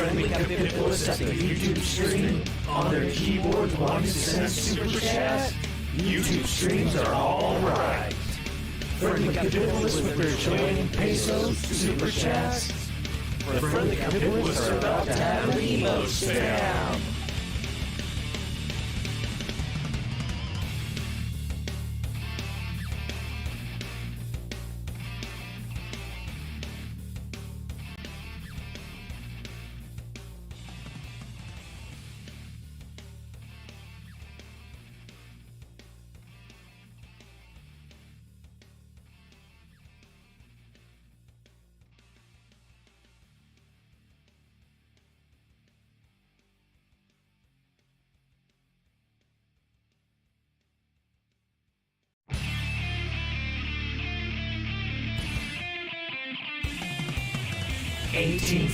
Friendly capitalists at the YouTube stream on their keyboard wanting to send super chat. YouTube streams are alright. Friendly capitalists with their trillion pesos super chats. The friendly capitalists are about to have an emo spam.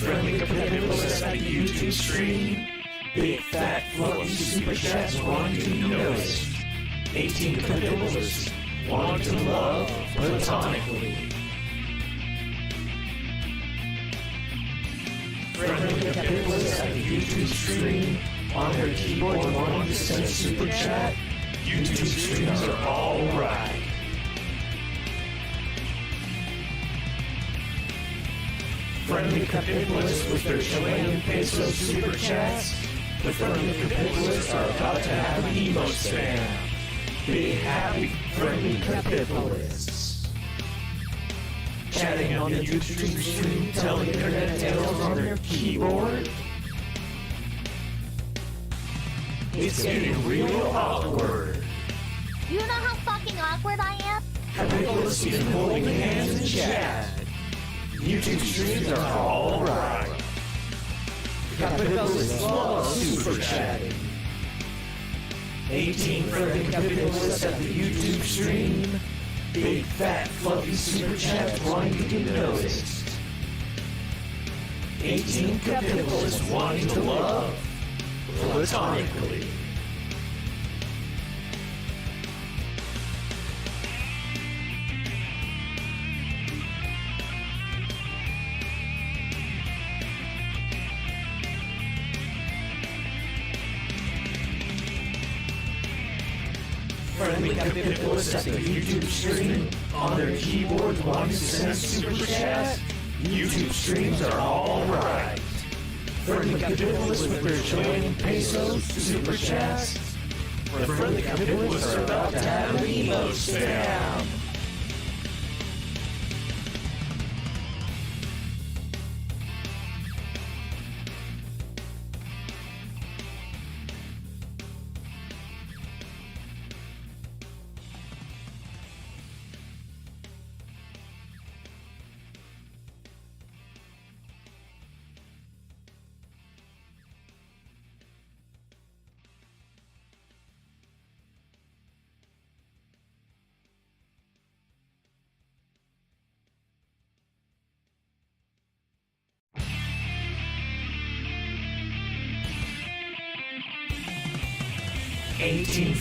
Friendly capitalists at the YouTube stream. Big fat fluffy super chats wanting to be noticed. 18 capitalists want to love platonically. Friendly capitalists at the YouTube stream on their keyboard wanting to send super chat. YouTube streams are alright. Friendly capitalists with their Chilean peso super chats. The friendly capitalists are about to have an emo spam. Be happy, friendly capitalists. Chatting on the YouTube stream, telling internet tales on their keyboard. It's getting real awkward. You know how fucking awkward I am? Capitalists even holding hands in chat. YouTube streams are alright. Capitalists love super chatting. 18 friendly capitalists at the YouTube stream. Big fat fluffy super chats wanting to be noticed. 18 capitalists wanting to love platonically. Friendly capitalists at the YouTube stream on their keyboard wanting to send super chat. YouTube streams are alright. Friendly capitalists with their Chilean pesos super chats. The friendly capitalists are about to have an emo spam.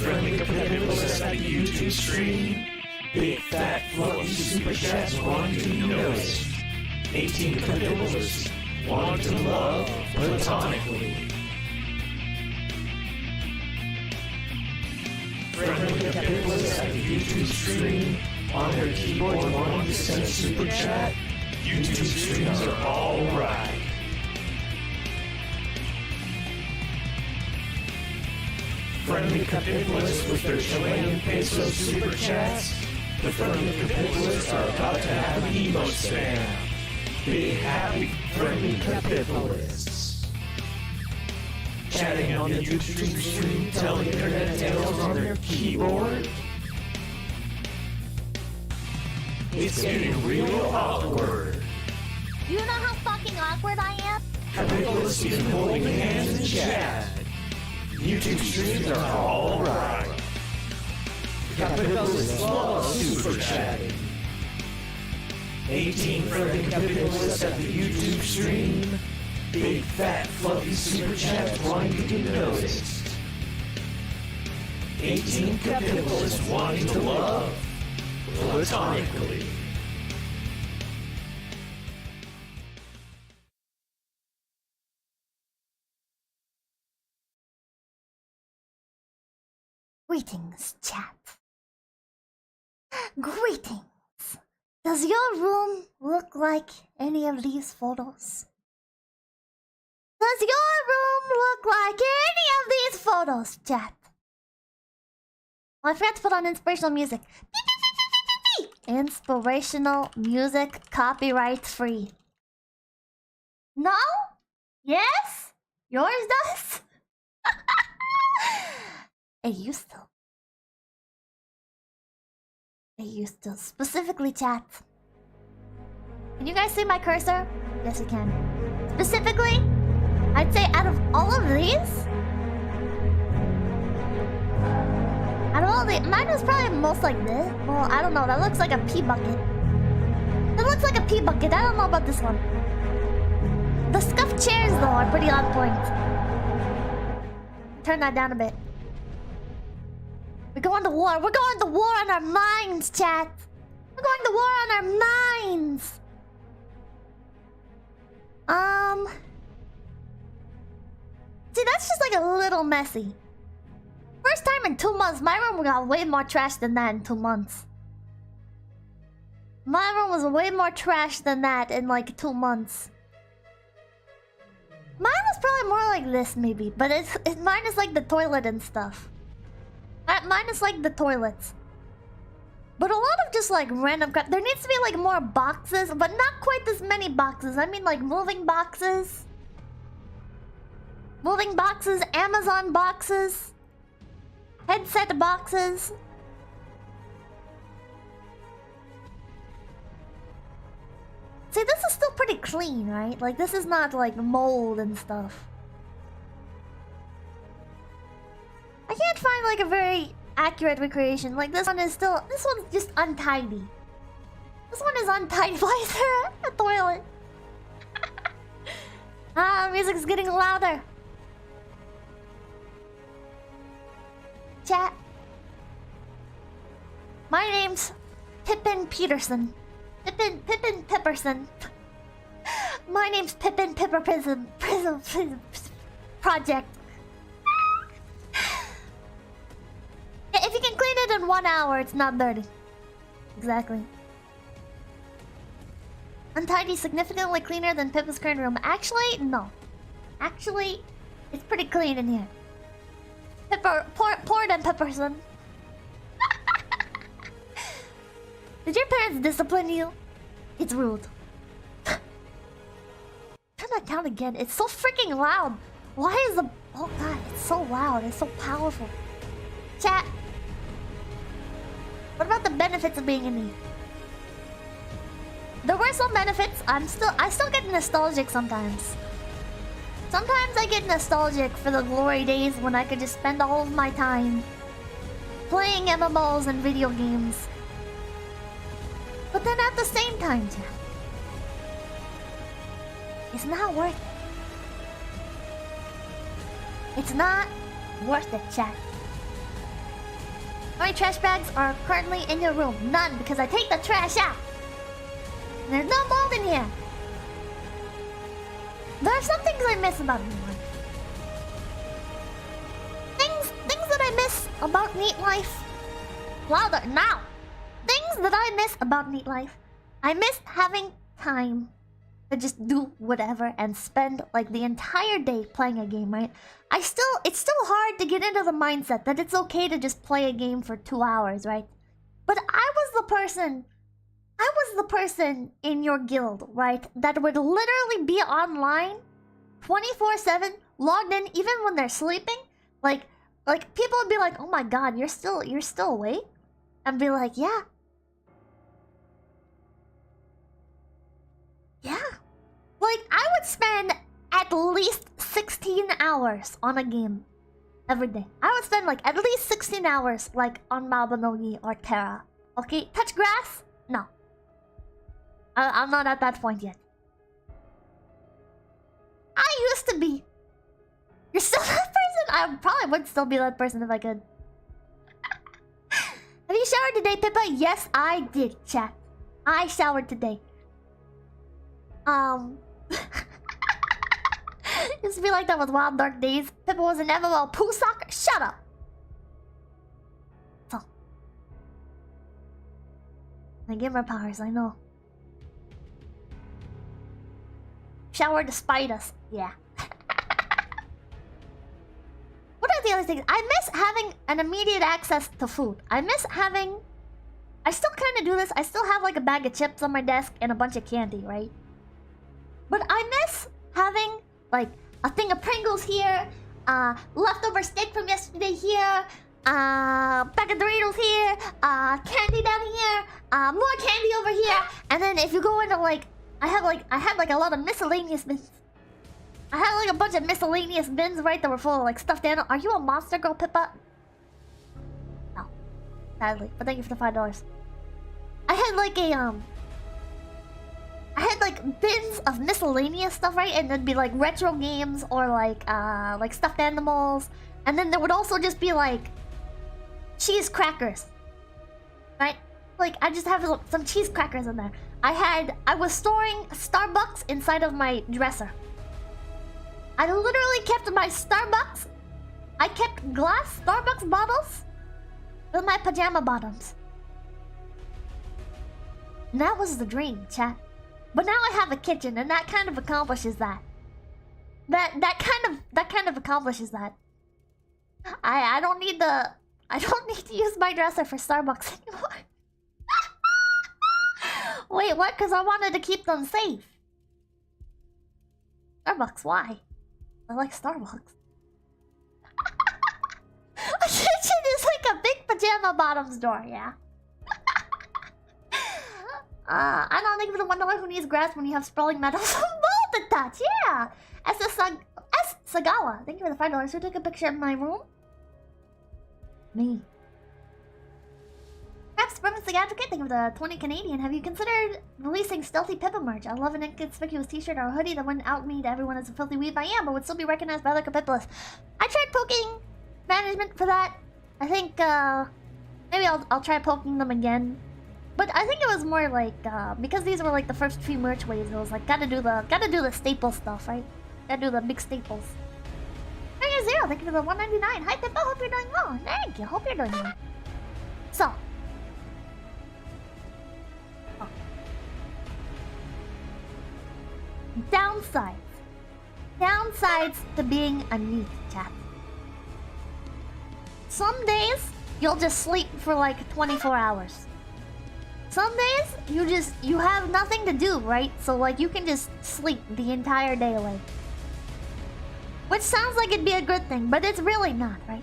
Friendly capitalists at the YouTube stream. Big fat fluffy super chats wanting to be noticed. 18 capitalists want to love platonically. Friendly capitalists at the YouTube stream on their keyboard wanting to send super chat. YouTube streams are alright. Friendly capitalists with their Chilean peso super chats. The friendly capitalists are about to have an emo spam. Be happy, friendly capitalists. Chatting on the YouTube stream, telling internet tales on their keyboard. It's getting real awkward. You know how fucking awkward I am? Capitalists even holding hands in chat. YouTube streams are alright. Capitalists love super chatting. 18 friendly capitalists at the YouTube stream. Big fat fluffy super chats wanting to be noticed. 18 capitalists wanting to love platonically. Greetings, chat. Greetings. Does your room look like any of these photos? Does your room look like any of these photos, chat? Oh, I forgot to put on inspirational music. Inspirational music, copyright free. No? Yes? Yours does? It used to. It used to. Specifically, chat. Can you guys see my cursor? Yes, you can. Specifically, I'd say out of all of these, mine was probably most like this. Well, I don't know. That looks like a pee bucket. That looks like a pee bucket. I don't know about this one. The scuffed chairs, though, are pretty on point. Turn that down a bit. We're going to war. We're going to war on our minds, chat. We're going to war on our minds. See, that's just like a little messy. First time in 2 months, my room got way more trash than that in 2 months. My room was way more trash than that in like 2 months. Mine was probably more like this, maybe, but mine is like the toilet and stuff. Mine is like the toilets. But a lot of just like random crap. There needs to be like more boxes, but not quite as many boxes. I mean like moving boxes. Moving boxes, Amazon boxes. Headset boxes. See, this is still pretty clean, right? Like, this is not like mold and stuff. I can't find like a very accurate recreation. Like, this one is still... This one's just untidy. This one is untidy. Why is there a toilet? Ah, music's getting louder. Chat. My name's Pippin Peterson. Pippin Pipperson. My name's Pippin Pipper Prism Project. If you can clean it in 1 hour, it's not dirty. Exactly. Untidy, significantly cleaner than Pippa's current room. Actually, no. Actually, it's pretty clean in here. Pipper, poor than Pipperson. Did your parents discipline you? It's rude. Turn that down again. It's so freaking loud. Why is the... Oh god, it's so loud. It's so powerful. Chat. What about the benefits of being a neet? There were some benefits. I still get nostalgic sometimes. Sometimes I get nostalgic for the glory days when I could just spend all of my time playing MMOs and video games. But then at the same time, chat, it's not worth it. It's not worth it, chat. How many trash bags are currently in your room? None, because I take the trash out. There's no mold in here. There are some things I miss about Neat Life. Things that I miss about Neat Life. Louder now. Things that I miss about Neat Life. I miss having time to just do whatever and spend like the entire day playing a game, right? It's still hard to get into the mindset that it's okay to just play a game for 2 hours, right? But I was the person in your guild, right? That would literally be online 24/7, logged in even when they're sleeping. Like people would be like, "Oh my god, you're still awake?" And be like, "Yeah." Yeah. Like, I would spend at least 16 hours on a game every day. I would spend like at least 16 hours like on Mabanogi or Terra. Okay, touch grass? No. I'm not at that point yet. I used to be. You're still that person? I probably would still be that person if I could. Have you showered today, Pippa? Yes, I did, chat. I showered today. Used to be like that with Wild Dark Days. Pippa was an MMO poo sock. Shut up. I give her powers, I know. Shower despite us. Yeah. What are the other things? I miss having an immediate access to food. I miss having... I still kind of do this. I still have like a bag of chips on my desk and a bunch of candy, right? But I miss having like a thing of Pringles here, leftover steak from yesterday here, bag of Doritos here, candy down here, more candy over here. And then if you go into like... I had like a lot of miscellaneous bins. I had like a bunch of miscellaneous bins, right, that were full of like stuffed animals. Are you a monster girl, Pippa? No. Sadly. But thank you for the $5. I had like I had like bins of miscellaneous stuff, right? And there'd be like retro games or like stuffed animals. And then there would also just be like cheese crackers. Right? Like I just have some cheese crackers in there. I was storing Starbucks inside of my dresser. I literally kept my Starbucks. I kept glass Starbucks bottles with my pajama bottoms. And that was the dream, chat. But now I have a kitchen, and that kind of accomplishes that. That kind of accomplishes that. I don't need to use my dresser for Starbucks anymore. Wait, what? Because I wanted to keep them safe. Starbucks, why? I like Starbucks. A kitchen is like a big pajama bottoms door, yeah. I don't think for the $1 who needs grass when you have sprawling metals. Molded touch, yeah. S. Sagawa, thank you for the $5. Who took a picture of my room? Me. Perhaps Supremacy Advocate, thank you for the 20 Canadian. Have you considered releasing stealthy Pippa merch? I love an inconspicuous t-shirt or a hoodie that wouldn't out me to everyone as a filthy weeb I am, but would still be recognized by other Capitalists. I tried poking management for that. I think, maybe I'll try poking them again. But I think it was more like, because these were like the first few merch waves, it was like, gotta do the staple stuff, right? Gotta do the big staples. Zero, thank you for the 199. Hi Pippa, hope you're doing well. Thank you, hope you're doing well. So. Oh. Downsides. Downsides to being a neat chat. Some days, you'll just sleep for like 24 hours. Some days, you have nothing to do, right? So like, you can just sleep the entire day away. Which sounds like it'd be a good thing, but it's really not, right?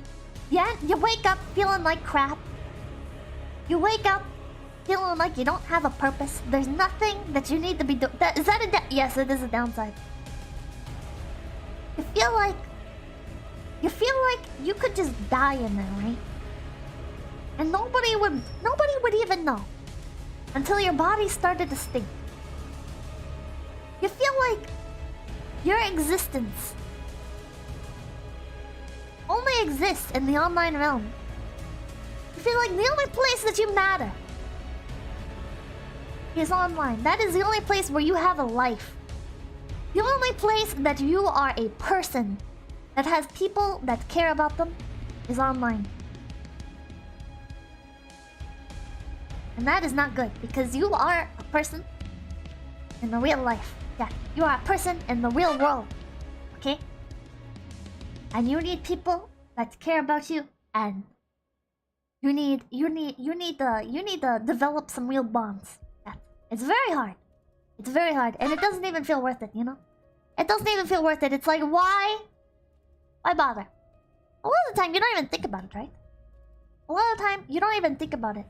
Yeah, you wake up feeling like crap. You wake up feeling like you don't have a purpose. There's nothing that you need to be doing. Is that a yes, it is a downside. You feel like you could just die in there, right? And nobody would even know until your body started to stink. You feel like your existence only exists in the online realm. You feel like the only place that you matter is online. That is the only place where you have a life. The only place that you are a person that has people that care about them is online. And that is not good, because you are a person in the real life. Yeah, you are a person in the real world. Okay? And you need people that care about you, and you need to develop some real bonds. Yeah. It's very hard. It's very hard, and it doesn't even feel worth it, you know? It doesn't even feel worth it. It's like, why bother? A lot of the time, you don't even think about it, right? A lot of the time, you don't even think about it.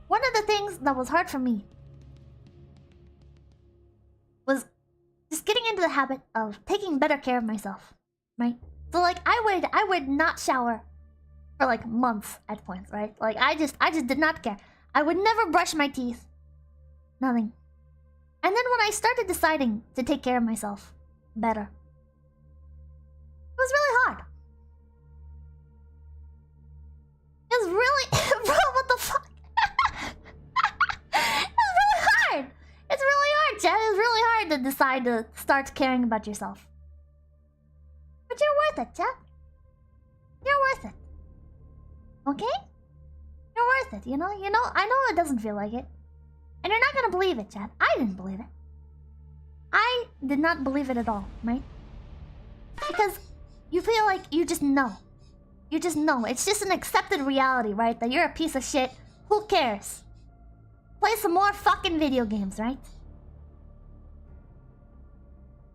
One of the things that was hard for me was just getting into the habit of taking better care of myself, right? So like I would not shower for like months at points, right? Like I just did not care. I would never brush my teeth. Nothing. And then when I started deciding to take care of myself better, it was really hard. It was really bro, what the fuck? It's really hard. It's really hard, Chad. It's really hard to decide to start caring about yourself. But you're worth it, Chad. You're worth it. Okay? You're worth it, you know? I know it doesn't feel like it. And you're not gonna believe it, chat. I didn't believe it. I did not believe it at all, right? Because you feel like you just know. You just know. It's just an accepted reality, right? That you're a piece of shit. Who cares? Play some more fucking video games, right?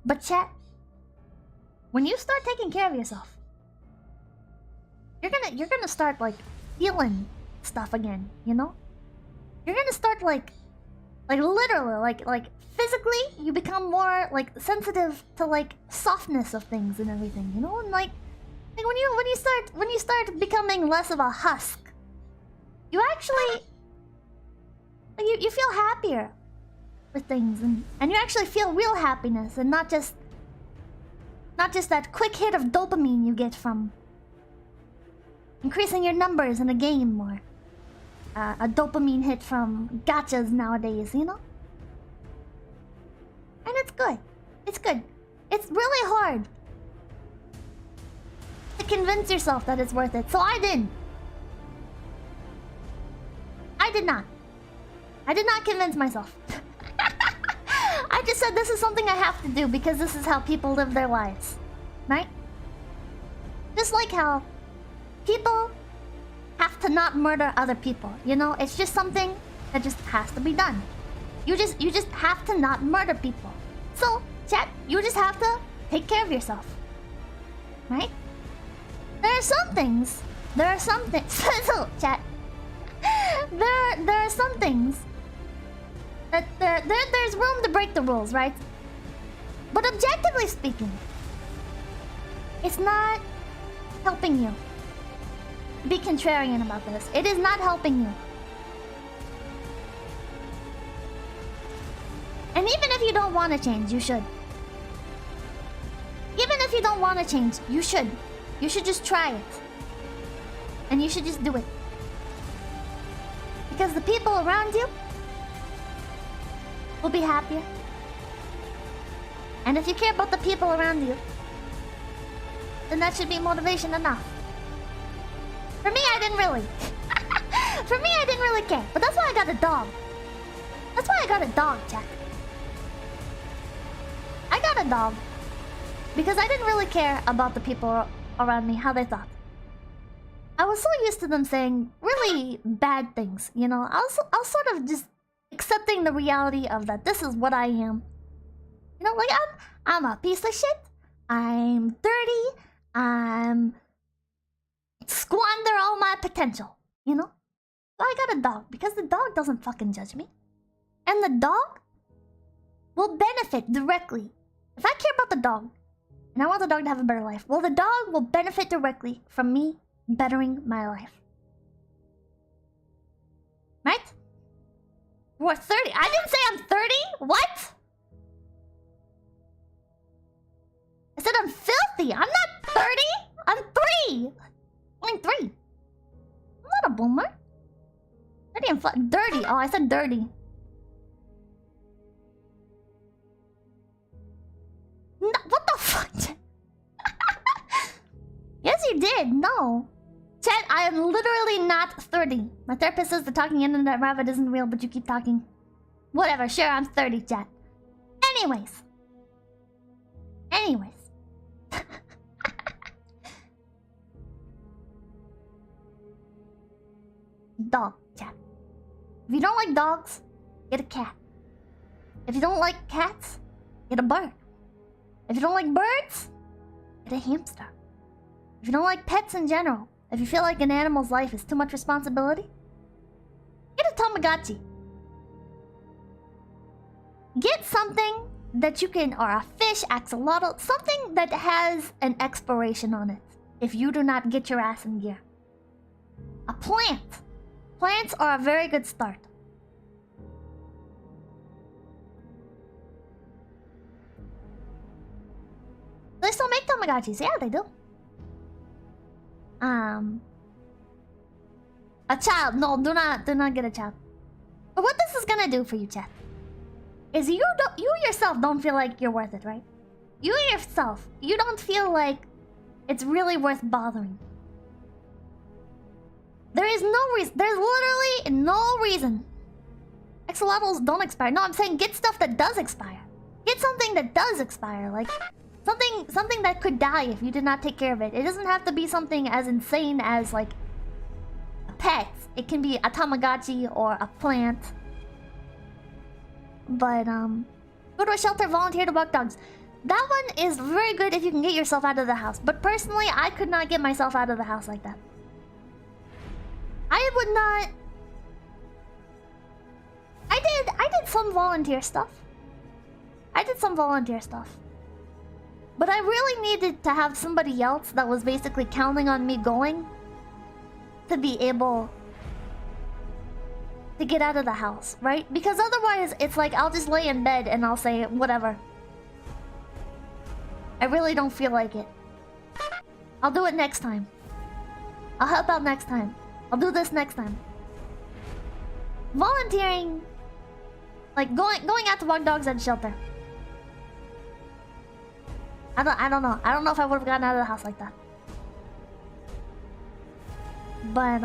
But chat, when you start taking care of yourself, you're gonna start like feeling stuff again, you know? You're gonna start like literally, like physically, you become more like sensitive to like softness of things and everything, you know? And like when you start becoming less of a husk, you actually you feel happier with things, and you actually feel real happiness, and not just that quick hit of dopamine you get from increasing your numbers in a game, or a dopamine hit from gachas nowadays, you know? And it's good. It's good. It's really hard to convince yourself that it's worth it. So I didn't. I did not. I did not convince myself. I just said this is something I have to do because this is how people live their lives. Right? Just like how people have to not murder other people, you know? It's just something that just has to be done. You just have to not murder people. So, chat, you just have to take care of yourself. Right? There are some things. So, chat. There are some things that there's room to break the rules, right? But objectively speaking, it's not helping you. Be contrarian about this. It is not helping you. And even if you don't want to change, you should. Even if you don't want to change, you should. You should just try it. And you should just do it. Because the people around you will be happier. And if you care about the people around you, then that should be motivation enough. For me, I didn't really. For me, I didn't really care. But that's why I got a dog. That's why I got a dog, Jack. I got a dog because I didn't really care about the people around me, how they thought. I was so used to them saying really bad things, you know. I was sort of just accepting the reality of that this is what I am. You know, like I'm a piece of shit. I'm dirty. I'm squander all my potential, you know? So I got a dog because the dog doesn't fucking judge me. And the dog will benefit directly. If I care about the dog, and I want the dog to have a better life, well, the dog will benefit directly from me bettering my life. Right? We're 30. I didn't say I'm 30. What? I said I'm filthy. I'm not 30. I'm 3. I'm 3. I'm not a boomer. 30 and dirty. Oh, I said dirty. No, what the fuck? Yes, you did. No. Chat, I am literally not 30. My therapist says the talking internet rabbit isn't real, but you keep talking. Whatever, sure, I'm 30, chat. Anyways. Dog, chat. If you don't like dogs, get a cat. If you don't like cats, get a bird. If you don't like birds, get a hamster. If you don't like pets in general, if you feel like an animal's life is too much responsibility, get a Tamagotchi. Get something that you can, or a fish, axolotl, something that has an expiration on it if you do not get your ass in gear. A plant. Plants are a very good start. They still make Tamagotchis. Yeah, they do. A child. No, do not get a child. But what this is gonna do for you, chat, is you yourself don't feel like you're worth it, right? You yourself, you don't feel like it's really worth bothering. There is no reason. There's literally no reason. Axolotls don't expire. No, I'm saying get stuff that does expire. Get something that does expire, like something that could die if you did not take care of it. It doesn't have to be something as insane as like a pet. It can be a Tamagotchi or a plant. But go to a shelter, volunteer to walk dogs. That one is very good if you can get yourself out of the house. But personally, I could not get myself out of the house like that. I would not. I did some volunteer stuff. But I really needed to have somebody else that was basically counting on me going to be able to get out of the house, right? Because otherwise, it's like I'll just lay in bed and I'll say, whatever. I really don't feel like it. I'll do it next time. I'll help out next time. I'll do this next time. Volunteering, like going out to walk dogs at a shelter. I don't know. I don't know if I would have gotten out of the house like that. But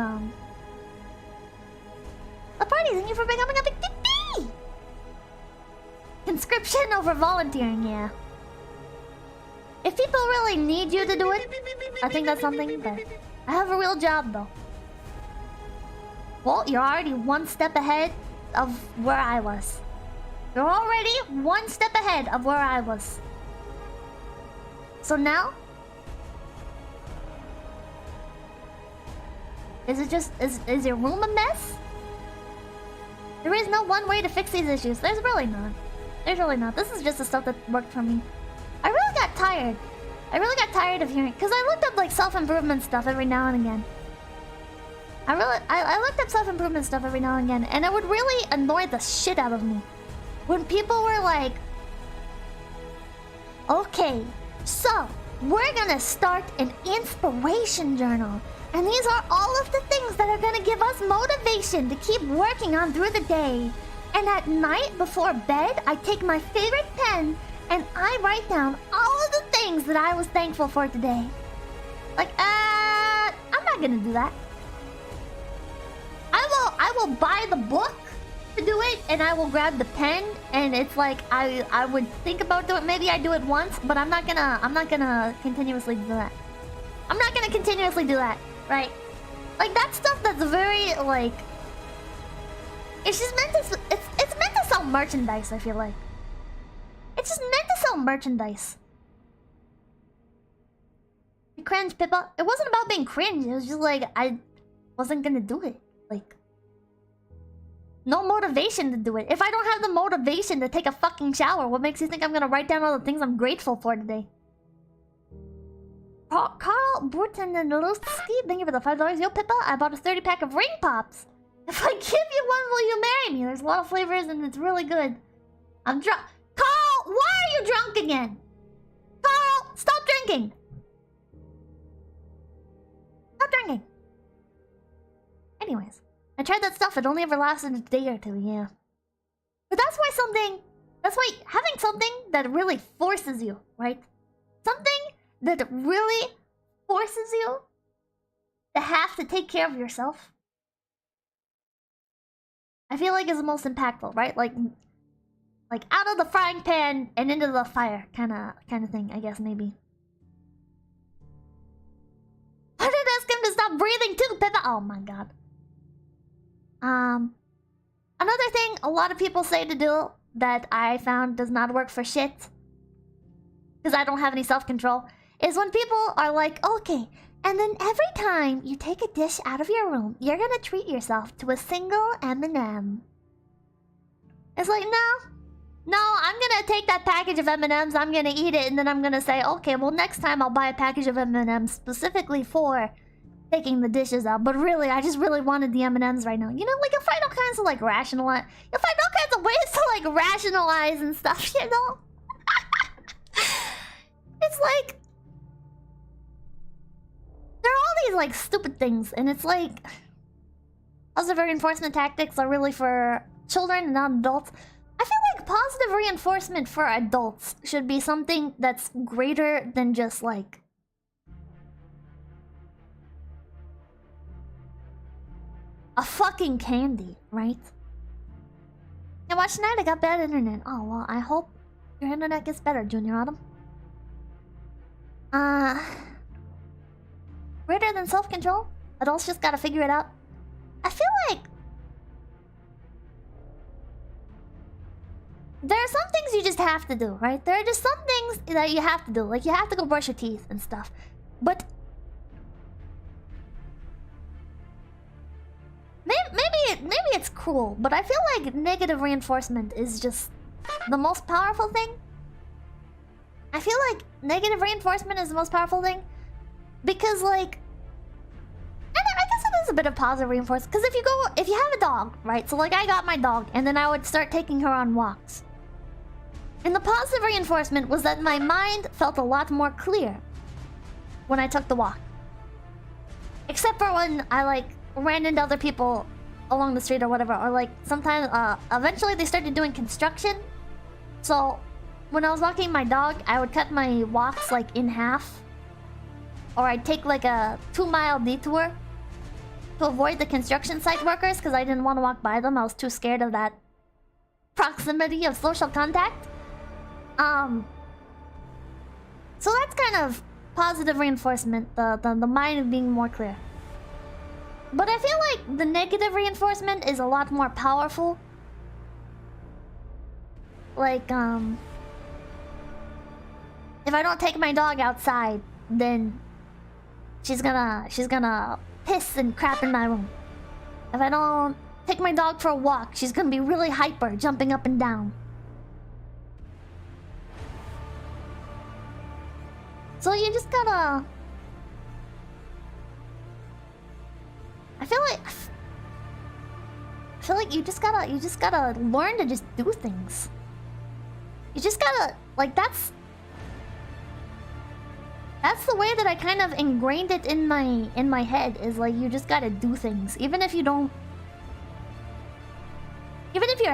the party, thank you for becoming a big TP! Conscription over volunteering, yeah. If people really need you to do it, I think that's something, but I have a real job though. Well, you're already one step ahead of where I was. You're already one step ahead of where I was. So now? Is it just... Is your room a mess? There is no one way to fix these issues. There's really not. There's really not. This is just the stuff that worked for me. I really got tired. I really got tired of hearing... Because I looked up like self-improvement stuff every now and again. I looked up self-improvement stuff every now and again, and it would really annoy the shit out of me when people were like, okay, so we're gonna start an inspiration journal, and these are all of the things that are gonna give us motivation to keep working on through the day. And at night before bed, I take my favorite pen and I write down all of the things that I was thankful for today. Like, I'm not gonna do that. I will buy the book to do it, and I will grab the pen, and it's like I would think about doing it. Maybe I do it once, but I'm not gonna continuously do that. I'm not gonna continuously do that, right? Like that stuff that's very like it's just meant to it's meant to sell merchandise, I feel like. It's just meant to sell merchandise. Cringe, Pippa. It wasn't about being cringe, it was just like I wasn't gonna do it. Like, no motivation to do it. If I don't have the motivation to take a fucking shower, what makes you think I'm gonna write down all the things I'm grateful for today? Carl Burton-Luski, thank you for the $5. Yo, Pippa, I bought a 30-pack of ring pops. If I give you one, will you marry me? There's a lot of flavors and it's really good. I'm drunk. Carl, why are you drunk again? Carl, stop drinking. Stop drinking. Anyways, I tried that stuff. It only ever lasted a day or two, yeah. But that's why having something that really forces you, right? Something that really forces you to have to take care of yourself, I feel like is the most impactful, right? Like out of the frying pan and into the fire kind of thing, I guess, maybe. I did ask him to stop breathing too, Pippa. Oh my god. Another thing a lot of people say to do that I found does not work for shit, because I don't have any self-control, is when people are like, okay, and then every time you take a dish out of your room, you're gonna treat yourself to a single M&M. It's like, no, I'm gonna take that package of M&Ms, I'm gonna eat it, and then I'm gonna say, okay, well next time I'll buy a package of M&Ms specifically for taking the dishes out. But really, I just really wanted the M&Ms right now. You know, like you'll find all kinds of like rationalize. You'll find all kinds of ways to like rationalize and stuff, you know? It's like there are all these like stupid things, and it's like positive reinforcement tactics are really for children and not adults. I feel like positive reinforcement for adults should be something that's greater than just like a fucking candy, right? Yeah, watch tonight. I got bad internet. Oh well, I hope your internet gets better, Junior Autumn. Greater than self-control. Adults just gotta figure it out. I feel like there are some things you just have to do, right? There are just some things that you have to do. Like, you have to go brush your teeth and stuff. But maybe it's cruel, but I feel like negative reinforcement is just the most powerful thing. I feel like negative reinforcement is the most powerful thing. Because, like... And I guess it is a bit of positive reinforcement. Because if you have a dog, right? So, like, I got my dog, and then I would start taking her on walks. And the positive reinforcement was that my mind felt a lot more clear when I took the walk. Except for when I, like, ran into other people along the street or whatever. Or, like, sometimes, eventually they started doing construction. So, when I was walking my dog, I would cut my walks, like, in half. Or I'd take, like, a 2-mile detour to avoid the construction site workers because I didn't want to walk by them. I was too scared of that proximity of social contact. So that's kind of positive reinforcement, the mind being more clear. But I feel like the negative reinforcement is a lot more powerful. Like, if I don't take my dog outside, then she's gonna piss and crap in my room. If I don't take my dog for a walk, she's gonna be really hyper, jumping up and down. So you just gotta... I feel like you just gotta learn to just do things. You just gotta, like, that's the way that I kind of ingrained it in my head, is like, you just gotta do things. Even if your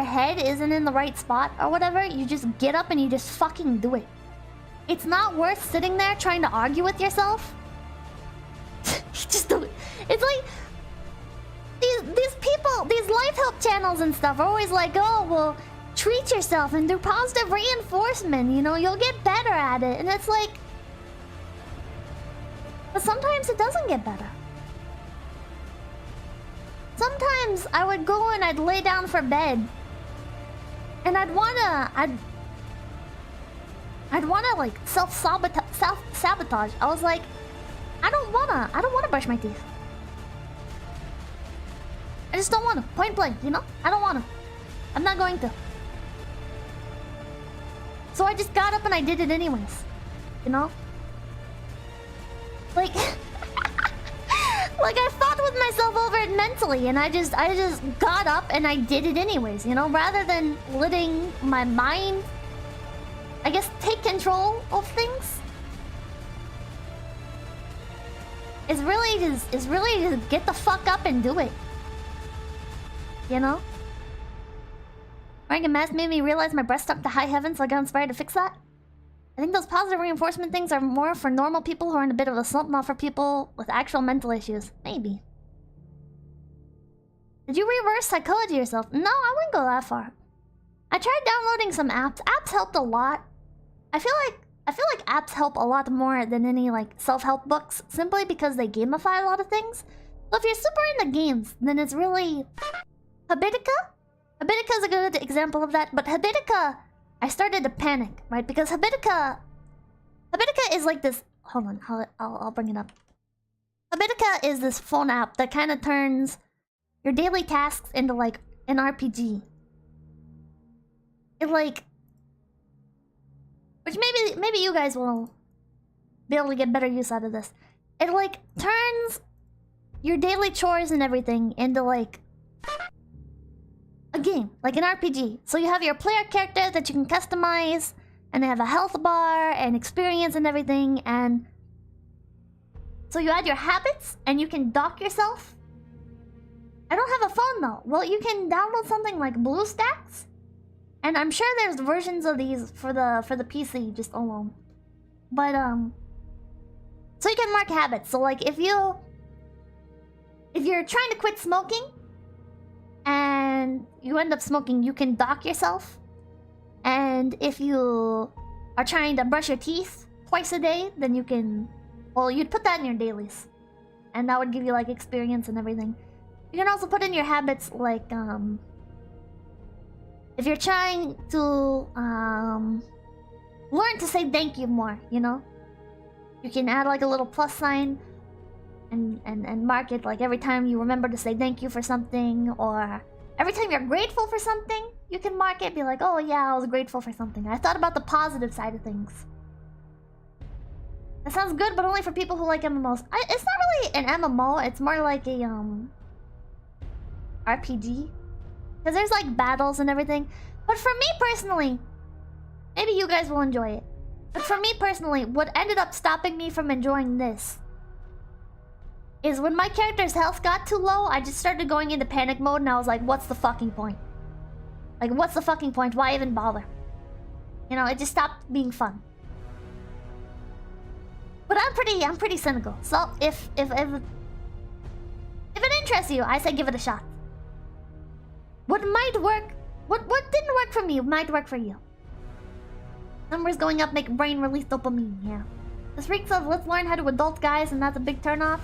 head isn't in the right spot or whatever, you just get up and you just fucking do it. It's not worth sitting there trying to argue with yourself. Just do it. It's like these people, these life help channels and stuff are always like, oh, well, treat yourself and do positive reinforcement, you know, you'll get better at it. And it's like, but sometimes it doesn't get better. Sometimes I would go and I'd lay down for bed and I'd wanna like self-sabotage. I was like, I don't wanna brush my teeth. I just don't wanna. Point blank, you know? I don't wanna. I'm not going to. So I just got up and I did it anyways. You know? Like like I fought with myself over it mentally, and I just got up and I did it anyways, you know, rather than letting my mind, I guess, take control of things. It's really just get the fuck up and do it. You know? Wearing a mask made me realize my breast stuck to high heavens, so I got inspired to fix that. I think those positive reinforcement things are more for normal people who are in a bit of a slump, not for people with actual mental issues. Maybe. Did you reverse psychology yourself? No, I wouldn't go that far. I tried downloading some apps. Apps helped a lot. I feel like apps help a lot more than any, like, self-help books, simply because they gamify a lot of things. So if you're super into games, then it's really... Habitica? Habitica is a good example of that, but Habitica, I started to panic, right? Because Habitica is like this... Hold on, I'll bring it up. Habitica is this phone app that kind of turns your daily tasks into, like, an RPG. It, like... Which maybe you guys will be able to get better use out of this. It, like, turns your daily chores and everything into, like, a game, like an RPG. So you have your player character that you can customize, and they have a health bar and experience and everything, and so you add your habits and you can dock yourself. I don't have a phone though. Well, you can download something like BlueStacks, and I'm sure there's versions of these for the PC just alone. But so you can mark habits. So like if you're trying to quit smoking, and you end up smoking, you can dock yourself. And if you are trying to brush your teeth twice a day, then you can... Well, you'd put that in your dailies. And that would give you, like, experience and everything. You can also put in your habits, like, if you're trying to, learn to say thank you more, you know? You can add, like, a little plus sign and mark it, like, every time you remember to say thank you for something, or every time you're grateful for something, you can mark it, be like, oh yeah, I was grateful for something. I thought about the positive side of things. That sounds good, but only for people who like MMOs. It's not really an MMO, it's more like a, RPG. Because there's, like, battles and everything. But for me personally, maybe you guys will enjoy it. But for me personally, what ended up stopping me from enjoying this is when my character's health got too low, I just started going into panic mode and I was like, what's the fucking point? Like, what's the fucking point? Why even bother? You know, it just stopped being fun. But I'm pretty cynical. So if it interests you, I say give it a shot. What might work, what didn't work for me might work for you. Numbers going up make brain release dopamine, yeah. This Reek says, let's learn how to adult, guys, and that's a big turnoff.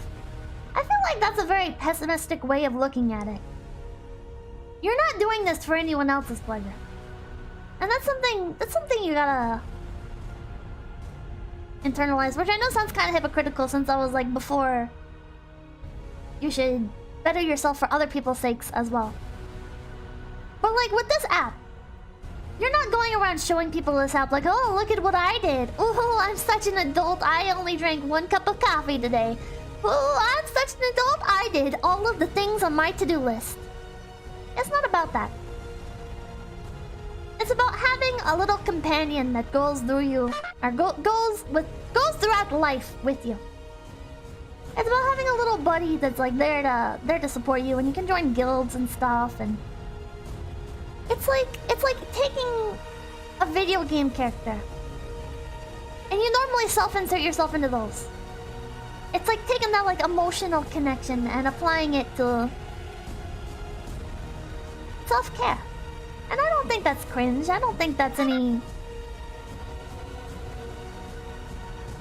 I feel like that's a very pessimistic way of looking at it. You're not doing this for anyone else's pleasure. And that's something you gotta internalize, which I know sounds kind of hypocritical since I was like before, you should better yourself for other people's sakes as well. But like with this app, you're not going around showing people this app like, oh, look at what I did. Oh, I'm such an adult. I only drank 1 cup of coffee today. Oh, I'm such an adult. I did all of the things on my to-do list. It's not about that. It's about having a little companion that goes through you, or goes throughout life with you. It's about having a little buddy that's like there to support you, and you can join guilds and stuff, and it's like taking a video game character, and you normally self-insert yourself into those. It's like taking that like emotional connection and applying it to self-care. And I don't think that's cringe. I don't think that's any...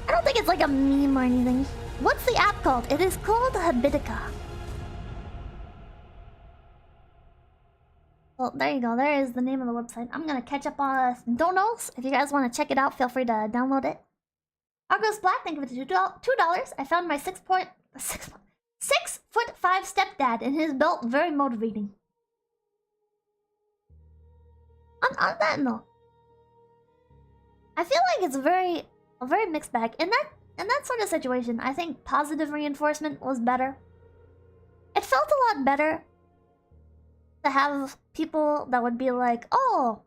I don't think it's like a meme or anything. What's the app called? It is called Habitica. Well, there you go. There is the name of the website. I'm gonna catch up on donos. If you guys want to check it out, feel free to download it. Argos Black, thank you for the $2. I found my 6'5" stepdad in his belt very motivating. On that note, I feel like it's a very mixed bag. In that sort of situation, I think positive reinforcement was better. It felt a lot better to have people that would be like, oh,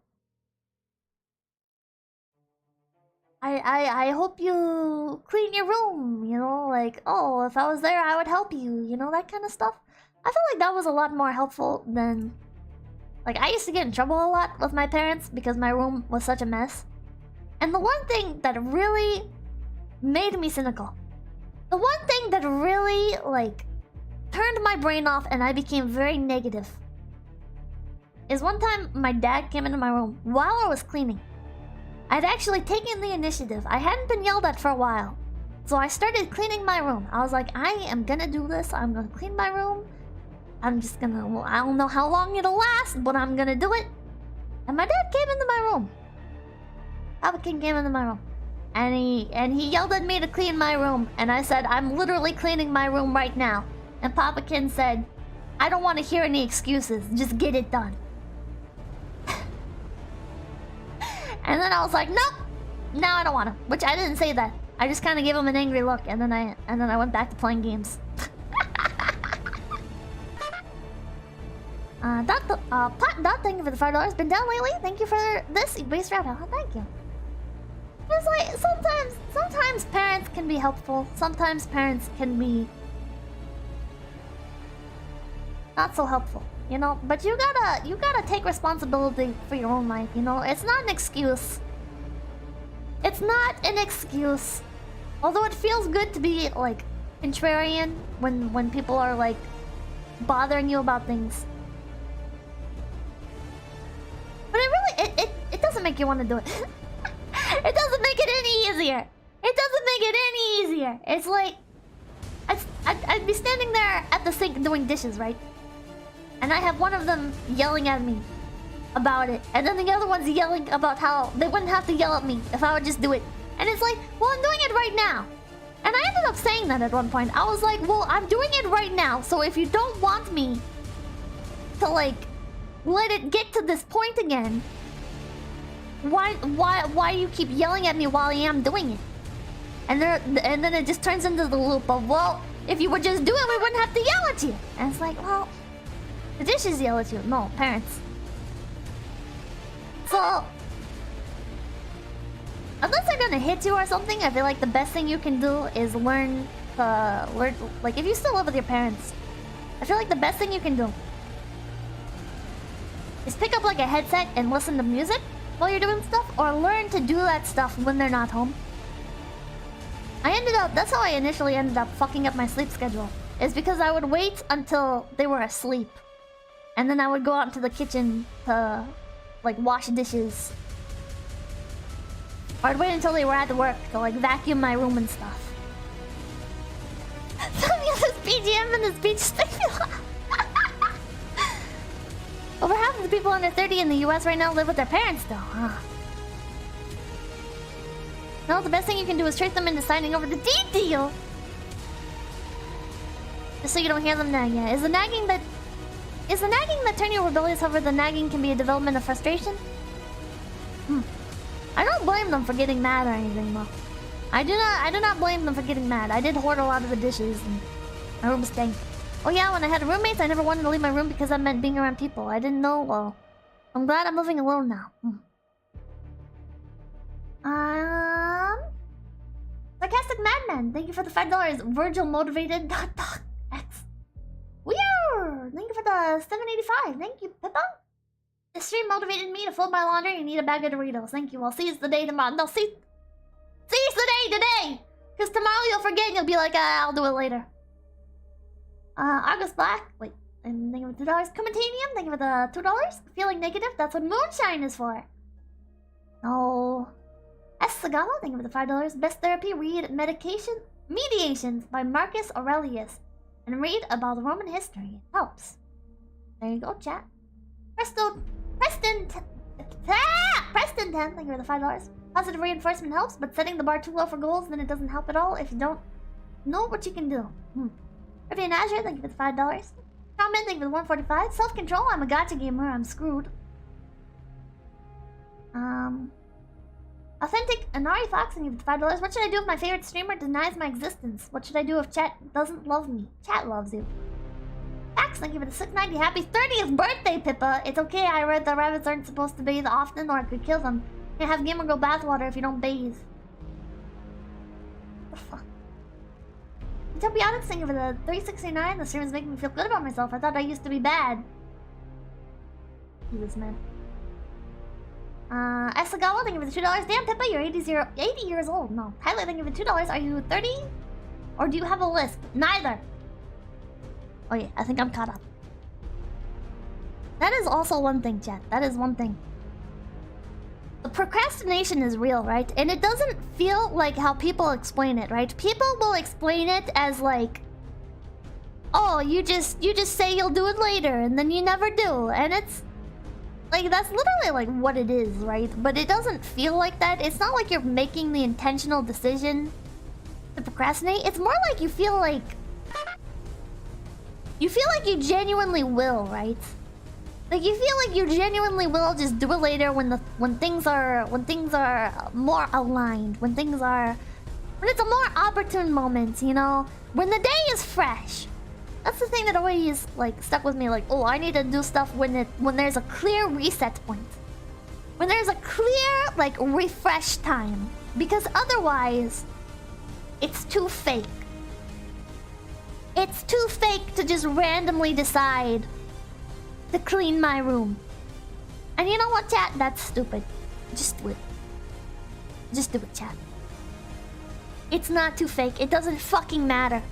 I hope you clean your room, you know, like, oh, if I was there, I would help you, you know, that kind of stuff. I feel like that was a lot more helpful than... Like, I used to get in trouble a lot with my parents because my room was such a mess. And the one thing that really made me cynical, the one thing that really, like, turned my brain off and I became very negative, is one time my dad came into my room while I was cleaning. I'd actually taken the initiative. I hadn't been yelled at for a while. So I started cleaning my room. I was like, I am gonna do this. I'm gonna clean my room. I'm just gonna... Well, I don't know how long it'll last, but I'm gonna do it. And my dad came into my room. Pipkin came into my room. And he yelled at me to clean my room. And I said, I'm literally cleaning my room right now. And Pipkin said, I don't want to hear any excuses. Just get it done. And then I was like, nope. No, I don't want to. Which I didn't say that. I just kind of gave him an angry look. And then I went back to playing games. Dot, thank you for the $5. Been down lately? Thank you for this base route. Oh, thank you. It's like sometimes parents can be helpful. Sometimes parents can be not so helpful, you know. But you gotta take responsibility for your own life, you know. It's not an excuse. It's not an excuse. Although it feels good to be like contrarian when people are like bothering you about things. make you want to do it. It doesn't make it any easier. It doesn't make it any easier. It's like... I'd be standing there at the sink doing dishes, right? And I have one of them yelling at me about it. And then the other one's yelling about how they wouldn't have to yell at me if I would just do it. And it's like, well, I'm doing it right now. And I ended up saying that at one point. I was like, well, I'm doing it right now. So if you don't want me to, like, let it get to this point again, why you keep yelling at me while I am doing it? And then it just turns into the loop of, well, if you would just do it, we wouldn't have to yell at you. And it's like, well, the dishes yell at you. No, parents. So, unless they're gonna hit you or something, I feel like the best thing you can do is learn, like, if you still live with your parents, I feel like the best thing you can do is pick up, like, a headset and listen to music while you're doing stuff, or learn to do that stuff when they're not home. That's how I initially ended up fucking up my sleep schedule. Is because I would wait until they were asleep. And then I would go out into the kitchen to, like, wash dishes. Or I'd wait until they were at work to, like, vacuum my room and stuff. This BGM in this beach stimula. Over half of the people under 30 in the US right now live with their parents, though, huh? No, the best thing you can do is trick them into signing over the deed deal. Just so you don't hear them nag. Yeah. Is the nagging that turn you rebellious? However, the nagging can be a development of frustration. I don't blame them for getting mad or anything, though. I do not blame them for getting mad. I did hoard a lot of the dishes and my room stank. Oh yeah, when I had roommates, I never wanted to leave my room because that meant being around people. I didn't know. Well, I'm glad I'm moving alone now. Sarcastic Madman, thank you for the $5. Virgil Motivated X. Weird! Thank you for the $7.85. Thank you, Pippa. This stream motivated me to fold my laundry and eat a bag of Doritos. Thank you. Well, seize the day tomorrow. No, seize the day today! Because tomorrow you'll forget and you'll be like, I'll do it later. August Black. Wait. And thank you for $2. Commentanium, thank you for the $2. Feeling negative, that's what moonshine is for. No. 𝐿𝐴𝐻, thank you for the $5. Best therapy, read Mediations by Marcus Aurelius. And read about Roman history. It helps. There you go, chat. Preston 10, thank you for the $5. Positive reinforcement helps, but setting the bar too low for goals, then it doesn't help at all if you don't know what you can do. Rivian Azure, thank you for the $5. Comment, thank you for the 145. Self-control, I'm a gacha gamer, I'm screwed. Authentic Anari Fox, thank you for the $5. What should I do if my favorite streamer denies my existence? What should I do if chat doesn't love me? Chat loves you. Max, thank you for the 690. Happy 30th birthday, Pippa. It's okay, I read that rabbits aren't supposed to bathe often or it could kill them. Can't have Gamer Girl bathwater if you don't bathe. What the fuck? Utopionix, thank you for the 369. The stream is making me feel good about myself. I thought I used to be bad. Jesus, man. 𝐿𝐴𝐻, thank you for the $2. Damn, Pippa, you're 80 years old. No. Highlight, thank you for $2. Are you 30? Or do you have a list? Neither. Oh yeah, I think I'm caught up. That is also one thing, chat. That is one thing. The procrastination is real, right? And it doesn't feel like how people explain it, right? People will explain it as like, oh, you just say you'll do it later and then you never do. And it's like, that's literally like what it is, right? But it doesn't feel like that. It's not like you're making the intentional decision to procrastinate. It's more like you feel like you genuinely will, right? Like you feel like you genuinely will just do it later when things are more aligned, when it's a more opportune moment, you know? When the day is fresh. That's the thing that always like stuck with me, like, oh, I need to do stuff when there's a clear reset point. When there's a clear like refresh time. Because otherwise it's too fake. It's too fake to just randomly decide to clean my room. And you know what, chat? That's stupid. Just do it. Just do it, chat. It's not too fake. It doesn't fucking matter.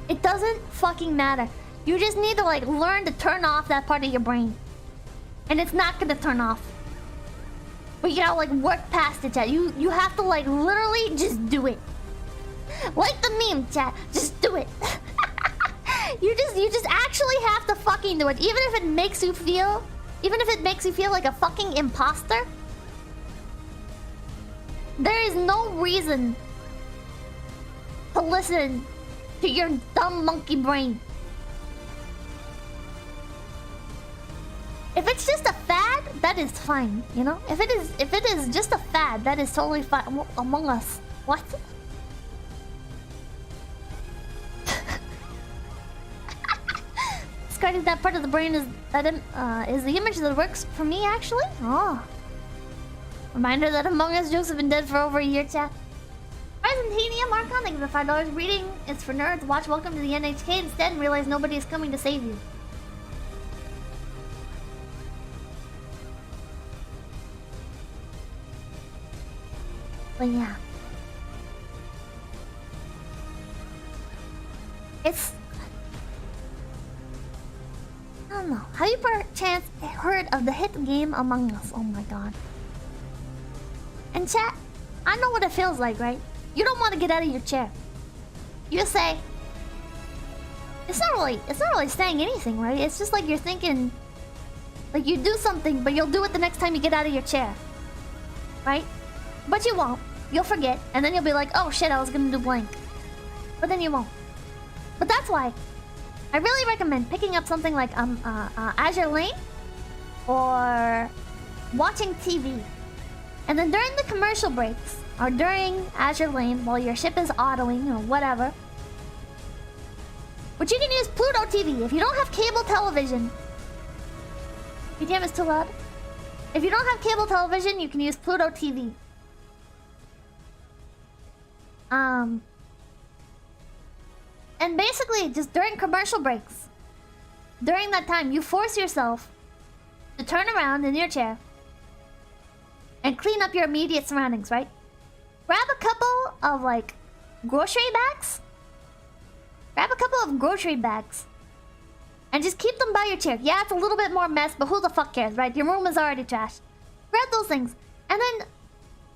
It doesn't fucking matter. You just need to like learn to turn off that part of your brain. And it's not gonna turn off. But you gotta like work past it, chat. You have to like literally just do it. Like the meme, chat. Just do it. you just actually have to fucking do it. Even if it makes you feel like a fucking imposter. There is no reason to listen to your dumb monkey brain. If it's just a fad, that is fine, you know? If it is just a fad, that is totally fine. Among Us. What? Discarding that part of the brain is the image that works for me, actually? Oh. Reminder that Among Us jokes have been dead for over a year, chat. Byzantinium Archon, thank you for $5. Reading is for nerds. Watch Welcome to the NHK instead and realize nobody is coming to save you. But yeah. It's... I don't know. Have you perchance heard of the hit game Among Us? Oh my god. And chat, I know what it feels like, right? You don't want to get out of your chair. You say... It's not really saying anything, right? It's just like you're thinking... Like you do something, but you'll do it the next time you get out of your chair. Right? But you won't. You'll forget, and then you'll be like, oh shit, I was gonna do blank. But then you won't. But that's why I really recommend picking up something like Azure Lane or watching TV. And then during the commercial breaks or during Azure Lane while your ship is autoing or whatever. But you can use Pluto TV if you don't have cable television. BTM is too loud. If you don't have cable television, you can use Pluto TV. And basically, just during commercial breaks, during that time, you force yourself to turn around in your chair and clean up your immediate surroundings, right? Grab a couple of, like, grocery bags. Grab a couple of grocery bags. And just keep them by your chair. Yeah, it's a little bit more mess, but who the fuck cares, right? Your room is already trashed. Grab those things. And then...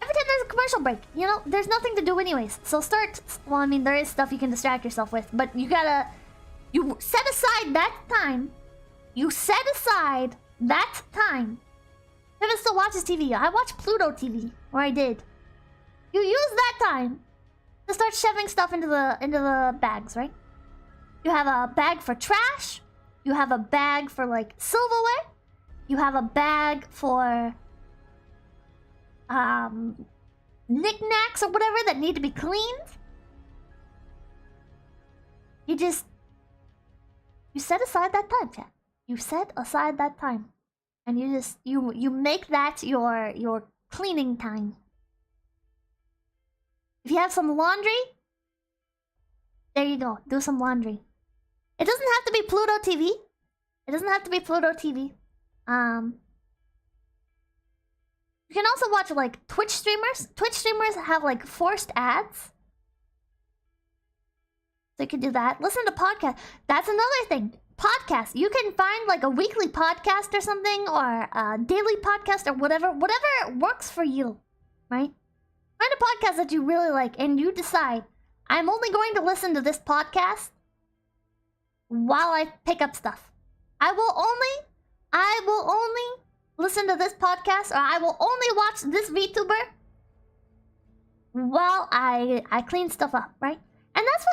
every time there's a commercial break, you know, there's nothing to do anyways. So start... Well, I mean, there is stuff you can distract yourself with. But you gotta... You set aside that time. You set aside that time. Pippa still watches TV. I watch Pluto TV. Or I did. You use that time to start shoving stuff into the bags, right? You have a bag for trash. You have a bag for, like, silverware. You have a bag for... knickknacks or whatever that need to be cleaned. You set aside that time, chat. You set aside that time. And you make that your cleaning time. If you have some laundry, there you go. Do some laundry. It doesn't have to be Pluto TV. It doesn't have to be Pluto TV. You can also watch, like, Twitch streamers. Twitch streamers have, like, forced ads. So you can do that. Listen to podcasts. That's another thing. Podcasts. You can find, like, a weekly podcast or something, or a daily podcast, or whatever. Whatever works for you, right? Find a podcast that you really like, and you decide, I'm only going to listen to this podcast while I pick up stuff. I will only listen to this podcast, or I will only watch this VTuber while I clean stuff up, right? And that's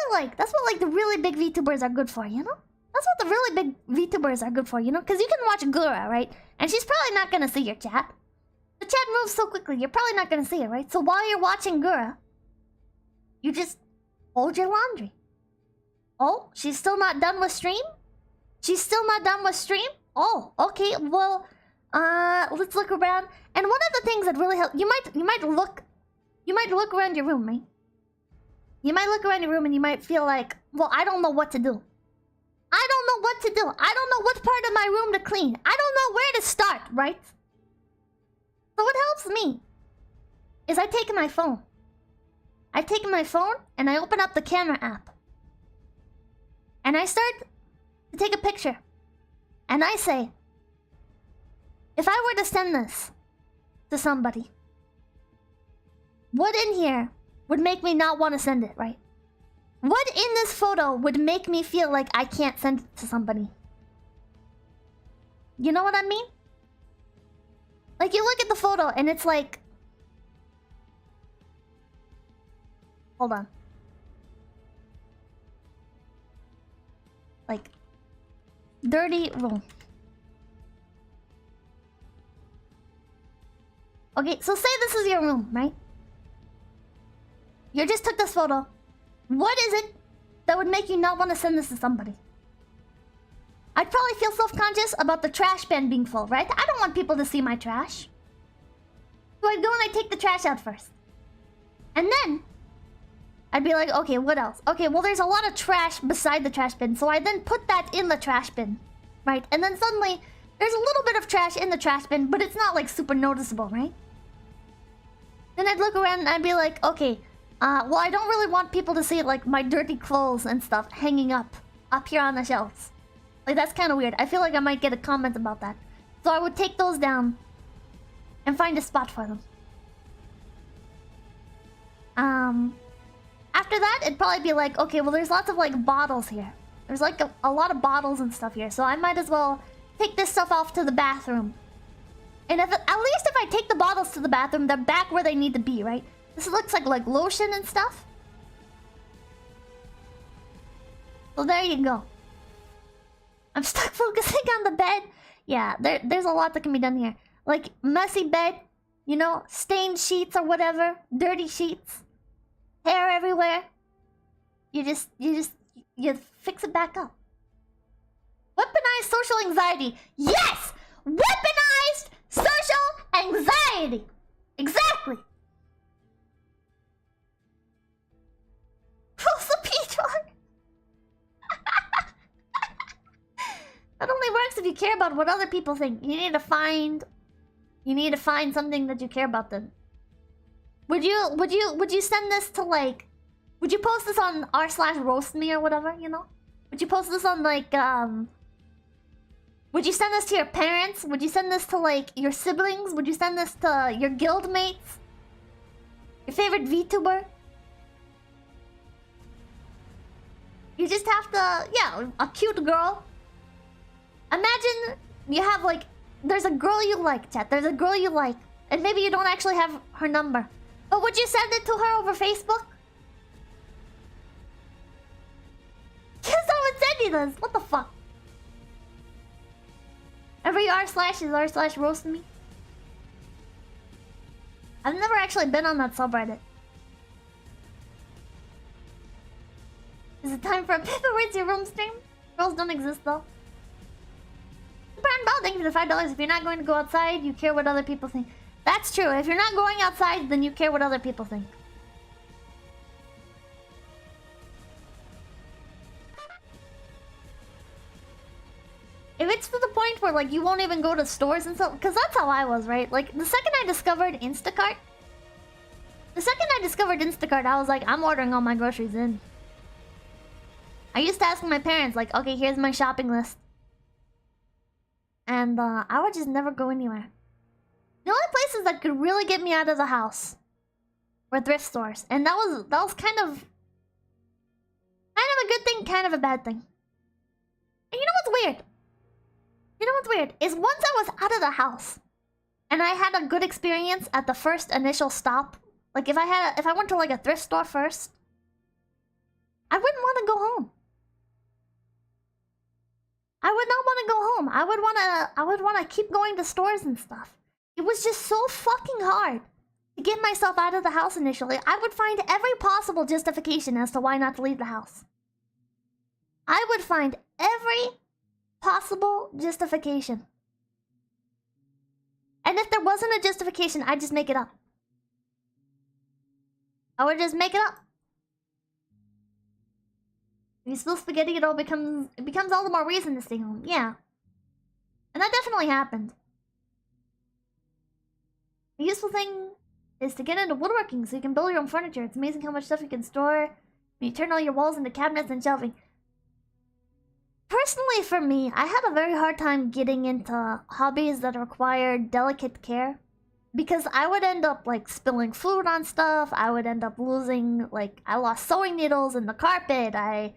what the really big VTubers are good for, you know? That's what the really big VTubers are good for, you know? Because you can watch Gura, right? And she's probably not gonna see your chat. The chat moves so quickly, you're probably not gonna see it, right? So while you're watching Gura, you just fold your laundry. Oh, she's still not done with stream? She's still not done with stream? Oh, okay, well... let's look around. And one of the things that really helps, you might look around your room, right? You might look around your room and you might feel like, well, I don't know what to do. I don't know what to do. I don't know what part of my room to clean. I don't know where to start, right? So what helps me is I take my phone. I take my phone and I open up the camera app. And I start to take a picture. And I say, if I were to send this to somebody? What in here would make me not want to send it, right? What in this photo would make me feel like I can't send it to somebody? You know what I mean? Like, you look at the photo and it's like... Hold on. Like... dirty room. Okay, so say this is your room, right? You just took this photo. What is it that would make you not want to send this to somebody? I'd probably feel self-conscious about the trash bin being full, right? I don't want people to see my trash. So I'd go and I'd take the trash out first. And then... I'd be like, okay, what else? Okay, well, there's a lot of trash beside the trash bin. So I then put that in the trash bin, right? And then suddenly, there's a little bit of trash in the trash bin, but it's not, like, super noticeable, right? Then I'd look around and I'd be like, okay, well, I don't really want people to see, like, my dirty clothes and stuff hanging up here on the shelves. Like, that's kind of weird. I feel like I might get a comment about that. So I would take those down and find a spot for them. After that, it'd probably be like, okay, well, there's lots of, like, bottles here. There's, like, a lot of bottles and stuff here. So I might as well take this stuff off to the bathroom. And at least if I take the bottles to the bathroom, they're back where they need to be, right? This looks like lotion and stuff. So there you go. I'm stuck focusing on the bed. Yeah, there's a lot that can be done here. Like, messy bed, you know, stained sheets or whatever, dirty sheets, hair everywhere. You fix it back up. Weaponized social anxiety. Yes! Weaponized social anxiety. Exactly. Who's the P-Dog? That only works if you care about what other people think. You need to find something that you care about them. Would you send this to, like, would you post this on r/roastme or whatever, you know? Would you post this on, like, would you send this to your parents? Would you send this to, like, your siblings? Would you send this to your guild mates? Your favorite VTuber? You just have to, yeah, a cute girl. Imagine you have, like, there's a girl you like, chat. There's a girl you like. And maybe you don't actually have her number. But would you send it to her over Facebook? Guess someone said he does. What the fuck? Every r/ is r/roastme. I've never actually been on that subreddit. Is it time for a Pippa Reads Your Room stream? Girls don't exist though. Brand Bell, thank you for the $5. If you're not going to go outside, you care what other people think. That's true. If you're not going outside, then you care what other people think. If it's to the point where, like, you won't even go to stores and stuff, because that's how I was, right? Like, the second I discovered Instacart, I was like, I'm ordering all my groceries in. I used to ask my parents, like, okay, here's my shopping list. And I would just never go anywhere. The only places that could really get me out of the house were thrift stores. And that was kind of a good thing, kind of a bad thing. And you know what's weird? Is once I was out of the house and I had a good experience at the first initial stop, like if I went to like a thrift store first, I wouldn't want to go home. I would not want to go home. I would want to keep going to stores and stuff. It was just so fucking hard to get myself out of the house initially. I would find every possible justification as to why not to leave the house. I would find every possible justification. And if there wasn't a justification, I'd just make it up. I would just make it up. If you spill spaghetti, it becomes all the more reason to stay home. Yeah. And that definitely happened. A useful thing is to get into woodworking so you can build your own furniture. It's amazing how much stuff you can store when you turn all your walls into cabinets and shelving. Personally, for me, I had a very hard time getting into hobbies that required delicate care. because I would end up like spilling food on stuff. I would end up losing, like, I lost sewing needles in the carpet. I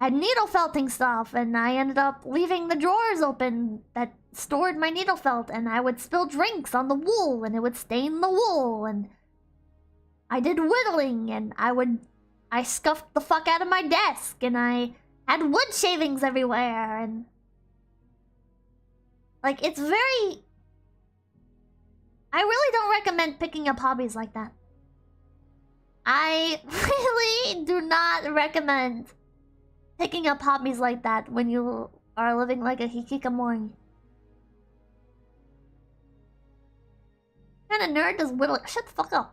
had needle felting stuff, and I ended up leaving the drawers open that stored my needle felt, and I would spill drinks on the wool, and it would stain the wool, and I did whittling, and I scuffed the fuck out of my desk, and I had wood shavings everywhere, and like, it's very... I really don't recommend picking up hobbies like that. I really do not recommend picking up hobbies like that when you are living like a hikikomori. What kind of nerd does whittling? Shut the fuck up.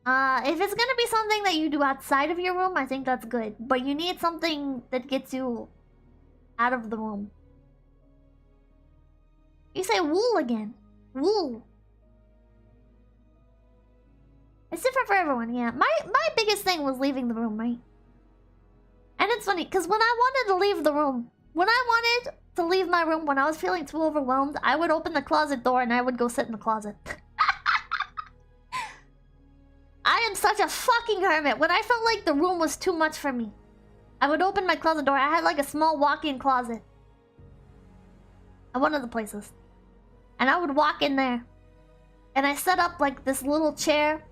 If it's gonna be something that you do outside of your room, I think that's good. But you need something that gets you out of the room. You say wool again. Wool. It's different for everyone, yeah. My biggest thing was leaving the room, right? And it's funny, because when I wanted to leave the room, when I wanted to leave my room, when I was feeling too overwhelmed, I would open the closet door and I would go sit in the closet. I am such a fucking hermit. When I felt like the room was too much for me, I would open my closet door. I had like a small walk-in closet at one of the places. And I would walk in there. And I set up like this little chair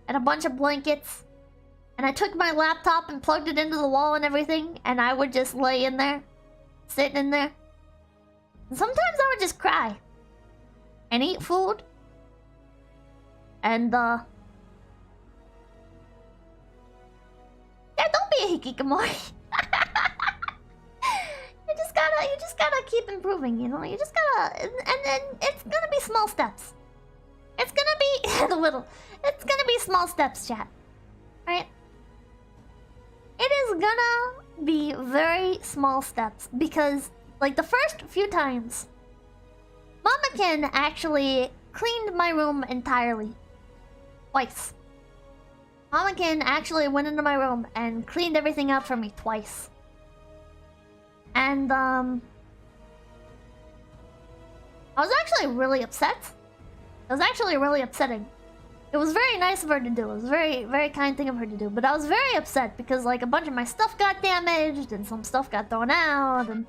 and a bunch of blankets. And I took my laptop and plugged it into the wall and everything. And I would just lay in there, sitting in there. And sometimes I would just cry. And eat food. And yeah, don't be a hikikomori. You just gotta keep improving, you know? You just gotta... And then it's gonna be small steps. It's gonna be... It's gonna be small steps, chat. Right? It is gonna be very small steps. Because, like, the first few times, Mamakin actually cleaned my room entirely. Twice. Mamakin actually went into my room and cleaned everything out for me twice. And, I was actually really upset. It was actually really upsetting. It was very nice of her to do. It was a very, very kind thing of her to do. But I was very upset because, like, a bunch of my stuff got damaged and some stuff got thrown out. And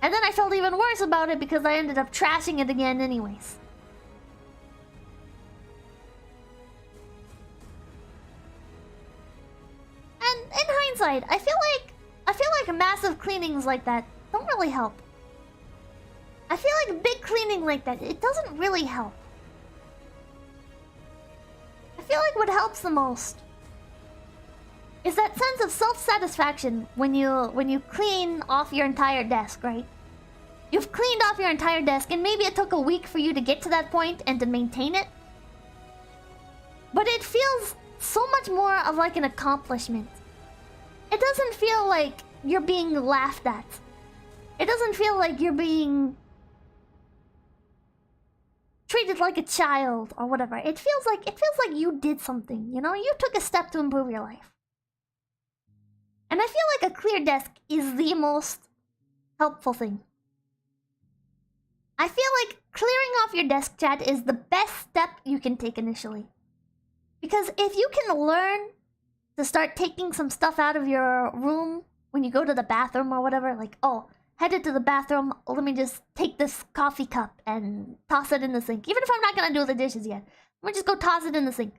then I felt even worse about it because I ended up trashing it again anyways. And in hindsight, I feel like massive cleanings like that don't really help. I feel like big cleaning like that, it doesn't really help. I feel like what helps the most is that sense of self-satisfaction when you clean off your entire desk, right? You've cleaned off your entire desk, and maybe it took a week for you to get to that point and to maintain it. But it feels so much more of like an accomplishment. It doesn't feel like you're being laughed at. It doesn't feel like you're being treated like a child or whatever. It feels like you did something, you know? You took a step to improve your life. And I feel like a clear desk is the most helpful thing. I feel like clearing off your desk, chat, is the best step you can take initially. Because if you can learn to start taking some stuff out of your room when you go to the bathroom or whatever, like, oh, headed to the bathroom, let me just take this coffee cup and toss it in the sink. Even if I'm not gonna do the dishes yet, let me just go toss it in the sink.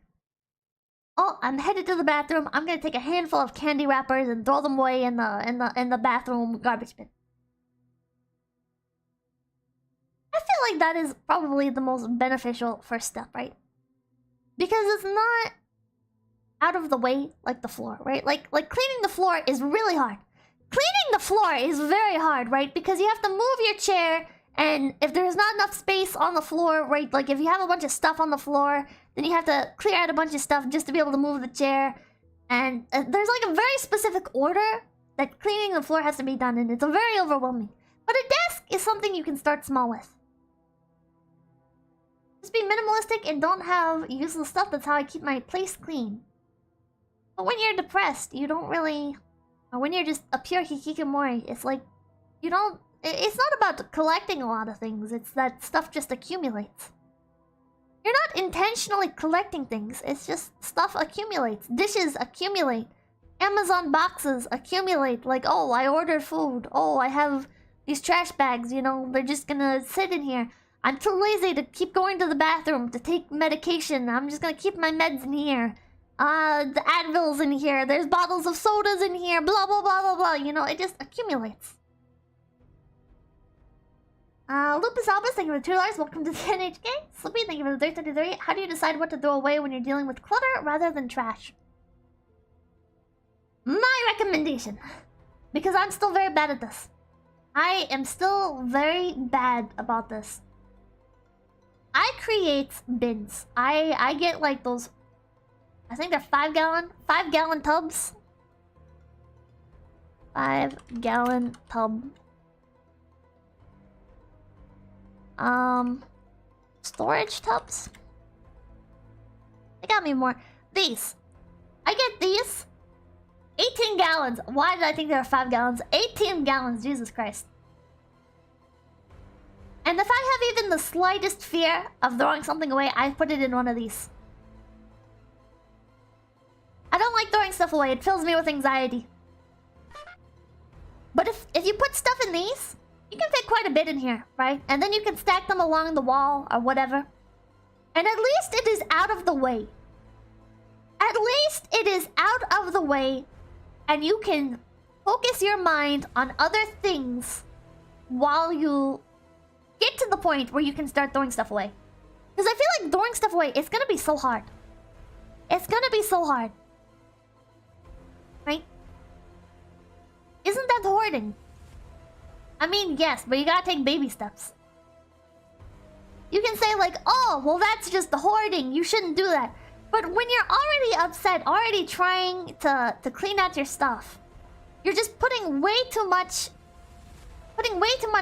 Oh, I'm headed to the bathroom. I'm gonna take a handful of candy wrappers and throw them away in the bathroom garbage bin. I feel like that is probably the most beneficial first step, right? Because it's not out of the way like the floor, right? Like cleaning the floor is really hard. Cleaning the floor is very hard, right? Because you have to move your chair, and if there's not enough space on the floor, right? Like if you have a bunch of stuff on the floor, then you have to clear out a bunch of stuff just to be able to move the chair. And there's like a very specific order that cleaning the floor has to be done, and it's very overwhelming. But a desk is something you can start small with. Just be minimalistic and don't have useless stuff. That's how I keep my place clean. But when you're depressed, you don't really... Or when you're just a pure hikikomori, it's like You don't... It's not about collecting a lot of things. It's that stuff just accumulates. You're not intentionally collecting things. It's just stuff accumulates. Dishes accumulate. Amazon boxes accumulate. Like, oh, I ordered food. Oh, I have these trash bags, you know. They're just gonna sit in here. I'm too lazy to keep going to the bathroom to take medication. I'm just gonna keep my meds in here. The Advil's in here. There's bottles of sodas in here. Blah, blah, blah, blah, blah. You know, it just accumulates. Lupus Albus, thank you for the $2. Welcome to the NHK. Slippy, thank you for the 333. How do you decide what to throw away when you're dealing with clutter rather than trash? My recommendation. Because I'm still very bad at this. I am still very bad about this. I create bins. I get like those... I think they're 5-gallon tubs. 5-gallon tub. Storage tubs? They got me more. These. I get these. 18 gallons. Why did I think they were 5 gallons? 18 gallons, Jesus Christ. And if I have even the slightest fear of throwing something away, I put it in one of these. I don't like throwing stuff away. It fills me with anxiety. But if you put stuff in these, you can fit quite a bit in here, right? And then you can stack them along the wall or whatever. And at least it is out of the way. At least it is out of the way. And you can focus your mind on other things while you get to the point where you can start throwing stuff away. Because I feel like throwing stuff away, it's gonna be so hard. It's gonna be so hard. Right? Isn't that hoarding? I mean, yes, but you gotta take baby steps. You can say like, oh, well that's just the hoarding. You shouldn't do that. But when you're already upset, already trying to clean out your stuff, you're just putting way too much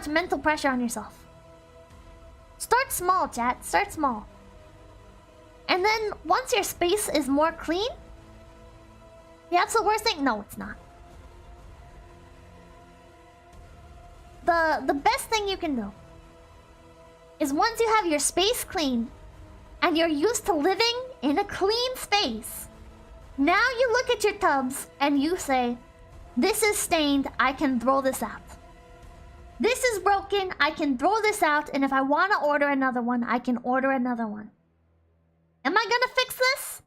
mental pressure on yourself. Start small, chat. Start small. And then once your space is more clean, the absolute worst thing? No, it's not. The best thing you can do is once you have your space clean and you're used to living in a clean space, now you look at your tubs and you say, this is stained, I can throw this out. This is broken, I can throw this out, and if I want to order another one, I can order another one. Am I gonna fix this?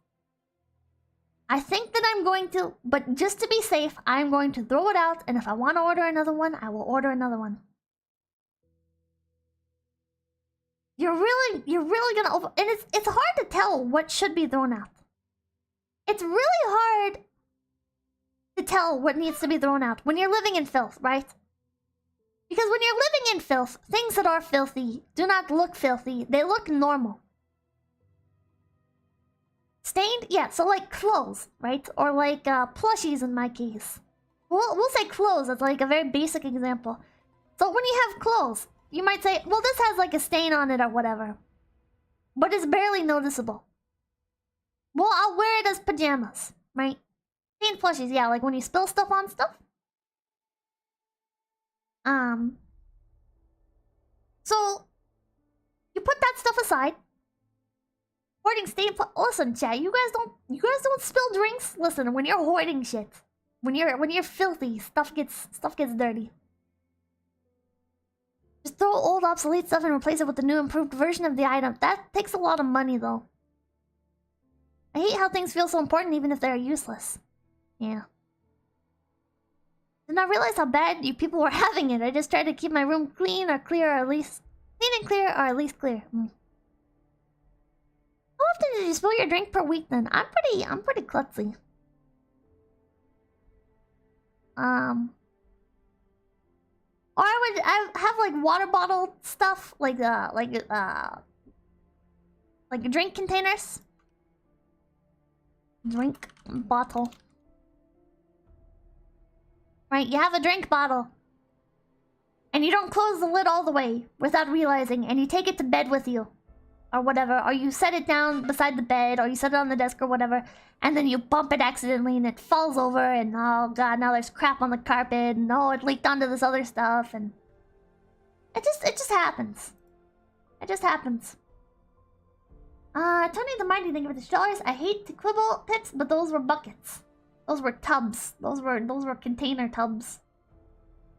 I think that I'm going to, but just to be safe, I'm going to throw it out, and if I want to order another one, I will order another one. You're really gonna over... And it's hard to tell what should be thrown out. It's really hard to tell what needs to be thrown out when you're living in filth, right? Because when you're living in filth, things that are filthy do not look filthy. They look normal. Stained? Yeah, so like clothes, right? Or like plushies in my case. We'll say clothes as like a very basic example. So when you have clothes, you might say, well, this has like a stain on it or whatever. But it's barely noticeable. Well, I'll wear it as pajamas, right? Stained plushies, yeah, like when you spill stuff on stuff. So you put that stuff aside. Hoarding stained listen, chat, you guys don't spill drinks? Listen, when you're hoarding shit, when you're filthy, stuff gets dirty. Just throw old obsolete stuff and replace it with the new improved version of the item. That takes a lot of money though. I hate how things feel so important even if they're useless. Yeah. Did not realize how bad you people were having it. I just tried to keep my room clean or clear, or at least clean and clear, or at least clear. How often did you spill your drink per week then? I'm pretty klutzy. Or I have like water bottle stuff, like drink containers. Drink bottle. Right, you have a drink bottle. And you don't close the lid all the way without realizing, and you take it to bed with you. or whatever, or you set it down beside the bed, or you set it on the desk or whatever, and then you bump it accidentally and it falls over, and oh god, now there's crap on the carpet, and oh, it leaked onto this other stuff, and it just happens. It just happens. Tony the Mighty, thank you for the $2. I hate to quibble, Pips, but those were buckets. Those were tubs. Those were container tubs.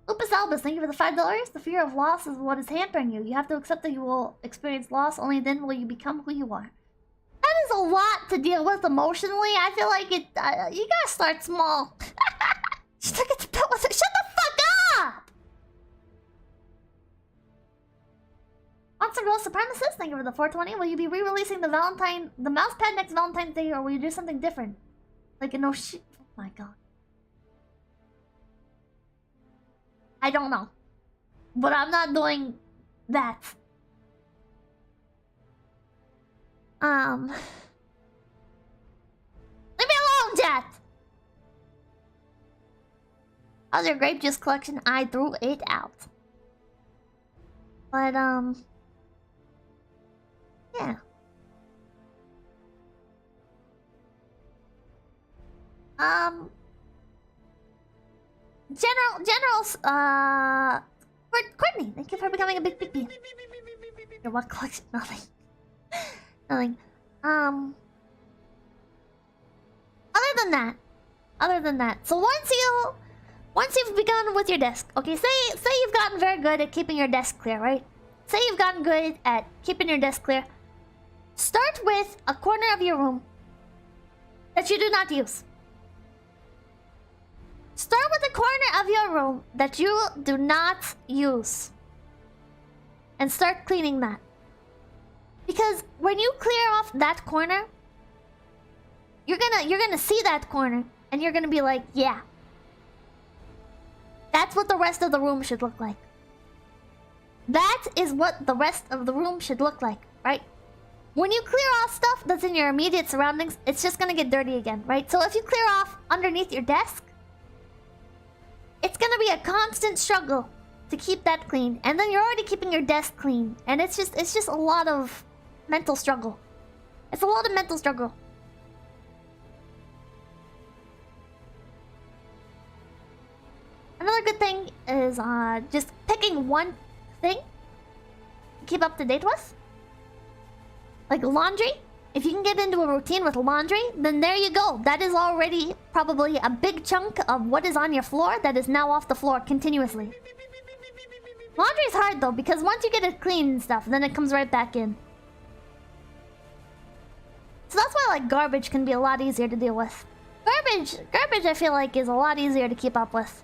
Lupus Albus, thank you for the $5. The fear of loss is what is hampering you. You have to accept that you will experience loss. Only then will you become who you are. That is a lot to deal with emotionally. I feel like it. You gotta start small. She took it to bed with it. Shut the fuck up! Monster Girl Supremacist, thank you for the 420. Will you be re-releasing the mousepad next Valentine's Day, or will you do something different? Like, no shit. Oh my god. I don't know. But I'm not doing that. Leave me alone, Jet! How's your grape juice collection? I threw it out. But, yeah. Courtney, thank you for becoming a big piggy. Your what collection? Nothing. Nothing. Other than that. So once you've begun with your desk, okay, say you've gotten very good at keeping your desk clear, right? Say you've gotten good at keeping your desk clear. Start with a corner of your room that you do not use. Start with the corner of your room that you do not use. And start cleaning that. Because when you clear off that corner, you're gonna see that corner and you're gonna be like, yeah. That's what the rest of the room should look like. That is what the rest of the room should look like, right? When you clear off stuff that's in your immediate surroundings, it's just gonna get dirty again, right? So if you clear off underneath your desk, it's gonna be a constant struggle to keep that clean. And then you're already keeping your desk clean. And it's just a lot of mental struggle. It's a lot of mental struggle. Another good thing is just picking one thing to keep up to date with. Like laundry. If you can get into a routine with laundry, then there you go. That is already probably a big chunk of what is on your floor that is now off the floor continuously. Laundry is hard though, because once you get it clean and stuff, then it comes right back in. So that's why like garbage can be a lot easier to deal with. Garbage I feel like is a lot easier to keep up with.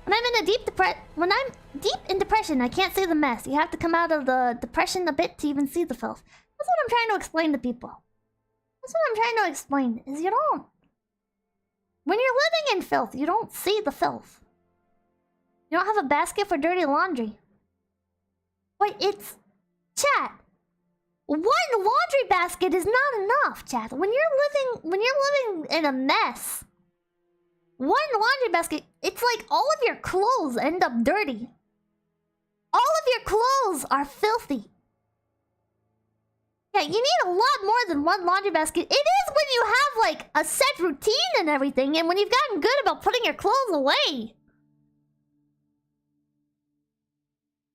When I'm deep in depression, I can't see the mess. You have to come out of the depression a bit to even see the filth. That's what I'm trying to explain to people. That's what I'm trying to explain, is you don't... When you're living in filth, you don't see the filth. You don't have a basket for dirty laundry. But it's... Chat. One laundry basket is not enough, chat. When you're living in a mess, one laundry basket, it's like all of your clothes end up dirty. All of your clothes are filthy. Yeah, you need a lot more than one laundry basket. It is when you have like a set routine and everything, and when you've gotten good about putting your clothes away.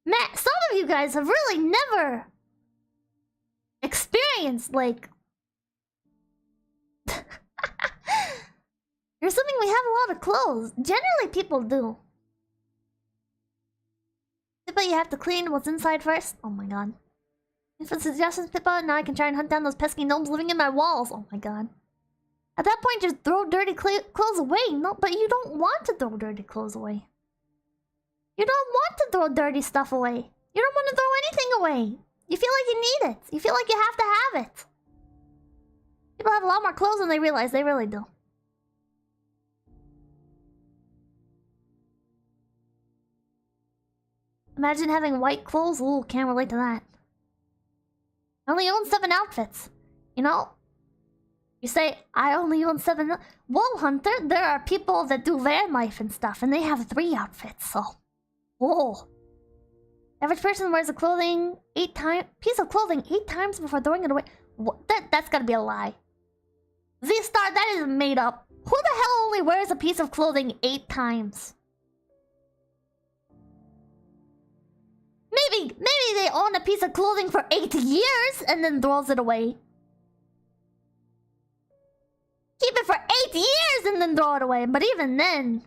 Man, some of you guys have really never experienced like... You're assuming we have a lot of clothes. Generally, people do. Pippa, you have to clean what's inside first. Oh my god. Thanks for the suggestions, Pippa. Now I can try and hunt down those pesky gnomes living in my walls. Oh my god. At that point, just throw dirty clothes away. No, but you don't want to throw dirty clothes away. You don't want to throw dirty stuff away. You don't want to throw anything away. You feel like you need it. You feel like you have to have it. People have a lot more clothes than they realize. They really do. Imagine having white clothes. Ooh, can't relate to that. I only own 7 outfits. You know? You say, I only own 7... Well, Hunter, there are people that do van life and stuff, and they have 3 outfits, so... Whoa. Average person wears a clothing piece of clothing 8 times before throwing it away. What? That's gotta be a lie. Z-Star, that is made up. Who the hell only wears a piece of clothing 8 times? Maybe they own a piece of clothing for 8 years and then throws it away. Keep it for 8 years and then throw it away. But even then,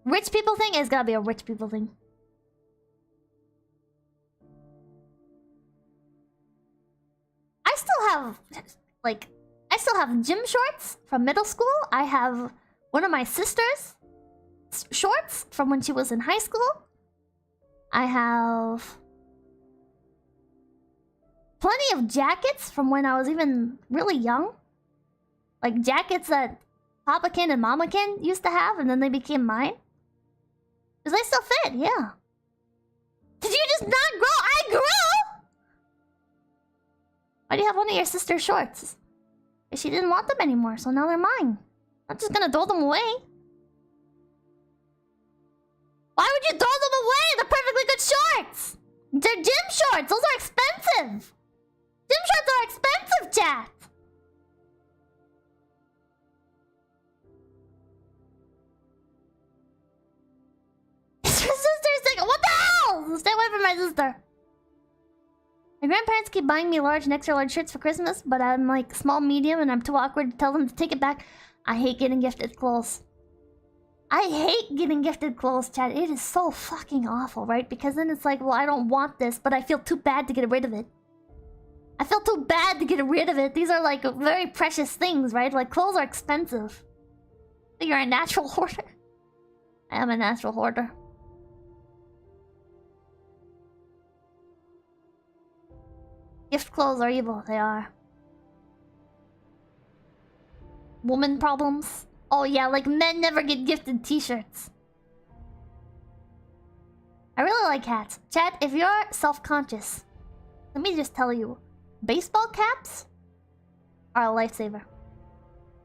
rich people thing is gotta be a rich people thing. I still have gym shorts from middle school. I have one of my sister's shorts from when she was in high school. I have plenty of jackets from when I was even really young. Like jackets that Papakin and Mamakin used to have, and then they became mine. Because they still fit, yeah. Did you just not grow? I grew! Why do you have one of your sister's shorts? She didn't want them anymore, so now they're mine. I'm just gonna throw them away. Why would you throw them away? They're perfectly good shorts! They're gym shorts! Those are expensive! Gym shorts are expensive, chat! It's your sister's thing! What the hell? Stay away from my sister. My grandparents keep buying me large and extra large shirts for Christmas, but I'm like small, medium, and I'm too awkward to tell them to take it back. I hate getting gifted clothes. I hate getting gifted clothes, chat. It is so fucking awful, right? Because then it's like, well, I don't want this, but I feel too bad to get rid of it. I feel too bad to get rid of it. These are like very precious things, right? Like clothes are expensive. You're a natural hoarder. I am a natural hoarder. Gift clothes are evil, they are. Woman problems? Oh yeah, like men never get gifted t-shirts. I really like hats. Chat, if you're self-conscious, let me just tell you, baseball caps are a lifesaver.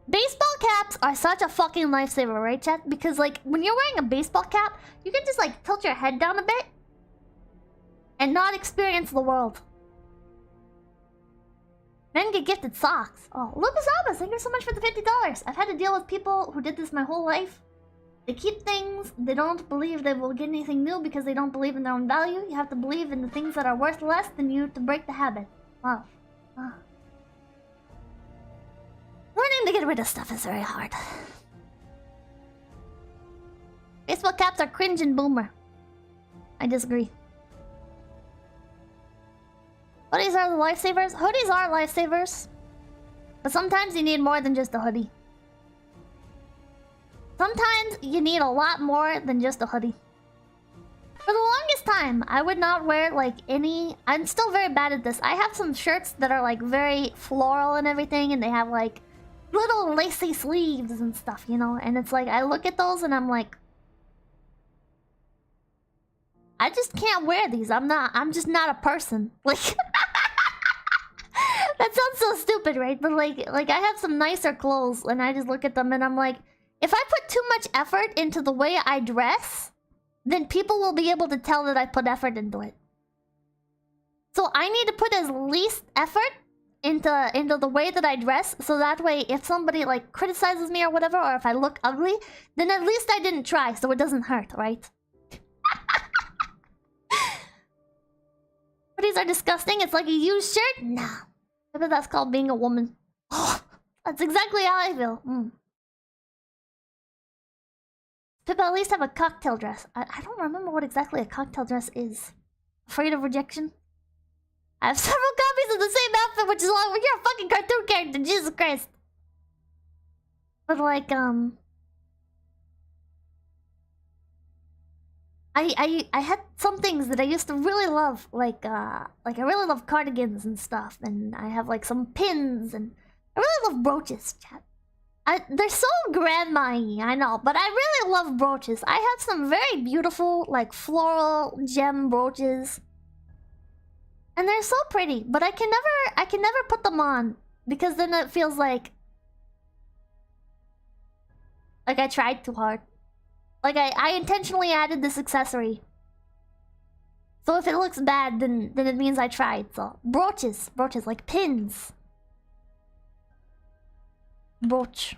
Baseball caps are such a fucking lifesaver, right, chat? Because like, when you're wearing a baseball cap, you can just like tilt your head down a bit and not experience the world. Men get gifted socks. Oh, Lucas Albus, thank you so much for the $50. I've had to deal with people who did this my whole life. They keep things, they don't believe they will get anything new because they don't believe in their own value. You have to believe in the things that are worth less than you to break the habit. Wow. Wow. Learning to get rid of stuff is very hard. Baseball caps are cringe and boomer. I disagree. Hoodies are the lifesavers. Hoodies are lifesavers. But sometimes you need more than just a hoodie. Sometimes you need a lot more than just a hoodie. For the longest time, I would not wear like any... I'm still very bad at this. I have some shirts that are like very floral and everything, and they have like little lacy sleeves and stuff, you know? And it's like, I look at those and I'm like, I just can't wear these. I'm just not a person. Like... That sounds so stupid, right? But like I have some nicer clothes and I just look at them and I'm like, if I put too much effort into the way I dress, then people will be able to tell that I put effort into it. So I need to put as least effort into the way that I dress, so that way if somebody like criticizes me or whatever, or if I look ugly, then at least I didn't try, so it doesn't hurt, right? Hoodies are disgusting. It's like a used shirt? No. Maybe that's called being a woman. Oh, that's exactly how I feel. Pippa at least have a cocktail dress. I don't remember what exactly a cocktail dress is. Afraid of rejection? I have several copies of the same outfit, which is long. You're a fucking cartoon character, Jesus Christ. But like, I had some things that I used to really love, like I really love cardigans and stuff, and I have like some pins, and I really love brooches, chat. They're so grandma-y, I know, but I really love brooches. I have some very beautiful, like floral gem brooches, and they're so pretty. But I can never put them on because then it feels like I tried too hard. Like I intentionally added this accessory So if it looks bad, then it means I tried. So brooches like pins. Brooch.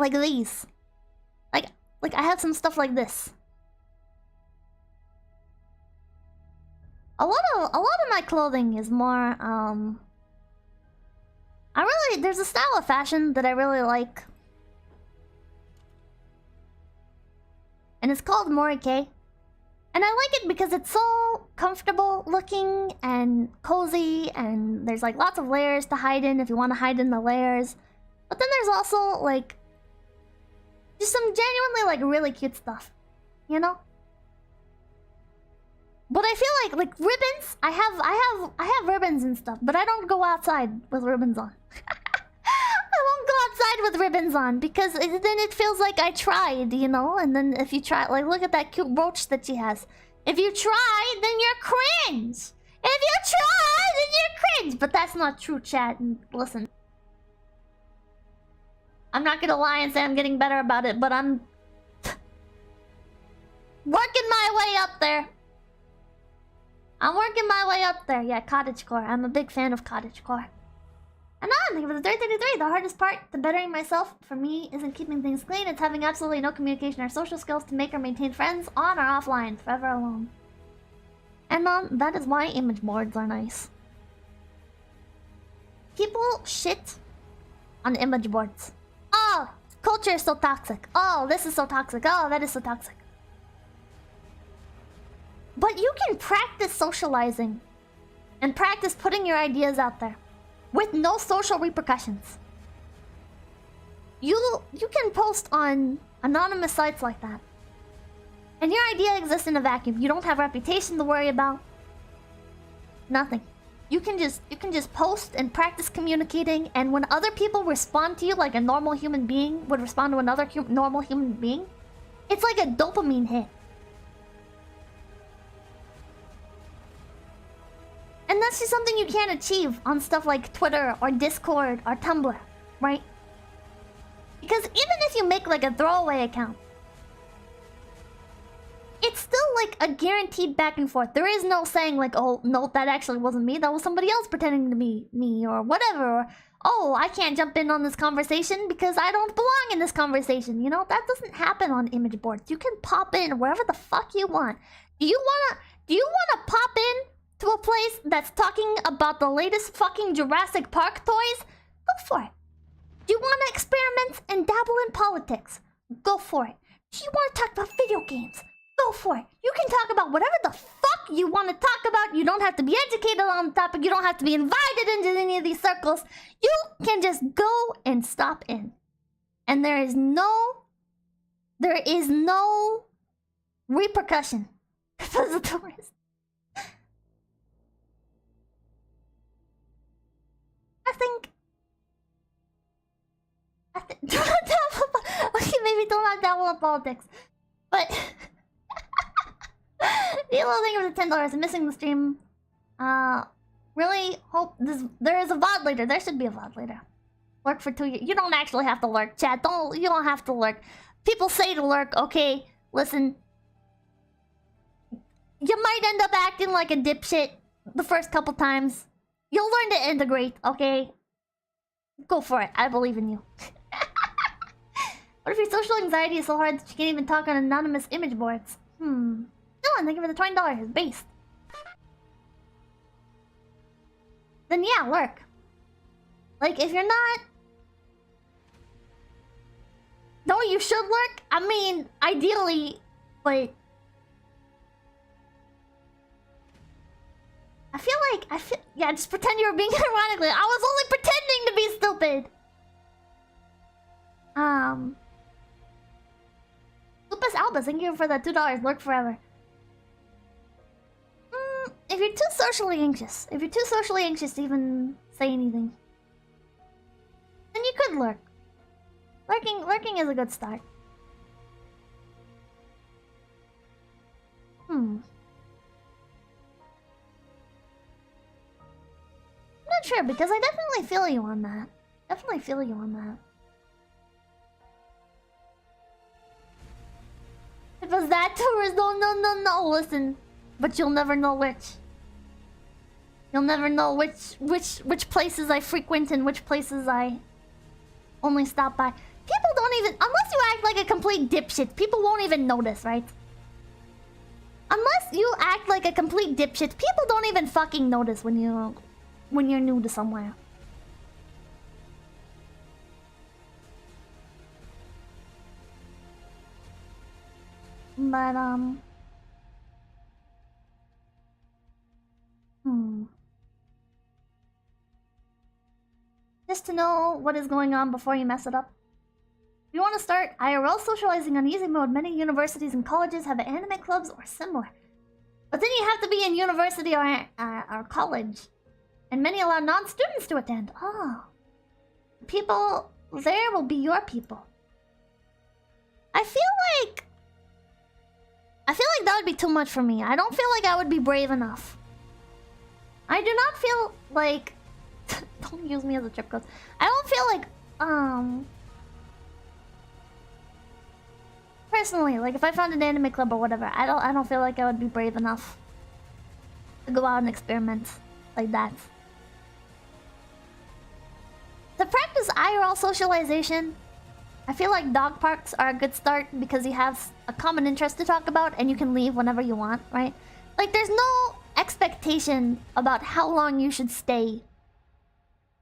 Like these. Like I have some stuff like this. A lot of my clothing is more there's a style of fashion that I really like. And it's called Morike. And I like it because it's so comfortable looking and cozy, and there's like lots of layers to hide in if you want to hide in the layers. But then there's also like just some genuinely like really cute stuff, you know? But I feel like ribbons, I have ribbons and stuff, but I don't go outside with ribbons on. I won't go outside with ribbons on because then it feels like I tried, you know? And then if you try, like, look at that cute brooch that she has. If you try, then you're cringe. If you try, then you're cringe. But that's not true, chat. And listen, I'm not gonna lie and say I'm getting better about it, but I'm working my way up there. I'm working my way up there. Yeah, cottagecore. I'm a big fan of cottagecore. And on, give it a 333. The hardest part to bettering myself for me isn't keeping things clean. It's having absolutely no communication or social skills to make or maintain friends on or offline, forever alone. And that is why image boards are nice. People shit on image boards. Oh, culture is so toxic. Oh, this is so toxic. Oh, that is so toxic. But you can practice socializing and practice putting your ideas out there with no social repercussions. You can post on anonymous sites like that, and your idea exists in a vacuum. You don't have a reputation to worry about. Nothing. You can just post and practice communicating, and when other people respond to you like a normal human being would respond to another normal human being, it's like a dopamine hit. And that's just something you can't achieve on stuff like Twitter or Discord or Tumblr, right? Because even if you make like a throwaway account, it's still like a guaranteed back and forth. There is no saying like, oh, no, that actually wasn't me. That was somebody else pretending to be me or whatever. Or, oh, I can't jump in on this conversation because I don't belong in this conversation. You know, that doesn't happen on image boards. You can pop in wherever the fuck you want. Do you wanna pop in to a place that's talking about the latest fucking Jurassic Park toys? Go for it. Do you want to experiment and dabble in politics? Go for it. Do you want to talk about video games? Go for it. You can talk about whatever the fuck you want to talk about. You don't have to be educated on the topic. You don't have to be invited into any of these circles. You can just go and stop in. And there is no repercussion for the tourist. I think okay, maybe don't not dabble in politics, but the little thing of the $10 and missing the stream. Really hope there is a VOD later. There should be a VOD later. Lurk for 2 years. You don't actually have to lurk, chat. You don't have to lurk. People say to lurk. Okay, listen. You might end up acting like a dipshit the first couple times. You'll learn to integrate, okay? Go for it. I believe in you. What if your social anxiety is so hard that you can't even talk on anonymous image boards? Dylan, thank you for the $20. Based. Then yeah, lurk. Like, if you're not... No, you should lurk. I mean, ideally, but... Yeah, just pretend you were being ironically. I was only pretending to be stupid. Lupus Albus, thank you for the $2. Lurk forever. If you're too socially anxious to even say anything, then you could lurk. Lurking is a good start. I'm not sure, because I definitely feel you on that. It was that tourist. No. Listen, but you'll never know which. You'll never know which places I frequent and which places I only stop by. People don't even, unless you act like a complete dipshit, people won't even notice, right? Unless you act like a complete dipshit, people don't even fucking notice when you're new to somewhere. But just to know what is going on before you mess it up. If you want to start IRL socializing on easy mode, many universities and colleges have anime clubs or similar. But then you have to be in university or college. And many allow non-students to attend. Oh. People there will be your people. I feel like that would be too much for me. I don't feel like I would be brave enough. I do not feel like... Don't use me as a trip code. I don't feel like, personally, like if I found an anime club or whatever, I don't feel like I would be brave enough to go out and experiment like that. To practice IRL socialization, I feel like dog parks are a good start because you have a common interest to talk about and you can leave whenever you want, right? Like there's no expectation about how long you should stay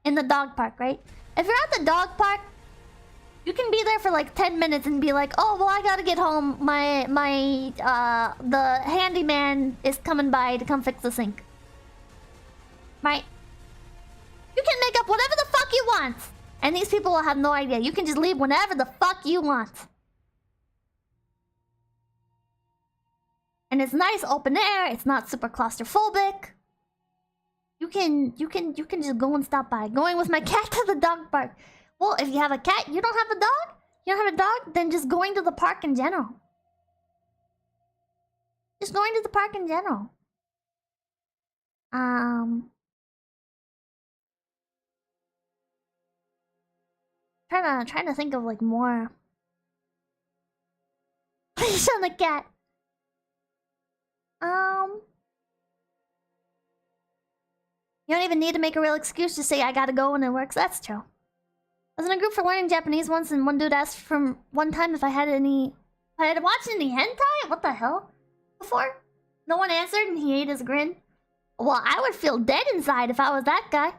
in the dog park, right? If you're at the dog park, you can be there for like 10 minutes and be like, oh, well, I gotta get home. The handyman is coming by to come fix the sink. Right? You can make up whatever the fuck you want. And these people will have no idea. You can just leave whenever the fuck you want. And it's nice open air. It's not super claustrophobic. You can just go and stop by. Going with my cat to the dog park. Well, if you have a cat, you don't have a dog? You don't have a dog? Then just going to the park in general. Just going to the park in general. Trying to think of like more. Leash on the cat. You don't even need to make a real excuse to say I gotta go when it works. That's true. I was in a group for learning Japanese once, and one dude asked from one time if I had watched any hentai? What the hell? Before? No one answered, and he ate his grin. Well, I would feel dead inside if I was that guy.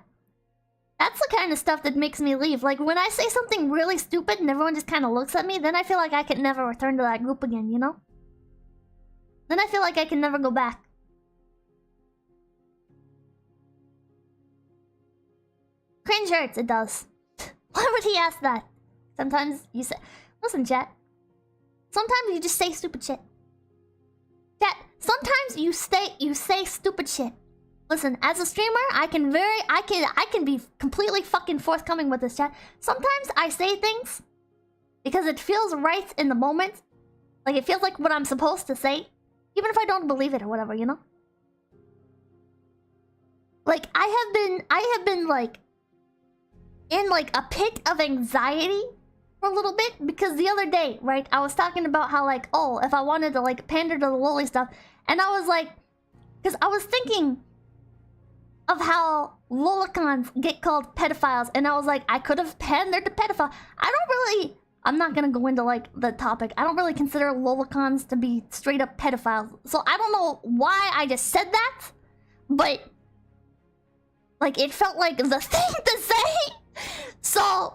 That's the kind of stuff that makes me leave. Like, when I say something really stupid and everyone just kind of looks at me, then I feel like I could never return to that group again, you know? Then I feel like I can never go back. Cringe hurts, it does. Why would he ask that? Sometimes you say... Listen, chat. Sometimes you just say stupid shit. Chat, sometimes you say stupid shit. Listen, as a streamer, I can be completely fucking forthcoming with this, chat. Sometimes I say things because it feels right in the moment. Like, it feels like what I'm supposed to say. Even if I don't believe it or whatever, you know? Like, I have been like... in like a pit of anxiety for a little bit because the other day, right, I was talking about how like, oh, if I wanted to like pander to the loli stuff, and I was like, because I was thinking of how lolicons get called pedophiles, and I was like, I could have pandered to pedophile. I'm not gonna go into like the topic. I don't really consider lolicons to be straight up pedophiles, so I don't know why I just said that, but like it felt like the thing to say. So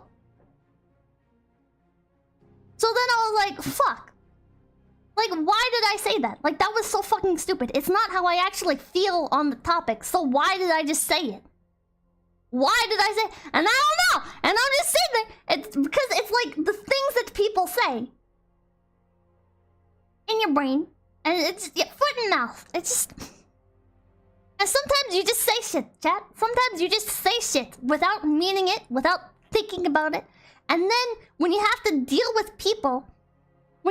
then I was like, fuck. Like, why did I say that? Like, that was so fucking stupid. It's not how I actually feel on the topic. So why did I just say it? Why did I say it? And I don't know. And I'm just saying that it's because it's like the things that people say in your brain. And it's just, foot and mouth. It's just... And sometimes you just say shit, chat. Sometimes you just say shit without meaning it, without thinking about it. And then when you have to deal with people, who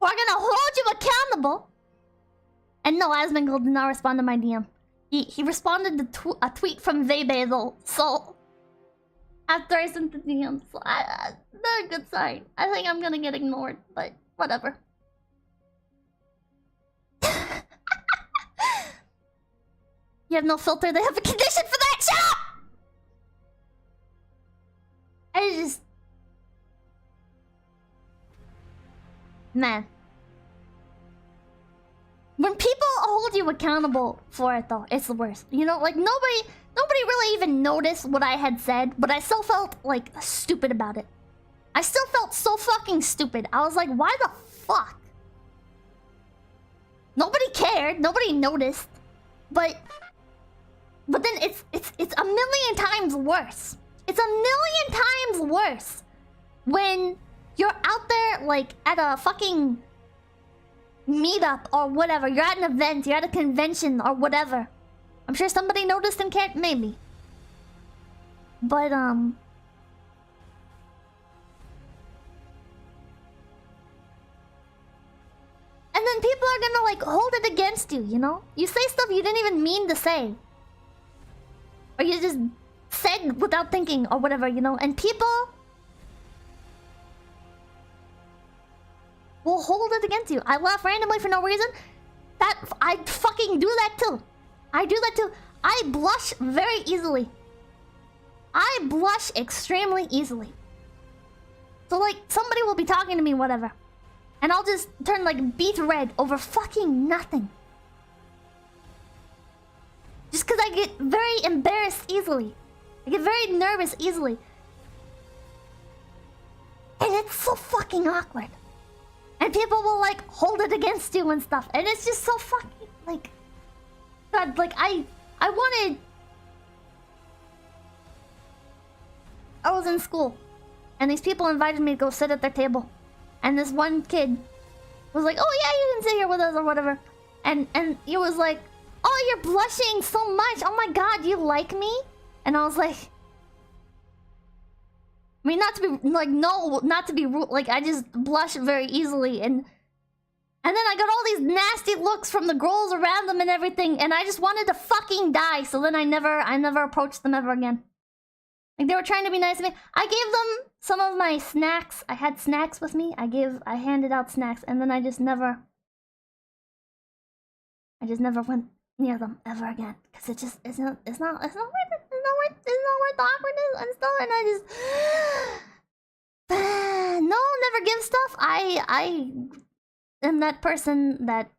are gonna hold you accountable. And no, Asmongold did not respond to my DM. He responded to a tweet from 𝐒𝐴𝐵𝐵 though, so... after I sent the DM. So not a good sign. I think I'm gonna get ignored, but whatever. You have no filter. They have a condition for that. Shut up! I just... Man. When people hold you accountable for it, though, it's the worst. You know, like, nobody really even noticed what I had said, but I still felt, like, stupid about it. I still felt so fucking stupid. I was like, why the fuck? Nobody cared. Nobody noticed. But then it's a million times worse. It's a million times worse when you're out there, like, at a fucking meetup or whatever. You're at an event, you're at a convention or whatever. I'm sure somebody noticed and cared, maybe. But, and then people are gonna, like, hold it against you, you know? You say stuff you didn't even mean to say. Or you just said without thinking or whatever, you know? And people will hold it against you. I laugh randomly for no reason. I fucking do that too. I do that too. I blush very easily. I blush extremely easily. So, like, somebody will be talking to me, whatever. And I'll just turn, like, beet red over fucking nothing. Just because I get very embarrassed easily. I get very nervous easily. And it's so fucking awkward. And people will, like, hold it against you and stuff. And it's just so fucking, like... God, like, I wanted... I was in school. And these people invited me to go sit at their table. And this one kid was like, oh yeah, you can sit here with us or whatever. And he was like, oh, you're blushing so much. Oh my god, you like me? And I was like... I mean, not to be, like, no, not to be rude. Like, I just blush very easily. And then I got all these nasty looks from the girls around them and everything. And I just wanted to fucking die. So then I never approached them ever again. Like, they were trying to be nice to me. I gave them some of my snacks. I had snacks with me. I handed out snacks. And then I just never went near them ever again. Because it's not worth it. It's not worth the awkwardness and stuff. And I just... No, never give stuff. I am that person that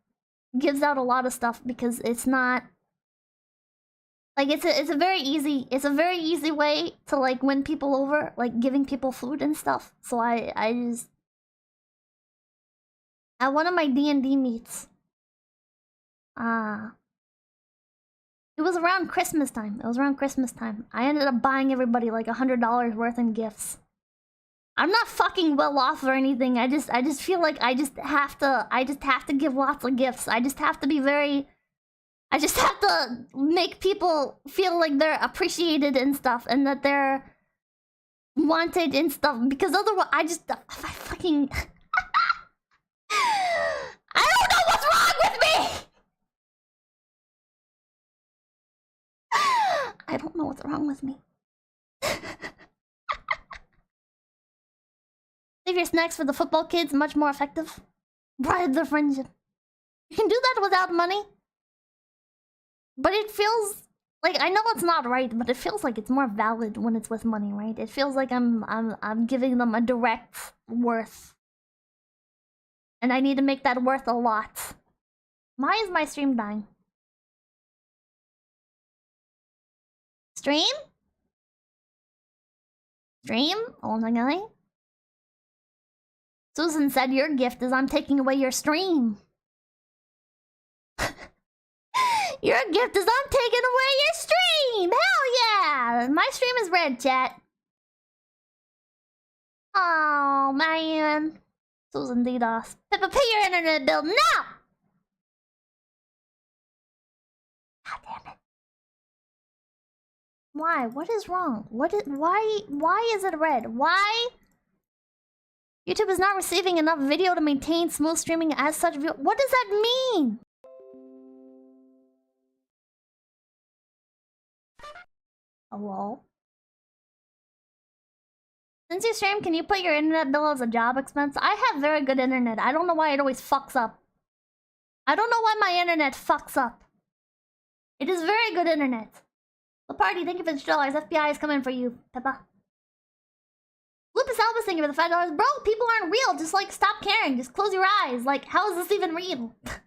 gives out a lot of stuff because it's not... Like, it's a very easy way to, like, win people over, like, giving people food and stuff. So I just... At one of my D&D meets... It was around Christmas time. I ended up buying everybody, like, $100 worth in gifts. I'm not fucking well off or anything. I just feel like I just have to give lots of gifts. I just have to be very... I just have to make people feel like they're appreciated and stuff, and that they're wanted and stuff. Because otherwise, I fucking... I don't know what's wrong with me! I don't know what's wrong with me. Save your snacks for the football kids, much more effective. Bribe their friendship. You can do that without money. But it feels like, I know it's not right, but it feels like it's more valid when it's with money, right? It feels like I'm giving them a direct worth. And I need to make that worth a lot. Why is my stream dying? Stream? Stream? Onegai? Susan said your gift is I'm taking away your stream. Your gift is I'm taking away your stream! Hell yeah! My stream is red, chat. Oh man. Susan DDoS. Pippa, pay your internet bill now! God damn it. Why? What is wrong? Why is it red? Why? YouTube is not receiving enough video to maintain smooth streaming as such. What does that mean? Hello? Since you stream, can you put your internet bill as a job expense? I have very good internet. I don't know why it always fucks up. I don't know why my internet fucks up. It is very good internet. The party, thank you for the $2. FBI is coming for you, Pippa. Lupus Albus, thank you for the $5. Bro, people aren't real. Just like stop caring. Just close your eyes. Like, how is this even real? How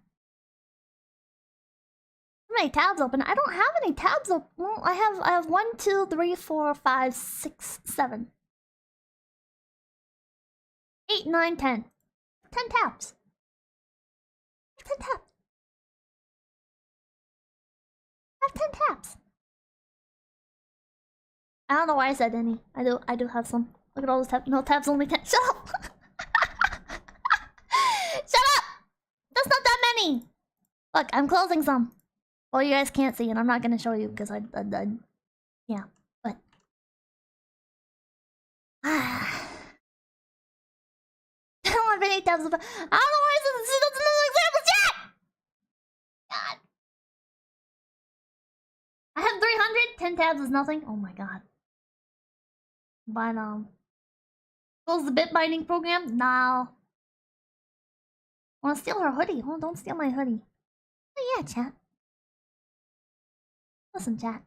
many tabs open? I don't have any tabs open. Well, I have 1, 2, 3, 4, 5, 6, 7, 8, 9, 10. 10 tabs. 10 tabs. I have 10 tabs. I don't know why I said any. I do have some. Look at all those tabs. No tabs, only 10. Shut up! Shut up! That's not that many! Look, I'm closing some. Well, you guys can't see, and I'm not gonna show you because I yeah, but I don't have any tabs. I don't know why this doesn't know examples yet. God, I have 300. 10 tabs is nothing. Oh my god. But close the bit binding program. Now, wanna steal her hoodie? Oh, don't steal my hoodie. Oh yeah, chat. Listen, chat.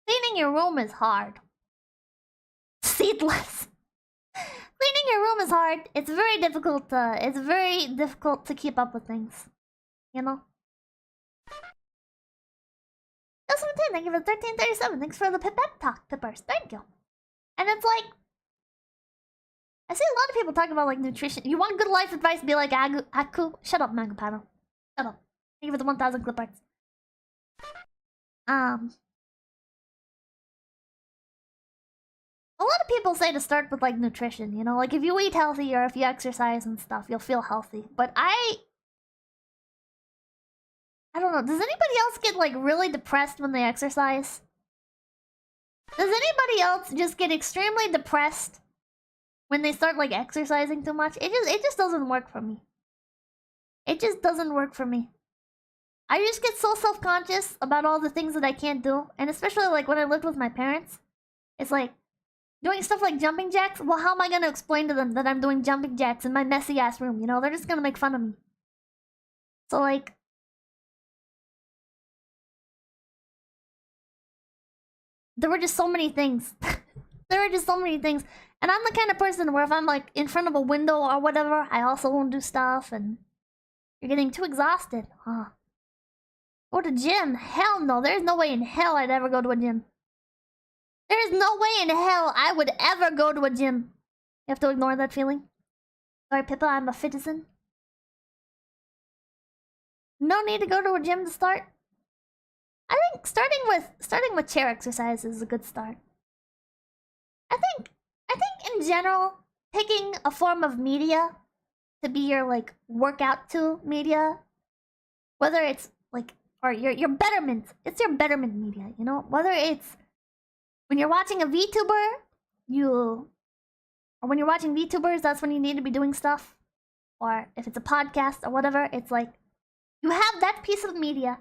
Cleaning your room is hard. Seedless. Cleaning your room is hard. It's very difficult to keep up with things. You know? That's what I'm saying. Thank you for 1337. Thanks for the pip talk, Pippers. Thank you. And it's like, I see a lot of people talking about like nutrition. You want good life advice? Be like Aku. Shut up, Magapano. Shut up. Thank you for the 1,000 clip arts. A lot of people say to start with like nutrition, you know, like if you eat healthy or if you exercise and stuff, you'll feel healthy. But I don't know. Does anybody else get like really depressed when they exercise? Does anybody else just get extremely depressed when they start like exercising too much? It just doesn't work for me. It just doesn't work for me. I just get so self-conscious about all the things that I can't do. And especially like when I lived with my parents. It's like, doing stuff like jumping jacks? Well, how am I gonna explain to them that I'm doing jumping jacks in my messy-ass room? You know, they're just gonna make fun of me. So like, there were just so many things. There were just so many things. And I'm the kind of person where if I'm like in front of a window or whatever, I also won't do stuff and you're getting too exhausted. Huh. Go to gym? Hell no. There's no way in hell I'd ever go to a gym. There is no way in hell I would ever go to a gym. You have to ignore that feeling. Sorry, Pippa, I'm a citizen. No need to go to a gym to start. I think starting with chair exercise is a good start. I think in general, picking a form of media to be your like workout to media, whether it's like or your betterment, it's your betterment media, you know? Whether it's when you're watching a VTuber, or when you're watching VTubers, that's when you need to be doing stuff. Or if it's a podcast or whatever, it's like you have that piece of media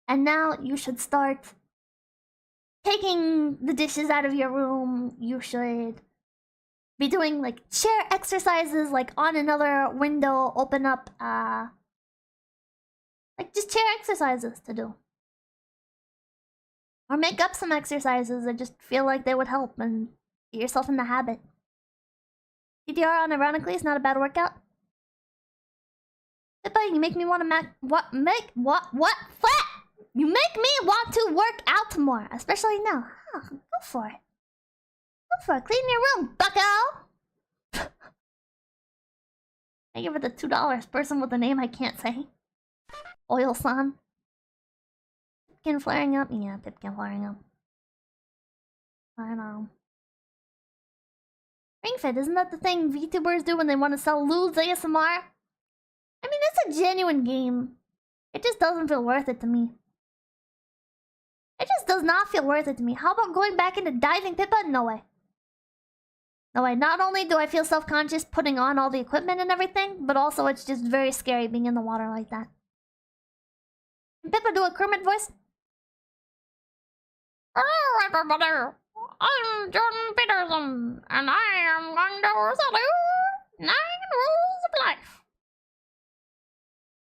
and now you should start taking the dishes out of your room. You should be doing like chair exercises, like on another window, open up like just chair exercises to do. Or make up some exercises that just feel like they would help and get yourself in the habit. CDR unironically is not a bad workout. Pippa, you make me want to What? You make me want to work out more, especially now. Huh, go for it. Go for it. Clean your room, bucko! Thank you for the $2. Person with a name I can't say. Oil-san. Pipkin flaring up? Yeah, Pipkin flaring up. I know. Ring Fit, isn't that the thing VTubers do when they want to sell lewd ASMR? I mean, it's a genuine game. It just doesn't feel worth it to me. It just does not feel worth it to me. How about going back into diving, Pippa? No way. No way. Not only do I feel self-conscious putting on all the equipment and everything, but also it's just very scary being in the water like that. Can Pippa do a Kermit voice? I'm Jordan Peterson, and I am going to tell you 9 rules of life.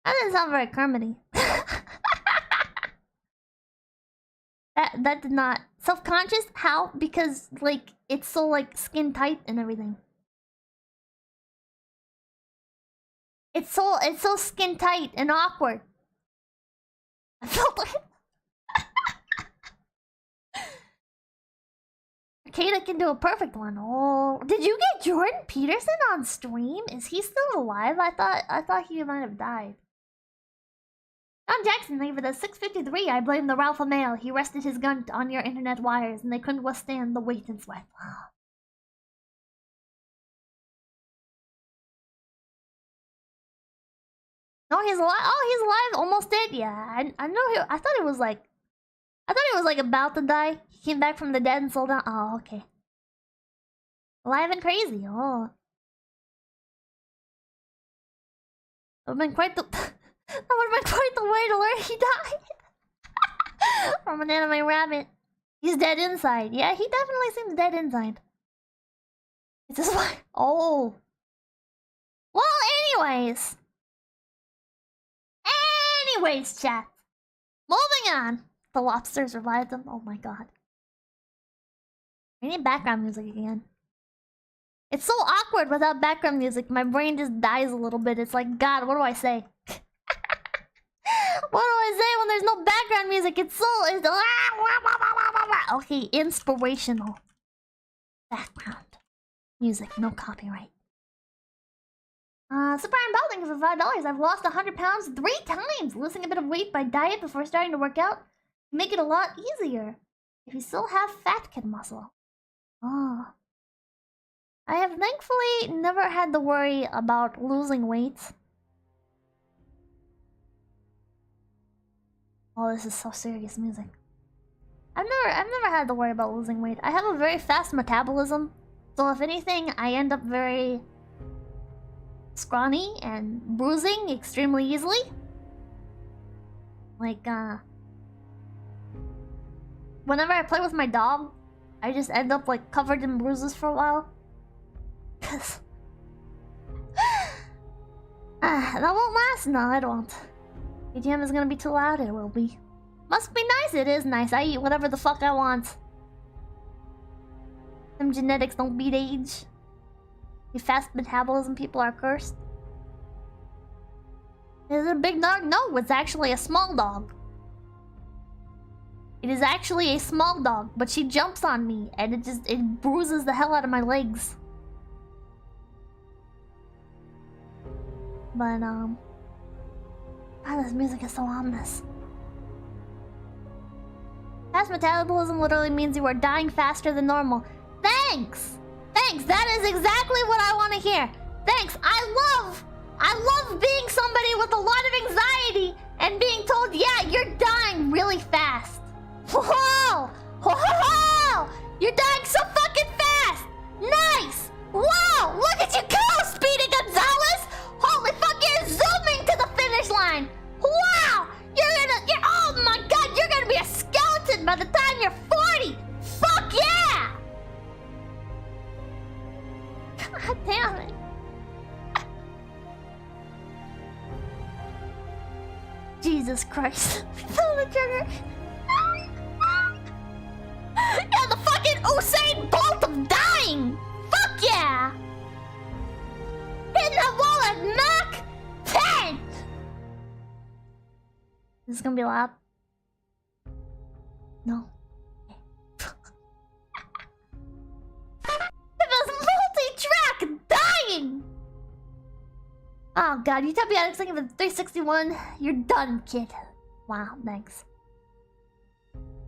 That didn't sound very Kermity. That did not. Self-conscious? How? Because, like, it's so, like, skin tight and everything. It's so skin tight and awkward. I felt like... Kata can do a perfect one. Oh, did you get Jordan Peterson on stream? Is he still alive? I thought he might have died. John Jackson, thank you for the 653. I blame the Ralph male. He rested his gun on your internet wires, and they couldn't withstand the weight and sweat. Wow. No, he's alive. Oh, he's alive. Almost dead. Yeah, I know. I thought he was like about to die. He came back from the dead and sold out. Oh, okay. Alive and crazy. Oh, that would have been quite the. That would have been quite the way to learn he died. From an anime rabbit. He's dead inside. Yeah, he definitely seems dead inside. It's just like, oh. Well, anyways. Anyways, chat. Moving on. The lobsters revived them. Oh my god. I need background music again. It's so awkward without background music. My brain just dies a little bit. It's like, God, what do I say? What do I say when there's no background music? It's so... Okay, inspirational. Background music, no copyright. Super Iron Bell, thank you for $5. I've lost 100 pounds 3 times. Losing a bit of weight by diet before starting to work out make it a lot easier if you still have fat kid muscle. Oh. I have thankfully never had to worry about losing weight. Oh, this is so serious music. I've never had to worry about losing weight. I have a very fast metabolism, so if anything, I end up very scrawny and bruising extremely easily. Like, whenever I play with my dog, I just end up like covered in bruises for a while. Cause that won't last. No, it won't. AGM is gonna be too loud. It will be. Must be nice. It is nice. I eat whatever the fuck I want. Some genetics don't beat age. The fast metabolism people are cursed. Is it a big dog? No, it's actually a small dog. It is actually a small dog, but she jumps on me and it bruises the hell out of my legs. But God, this music is so ominous. Fast metabolism literally means you are dying faster than normal. Thanks! Thanks! That is exactly what I want to hear! Thanks! I love being somebody with a lot of anxiety and being told, yeah, you're dying really fast. Whoa! Whoa! You're dying so fucking fast! Nice! Wow! Look at you go, Speedy Gonzalez! Holy fuck, you're zooming to the finish line! Wow! Oh my god, you're gonna be a skeleton by the time you're 40! Fuck yeah! God damn it. Jesus Christ. Pull the trigger. Yeah, the fucking Usain Bolt of dying! Fuck yeah! Hitting that wall at Mach 10! This is gonna be loud. No. It was multi-track dying! Oh god, you tapped me out thinking of 361. You're done, kid. Wow, thanks.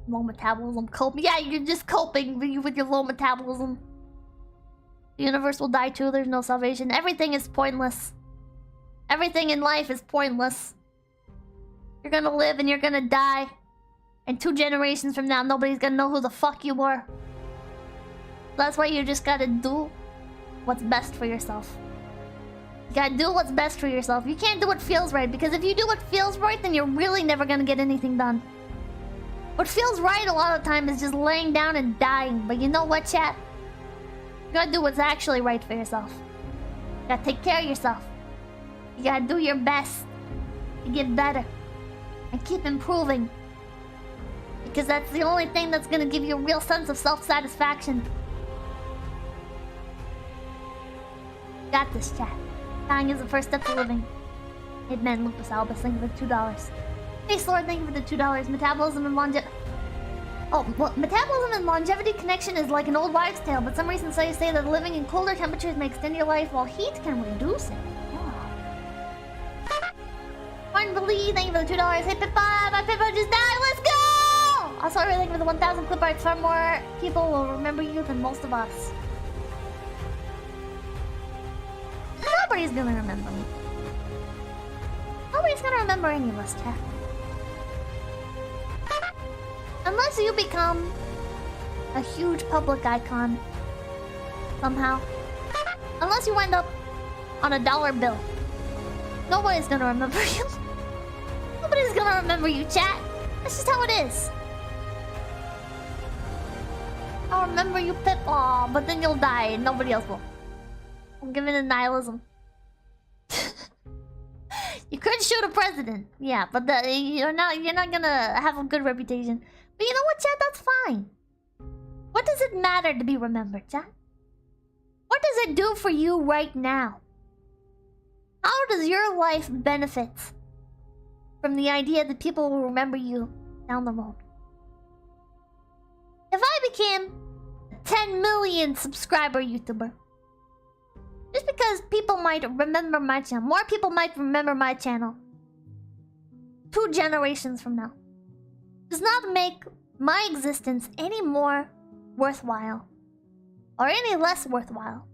Low metabolism coping. Yeah, you're just coping with your low metabolism. The universe will die too, there's no salvation. Everything is pointless. Everything in life is pointless. You're gonna live and you're gonna die. And 2 generations from now, nobody's gonna know who the fuck you were. That's why you just gotta do what's best for yourself. You gotta do what's best for yourself. You can't do what feels right, because if you do what feels right, then you're really never gonna get anything done. What feels right a lot of the time is just laying down and dying. But you know what, chat? You gotta do what's actually right for yourself. You gotta take care of yourself. You gotta do your best to get better and keep improving. Because that's the only thing that's gonna give you a real sense of self-satisfaction. Got this, chat. Dying is the first step to living. Hitman Lupus Albus, thank you for the $2. Hey Lord, thank you for the $2. Metabolism and longevity. Oh, well, metabolism and longevity connection is like an old wives' tale, but some reasons say that living in colder temperatures may extend your life, while heat can reduce it. Martin Beli, thank you for the $2. Hey Pippa, my Pippa just died. Let's go! Also, thank you for the 1,000 clip arts. Far more people will remember you than most of us. Nobody's gonna remember me. Nobody's gonna remember any of us, chat. Unless you become a huge public icon somehow. Unless you wind up on a dollar bill. Nobody's gonna remember you. Nobody's gonna remember you, chat. That's just how it is. I'll remember you, Pip. Aw, but then you'll die and nobody else will. I'm giving it nihilism. You could shoot a president, yeah, but you're not gonna have a good reputation. But you know what, chat? That's fine. What does it matter to be remembered, chat? What does it do for you right now? How does your life benefit from the idea that people will remember you down the road? If I became a 10 million subscriber YouTuber, just because people might remember my channel, more people might remember my channel 2 generations from now, does not make my existence any more worthwhile or any less worthwhile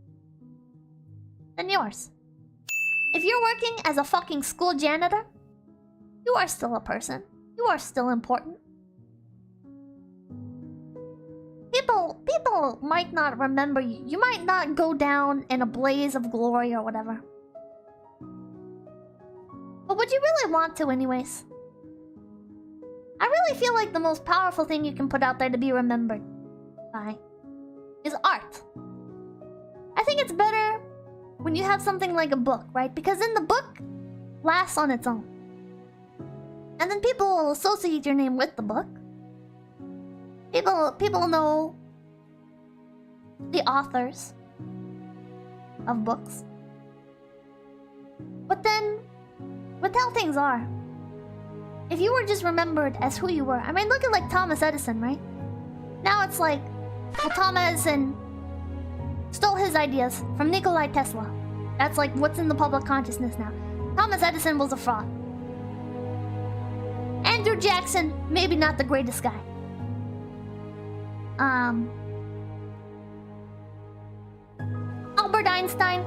than yours. If you're working as a fucking school janitor, you are still a person. You are still important. People might not remember you. You might not go down in a blaze of glory or whatever. But would you really want to anyways? I really feel like the most powerful thing you can put out there to be remembered by is art. I think it's better when you have something like a book, right? Because then the book lasts on its own. And then people will associate your name with the book. People know the authors of books. But then, with how things are, if you were just remembered as who you were, I mean, look at like Thomas Edison, right? Now it's like, well, Thomas Edison stole his ideas from Nikola Tesla. That's like what's in the public consciousness now. Thomas Edison was a fraud. Andrew Jackson, maybe not the greatest guy. Albert Einstein,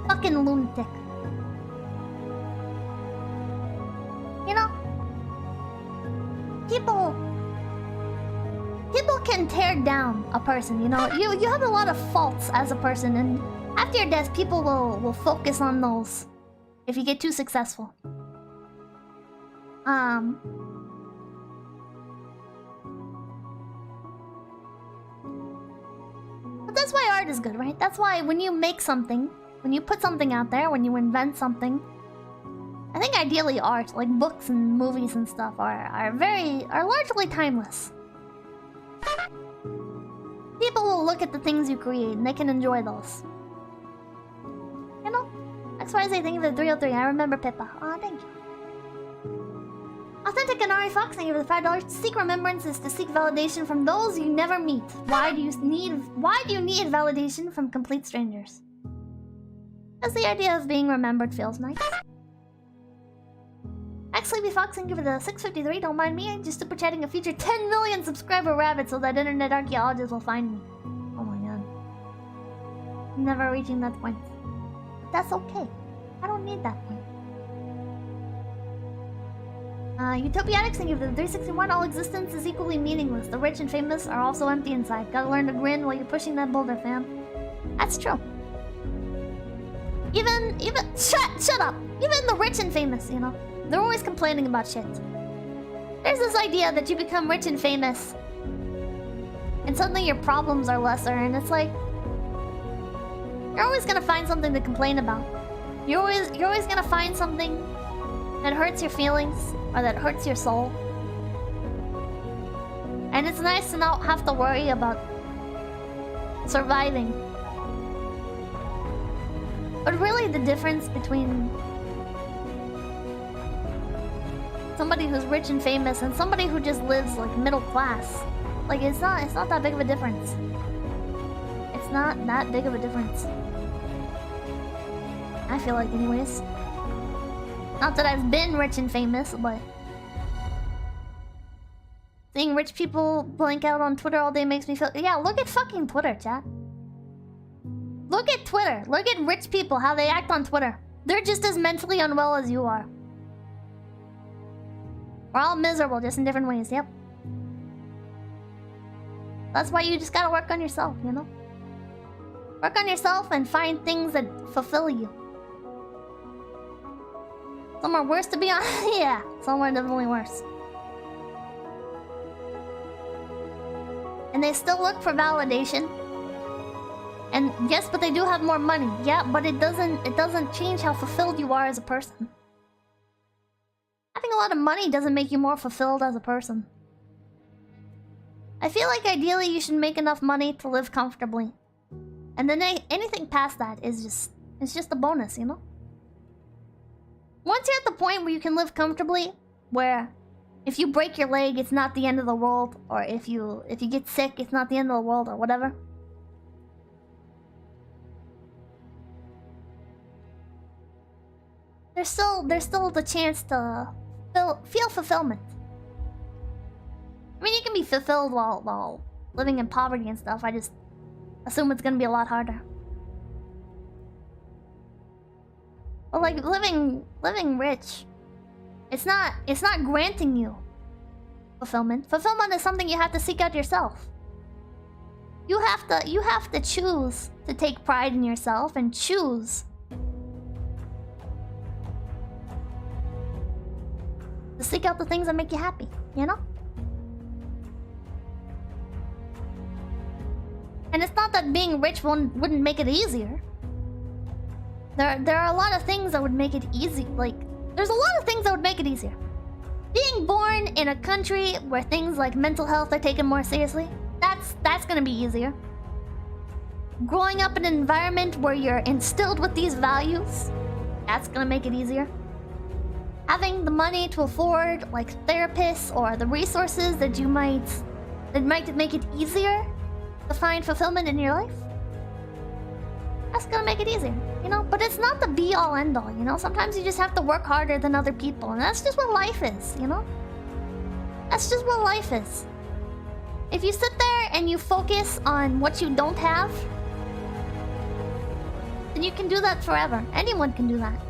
fucking lunatic. You know, people can tear down a person. You know, you have a lot of faults as a person, and after your death, people will focus on those if you get too successful. But that's why art is good, right? That's why when you make something, when you put something out there, when you invent something, I think ideally art, like books and movies and stuff, are largely timeless. People will look at the things you create and they can enjoy those. You know? XYZ, thank you for the 303. I remember Pippa. Aw, thank you. Authentic Anari Fox, thank you for the $5. To seek remembrance is to seek validation from those you never meet. Why do you need validation from complete strangers? Because the idea of being remembered feels nice. Sleepy Fox, thank you for the 653. Don't mind me, I'm just super chatting a future 10 million subscriber rabbit so that internet archaeologists will find me. Oh my god. Never reaching that point. But that's okay. I don't need that point. Utopiatics, thank you for the 361. All existence is equally meaningless. The rich and famous are also empty inside. Gotta learn to grin while you're pushing that boulder, fam. That's true. Even shut up! Even the rich and famous, you know, they're always complaining about shit. There's this idea that you become rich and famous, and suddenly your problems are lesser, and it's like you're always gonna find something to complain about. You're always gonna find something that hurts your feelings or that hurts your soul. And it's nice to not have to worry about surviving. But really, the difference between somebody who's rich and famous and somebody who just lives like middle class, like it's not that big of a difference. It's not that big of a difference. I feel like, anyways. Not that I've been rich and famous, but seeing rich people blank out on Twitter all day makes me feel... Yeah, look at fucking Twitter, chat. Look at Twitter. Look at rich people, how they act on Twitter. They're just as mentally unwell as you are. We're all miserable, just in different ways, yep. That's why you just gotta work on yourself, you know? Work on yourself and find things that fulfill you. Some are worse, to be honest. Yeah, some are definitely worse. And they still look for validation. And yes, but they do have more money. Yeah, but it doesn't change how fulfilled you are as a person. Having a lot of money doesn't make you more fulfilled as a person. I feel like ideally you should make enough money to live comfortably. And then anything past that is just a bonus, you know? Once you're at the point where you can live comfortably, where if you break your leg, it's not the end of the world, or if you get sick, it's not the end of the world, or whatever. There's still the chance to feel fulfillment. I mean, you can be fulfilled while living in poverty and stuff. I just assume it's gonna be a lot harder. But like living rich, it's not granting you fulfillment. Fulfillment is something you have to seek out yourself. You have to choose to take pride in yourself and choose to seek out the things that make you happy, you know? And it's not that being rich wouldn't make it easier. There are a lot of things that would make it easy. Like, there's a lot of things that would make it easier. Being born in a country where things like mental health are taken more seriously, that's gonna be easier. Growing up in an environment where you're instilled with these values, that's gonna make it easier. Having the money to afford like therapists or the resources that might make it easier to find fulfillment in your life, that's gonna make it easier, you know? But it's not the be-all end-all, you know? Sometimes you just have to work harder than other people, and that's just what life is, you know? That's just what life is. If you sit there and you focus on what you don't have, then you can do that forever. Anyone can do that.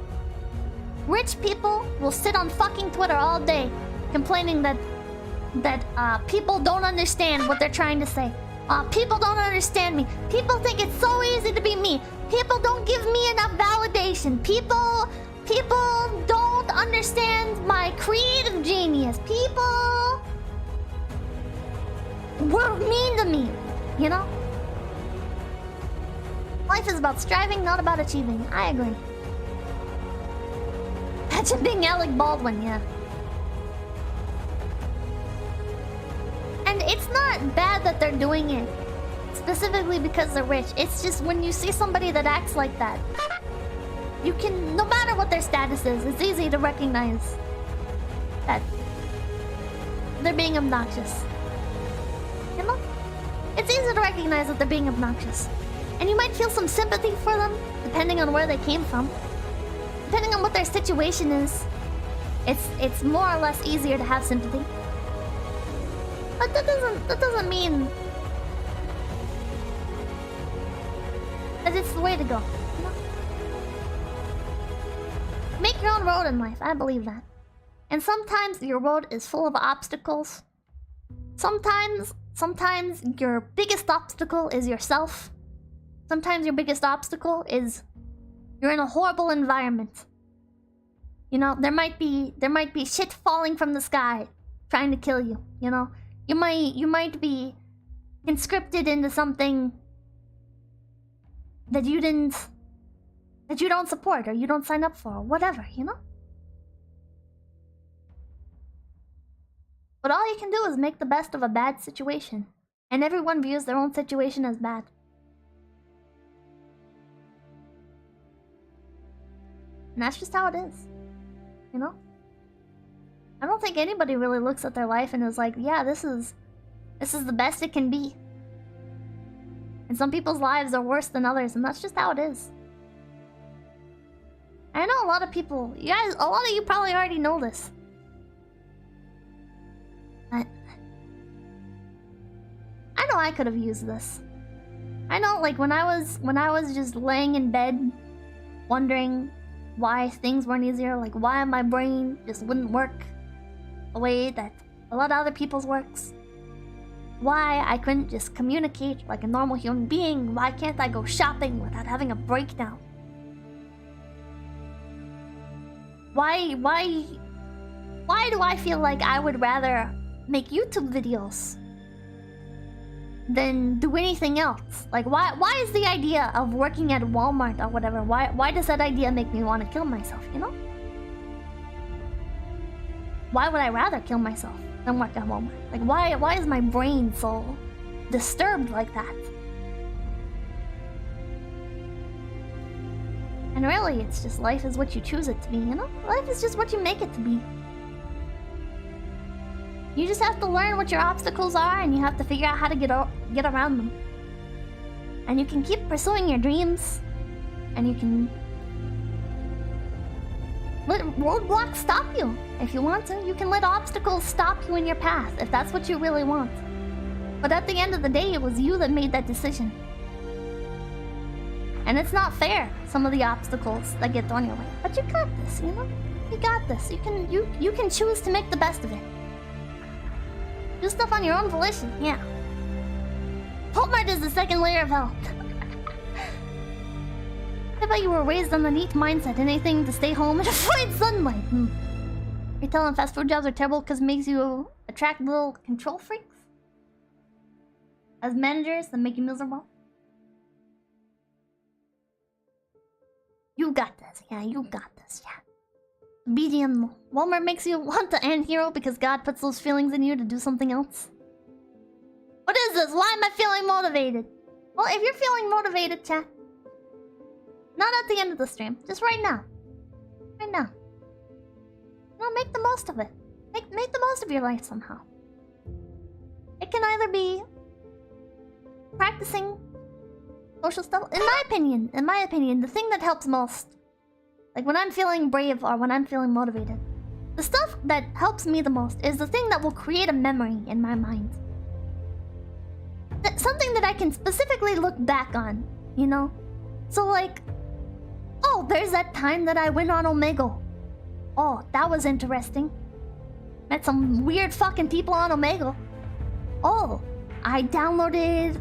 Rich people will sit on fucking Twitter all day complaining that people don't understand what they're trying to say. People don't understand me. People think it's so easy to be me. People don't give me enough validation. People don't understand my creative genius. People were mean to me, you know? Life is about striving, not about achieving. I agree. Imagine being Alec Baldwin, yeah. And it's not bad that they're doing it specifically because they're rich. It's just when you see somebody that acts like that, you can, no matter what their status is, it's easy to recognize that they're being obnoxious. You know? It's easy to recognize that they're being obnoxious. And you might feel some sympathy for them, depending on where they came from. Depending on what their situation is, it's more or less easier to have sympathy. But that doesn't mean that it's the way to go. You know? Make your own road in life. I believe that. And sometimes your road is full of obstacles. Sometimes your biggest obstacle is yourself. Sometimes your biggest obstacle is you're in a horrible environment. You know, there might be shit falling from the sky, trying to kill you, you know? You might be conscripted into something that you don't support or you don't sign up for, or whatever, you know? But all you can do is make the best of a bad situation. And everyone views their own situation as bad. And that's just how it is. You know? I don't think anybody really looks at their life and is like, yeah, this is the best it can be. And some people's lives are worse than others, and that's just how it is. I know a lot of people, you guys, a lot of you probably already know this. I know I could have used this. I know, like, when I was just laying in bed, wondering why things weren't easier, like why my brain just wouldn't work the way that a lot of other people's works. Why I couldn't just communicate like a normal human being. Why can't I go shopping without having a breakdown? Why do I feel like I would rather make YouTube videos than do anything else? Like, why is the idea of working at Walmart or whatever, why does that idea make me want to kill myself, you know? Why would I rather kill myself than work at Walmart? Like, why is my brain so disturbed like that? And really, it's just life is what you choose it to be, you know? Life is just what you make it to be. You just have to learn what your obstacles are, and you have to figure out how to get around them. And you can keep pursuing your dreams, and you can let roadblocks stop you if you want to. You can let obstacles stop you in your path if that's what you really want. But at the end of the day, it was you that made that decision. And it's not fair, some of the obstacles that get thrown your way. But you got this, you know? You got this. You can choose to make the best of it. Do stuff on your own volition, yeah. Walmart is the second layer of hell. I bet you were raised on the neat mindset, anything to stay home and avoid sunlight. You're telling fast food jobs are terrible because it makes you attract little control freaks? As managers that make you miserable? You got this, yeah, you got this, yeah. BDM. Walmart makes you want the anti-hero because God puts those feelings in you to do something else. What is this? Why am I feeling motivated? Well, if you're feeling motivated, chat. Not at the end of the stream. Just right now. Right now. You know, make the most of it. Make the most of your life somehow. It can either be practicing social stuff. In my opinion, the thing that helps most, like when I'm feeling brave or when I'm feeling motivated, the stuff that helps me the most is the thing that will create a memory in my mind. Something that I can specifically look back on, you know? So like, oh, there's that time that I went on Omegle. Oh, that was interesting. Met some weird fucking people on Omegle. Oh, I downloaded,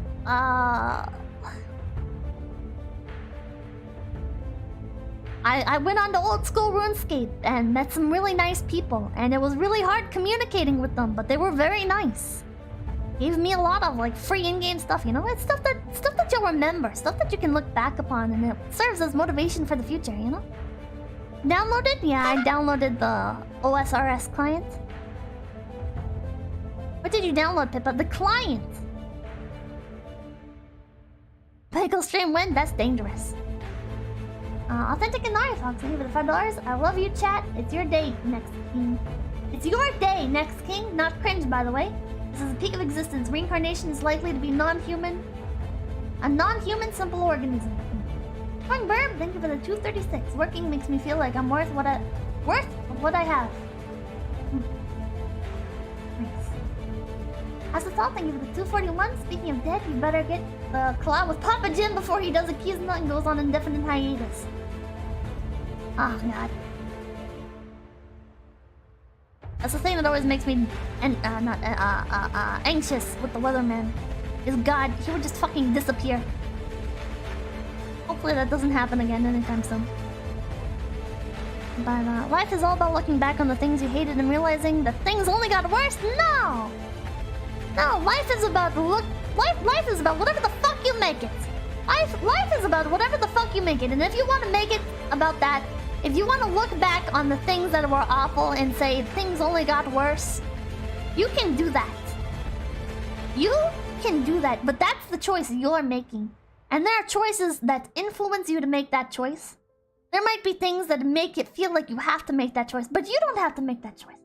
I went on to old school RuneScape and met some really nice people, and it was really hard communicating with them, but they were very nice. Gave me a lot of like free in-game stuff, you know? It's stuff that you'll remember, stuff that you can look back upon, and it serves as motivation for the future, you know? Downloaded? Yeah, I downloaded the OSRS client. What did you download, Pippa? The client! Pickle stream win? That's dangerous. Authentic and Nari Fox, thank you for the $5. I love you, chat. It's your day, next king. It's your day, next king. Not cringe, by the way. This is the peak of existence. Reincarnation is likely to be non-human. A non-human simple organism. Fine Burb, thank you for the 236. Working makes me feel like I'm worth what I have. Nice. As a thought, thank you for the 241. Speaking of dead, you better get the collab with Papa Jim before he does a keys nut and goes on indefinite hiatus. Oh god. That's the thing that always makes me anxious with the weatherman. Is God, he would just fucking disappear. Hopefully that doesn't happen again anytime soon. But life is all about looking back on the things you hated and realizing that things only got worse. No! No, life is about life is about whatever the fuck you make it. Life is about whatever the fuck you make it. And if you want to make it about that, if you want to look back on the things that were awful and say things only got worse, you can do that. You can do that, but that's the choice you're making. And there are choices that influence you to make that choice. There might be things that make it feel like you have to make that choice, but you don't have to make that choice.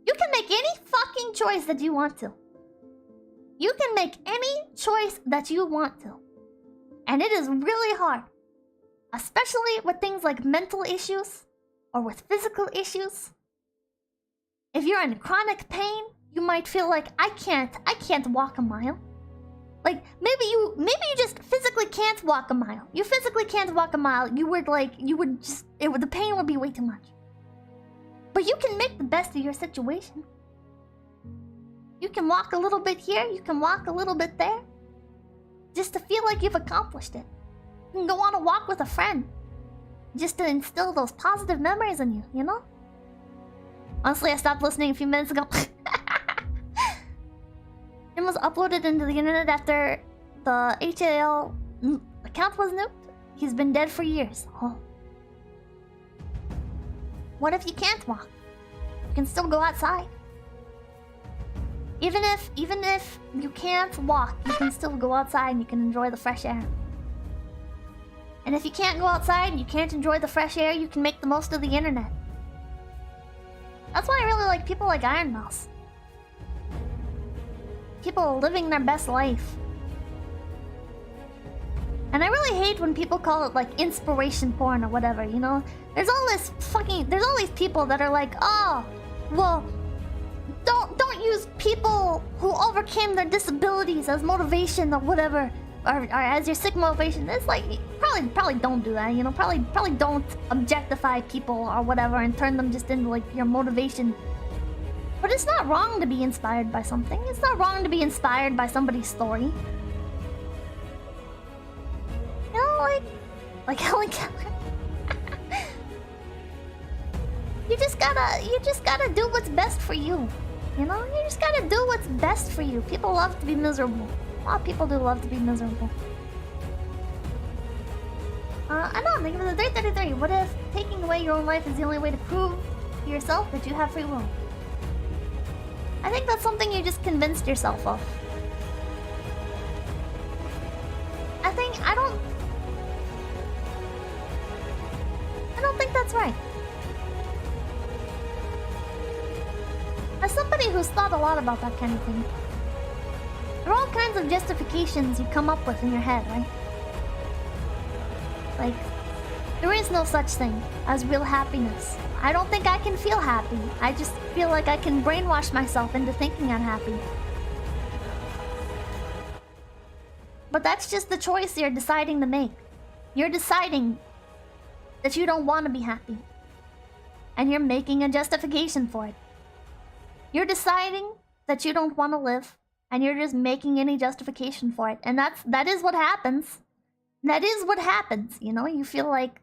You can make any fucking choice that you want to. You can make any choice that you want to. And it is really hard. Especially with things like mental issues or with physical issues. If you're in chronic pain, you might feel like I can't walk a mile. Like maybe you just physically can't walk a mile. You physically can't walk a mile. The pain would be way too much. But you can make the best of your situation. You can walk a little bit here, you can walk a little bit there. Just to feel like you've accomplished it. You can go on a walk with a friend. Just to instill those positive memories in you, you know? Honestly, I stopped listening a few minutes ago. It was uploaded into the internet after the HAL account was nuked. He's been dead for years. Oh. What if you can't walk? You can still go outside. Even if you can't walk, you can still go outside and you can enjoy the fresh air. And if you can't go outside and you can't enjoy the fresh air, you can make the most of the internet. That's why I really like people like Iron Mouse. People living their best life. And I really hate when people call it like inspiration porn or whatever, you know? There's all these people that are like, oh, well, don't use people who overcame their disabilities as motivation or whatever, or as your sick motivation. It's like, probably don't do that, you know? Probably don't objectify people or whatever and turn them just into like your motivation. But it's not wrong to be inspired by something. It's not wrong to be inspired by somebody's story. You know, like Helen Keller. You just gotta do what's best for you. You know, you just gotta do what's best for you. People love to be miserable. A lot of people do love to be miserable. I know, think of the 333. What if taking away your own life is the only way to prove to yourself that you have free will? I think that's something you just convinced yourself of. I don't think that's right. As somebody who's thought a lot about that kind of thing, there are all kinds of justifications you come up with in your head, right? Like, there is no such thing as real happiness. I don't think I can feel happy. I just feel like I can brainwash myself into thinking I'm happy. But that's just the choice you're deciding to make. You're deciding that you don't want to be happy. And you're making a justification for it. You're deciding that you don't want to live, and you're just making any justification for it. And that is what happens. That is what happens, you know? You feel like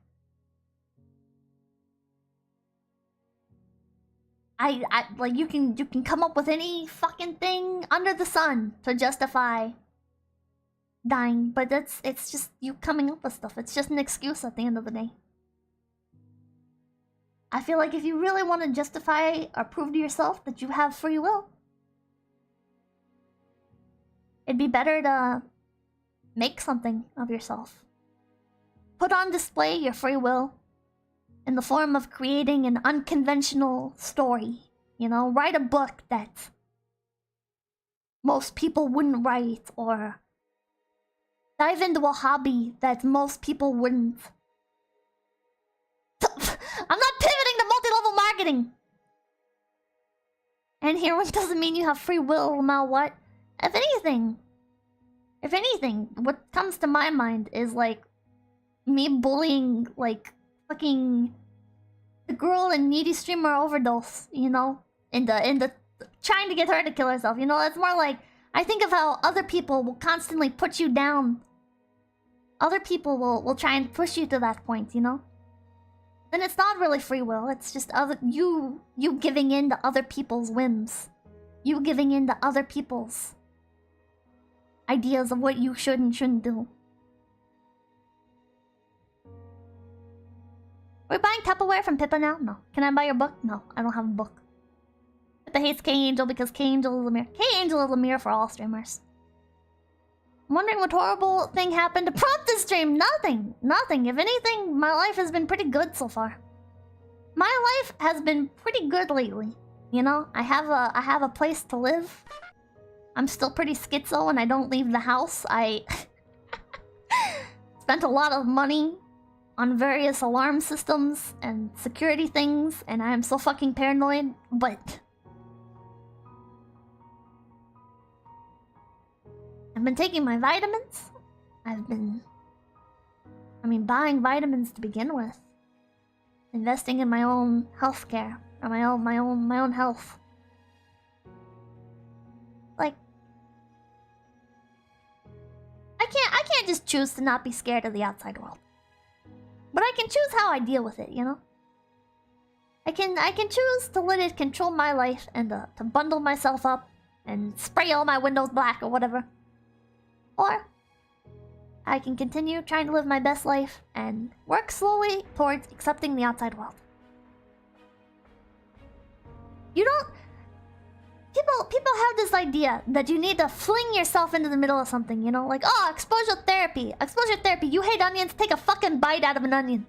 like you can come up with any fucking thing under the sun to justify dying, but it's just you coming up with stuff. It's just an excuse at the end of the day. I feel like if you really want to justify or prove to yourself that you have free will, it'd be better to make something of yourself. Put on display your free will in the form of creating an unconventional story. You know, write a book that most people wouldn't write, or dive into a hobby that most people wouldn't. I'm not pivoting to multi-level marketing! And heroin doesn't mean you have free will, now what? If anything, what comes to my mind is like me bullying like fucking the girl in Needy Streamer Overdose, you know? In the trying to get her to kill herself, you know? It's more like I think of how other people will constantly put you down. Other people will try and push you to that point, you know? then it's not really free will. It's just you giving in to other people's whims. You giving in to other people's ideas of what you should and shouldn't do. Are we buying Tupperware from Pippa now? No. Can I buy your book? No, I don't have a book. Pippa hates 𝐭𝐴ngel because 𝐭𝐴ngel is a mirror. 𝐭𝐴ngel is a mirror for all streamers. I'm wondering what horrible thing happened to prompt this stream. Nothing. Nothing. If anything, my life has been pretty good so far. My life has been pretty good lately. You know, I have a place to live. I'm still pretty schizo and I don't leave the house. I spent a lot of money on various alarm systems and security things, and I am so fucking paranoid, but I've been taking my vitamins. I've been buying vitamins to begin with. Investing in my own healthcare, or my own health. Like, I can't just choose to not be scared of the outside world. But I can choose how I deal with it, you know? I can choose to let it control my life and to bundle myself up and spray all my windows black or whatever. Or I can continue trying to live my best life and work slowly towards accepting the outside world. You don't... People have this idea that you need to fling yourself into the middle of something, you know? Like, oh, exposure therapy. Exposure therapy. You hate onions? Take a fucking bite out of an onion.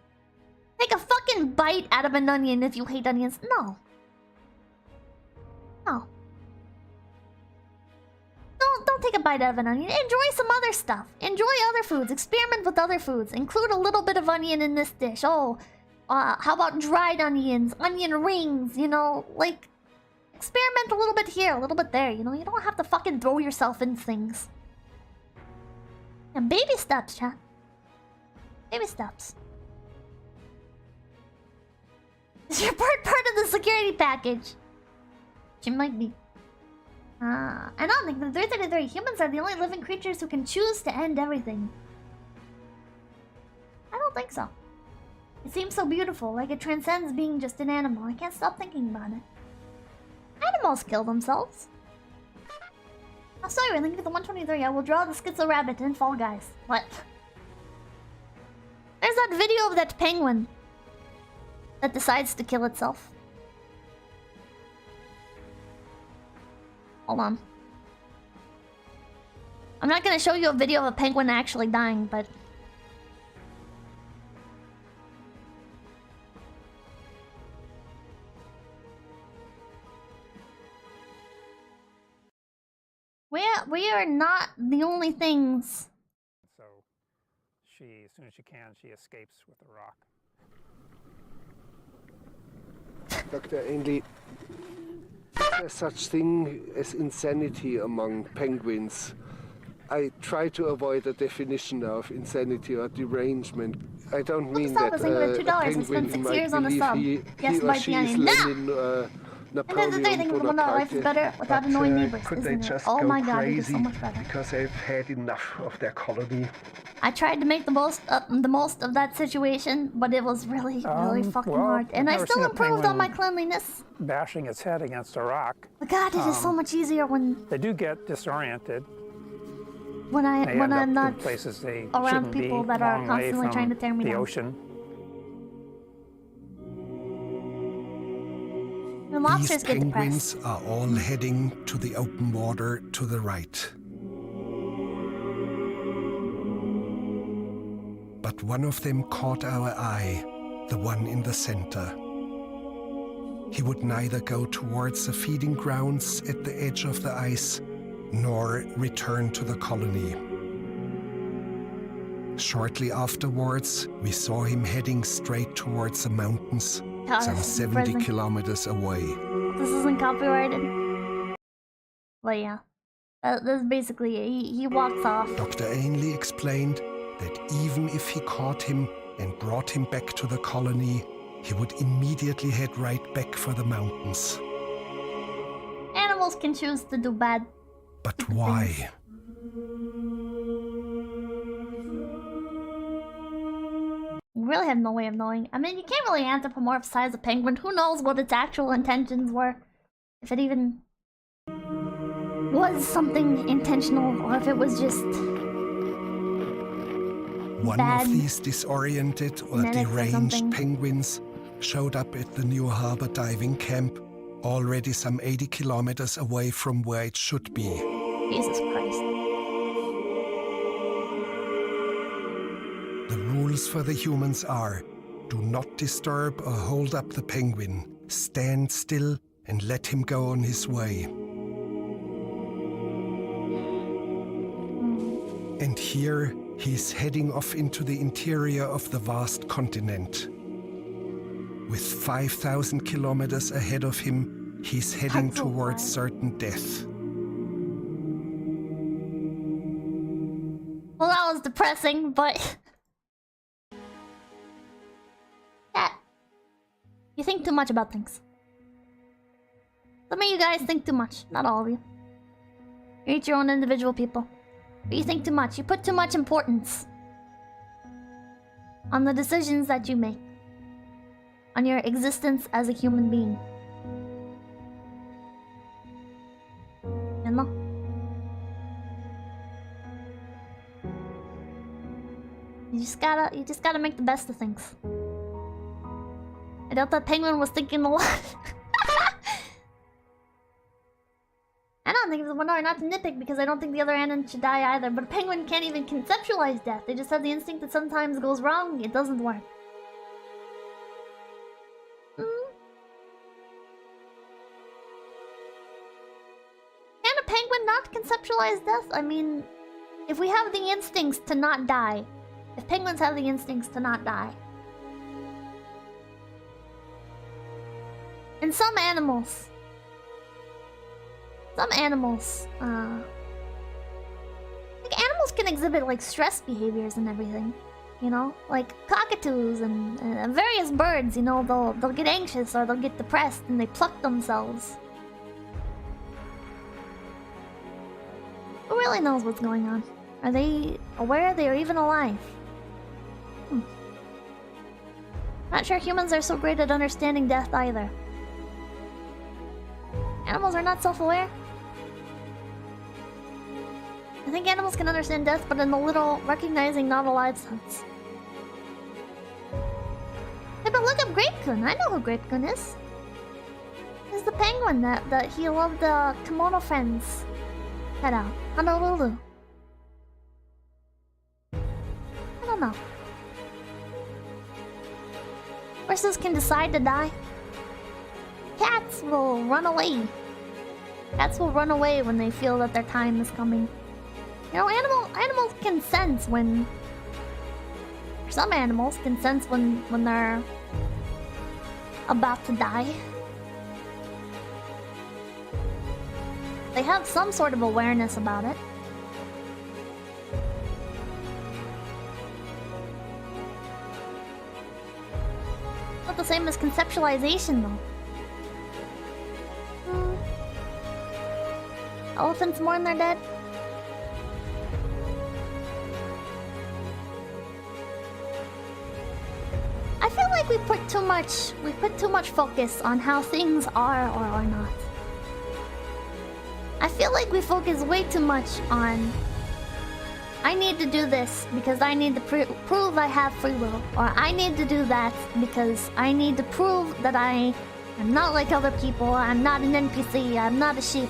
Take a fucking bite out of an onion if you hate onions. No. No. Don't take a bite out of an onion. Enjoy some other stuff. Enjoy other foods. Experiment with other foods. Include a little bit of onion in this dish. Oh, how about dried onions? Onion rings, you know? Like... experiment a little bit here, a little bit there, you know? You don't have to fucking throw yourself in things. And baby steps, chat. Baby steps. Is your part of the security package? She might be. I don't think the 333 humans are the only living creatures who can choose to end everything. I don't think so. It seems so beautiful, like it transcends being just an animal. I can't stop thinking about it. Animals kill themselves. Oh, sorry, thank you for the 123. I will draw the schizo rabbit in Fall Guys. What? There's that video of that penguin that decides to kill itself. Hold on. I'm not gonna show you a video of a penguin actually dying, but... we are not the only things. So she, as soon as she can, she escapes with a rock. Dr. Ainley, is there such thing as insanity among penguins? I try to avoid a definition of insanity or derangement. I don't mean that a penguin might believe he or she is Lenin, Napoleon life is better without annoying neighbors, could they just oh go my god, crazy it is so much better. because they've had enough of their colony? I tried to make the most of that situation, but it was really fucking hard. And I still improved on my cleanliness. Bashing its head against a rock. But god, it is so much easier when they do get disoriented. When I'm not places they around people that are constantly trying to tear me down. The ocean. These penguins are all heading to the open water to the right. But one of them caught our eye, the one in the center. He would neither go towards the feeding grounds at the edge of the ice, nor return to the colony. Shortly afterwards, we saw him heading straight towards the mountains, some 70 kilometers away. This isn't copyrighted. But yeah, that's basically it. He walks off. Dr. Ainley explained that even if he caught him and brought him back to the colony, he would immediately head right back for the mountains. Animals can choose to do bad. But why? really have no way of knowing. I mean, you can't really anthropomorphize a penguin. Who knows what its actual intentions were? If it even was something intentional, or if it was just One bad of these disoriented or genetics or deranged something. penguins showed up at the New Harbor diving camp, already some 80 kilometers away from where it should be. Jesus Christ. The rules for the humans are: do not disturb or hold up the penguin. Stand still and let him go on his way. And here he's heading off into the interior of the vast continent. With 5,000 kilometers ahead of him, he's heading That's a towards lot. certain death. Well, that was depressing, but... Cat. You think too much about things. Some of you guys think too much. Not all of you. You're each your own individual people. But you think too much. You put too much importance on the decisions that you make. On your existence as a human being. You know? You just gotta make the best of things. I doubt that penguin was thinking a lot. I don't think it was one hour, not to nitpick, because I don't think the other animals should die either. But a penguin can't even conceptualize death. They just have the instinct that sometimes goes wrong. It doesn't work. Can a penguin not conceptualize death? I mean, if we have the instincts to not die, if penguins have the instincts to not die, and some animals, like animals can exhibit like stress behaviors and everything, you know, like cockatoos and various birds. You know, they'll get anxious or they'll get depressed and they pluck themselves. Who really knows what's going on? Are they aware they are even alive? Not sure humans are so great at understanding death either. Animals are not self-aware. I think animals can understand death, but in the little recognizing not alive sense. Hey, but look up 𝐒𝐡𝐚𝐭. I know who 𝐒𝐡𝐿 is. He's the penguin that he loved the kimono friends head out. Honolulu. I don't know. Horses can decide to die. Cats will run away. Cats will run away when they feel that their time is coming. You know, animals can sense when... Some animals can sense when they're about to die. They have some sort of awareness about it. Not the same as conceptualization, though. Elephants mourn their dead. I feel like we put too much focus on how things are or are not. I feel like we focus way too much on I need to do this because I need to prove I have free will, or I need to do that because I need to prove that I am not like other people, I'm not an NPC, I'm not a sheep,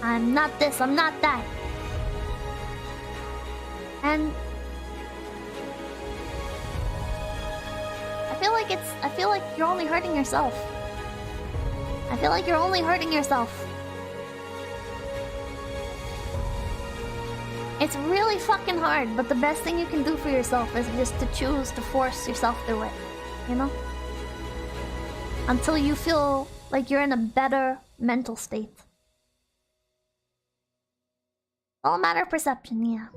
I'm not this, I'm not that. And I feel like you're only hurting yourself. I feel like you're only hurting yourself. It's really fucking hard, but the best thing you can do for yourself is just to choose to force yourself through it, you know? Until you feel like you're in a better mental state. All a matter of perception, yeah.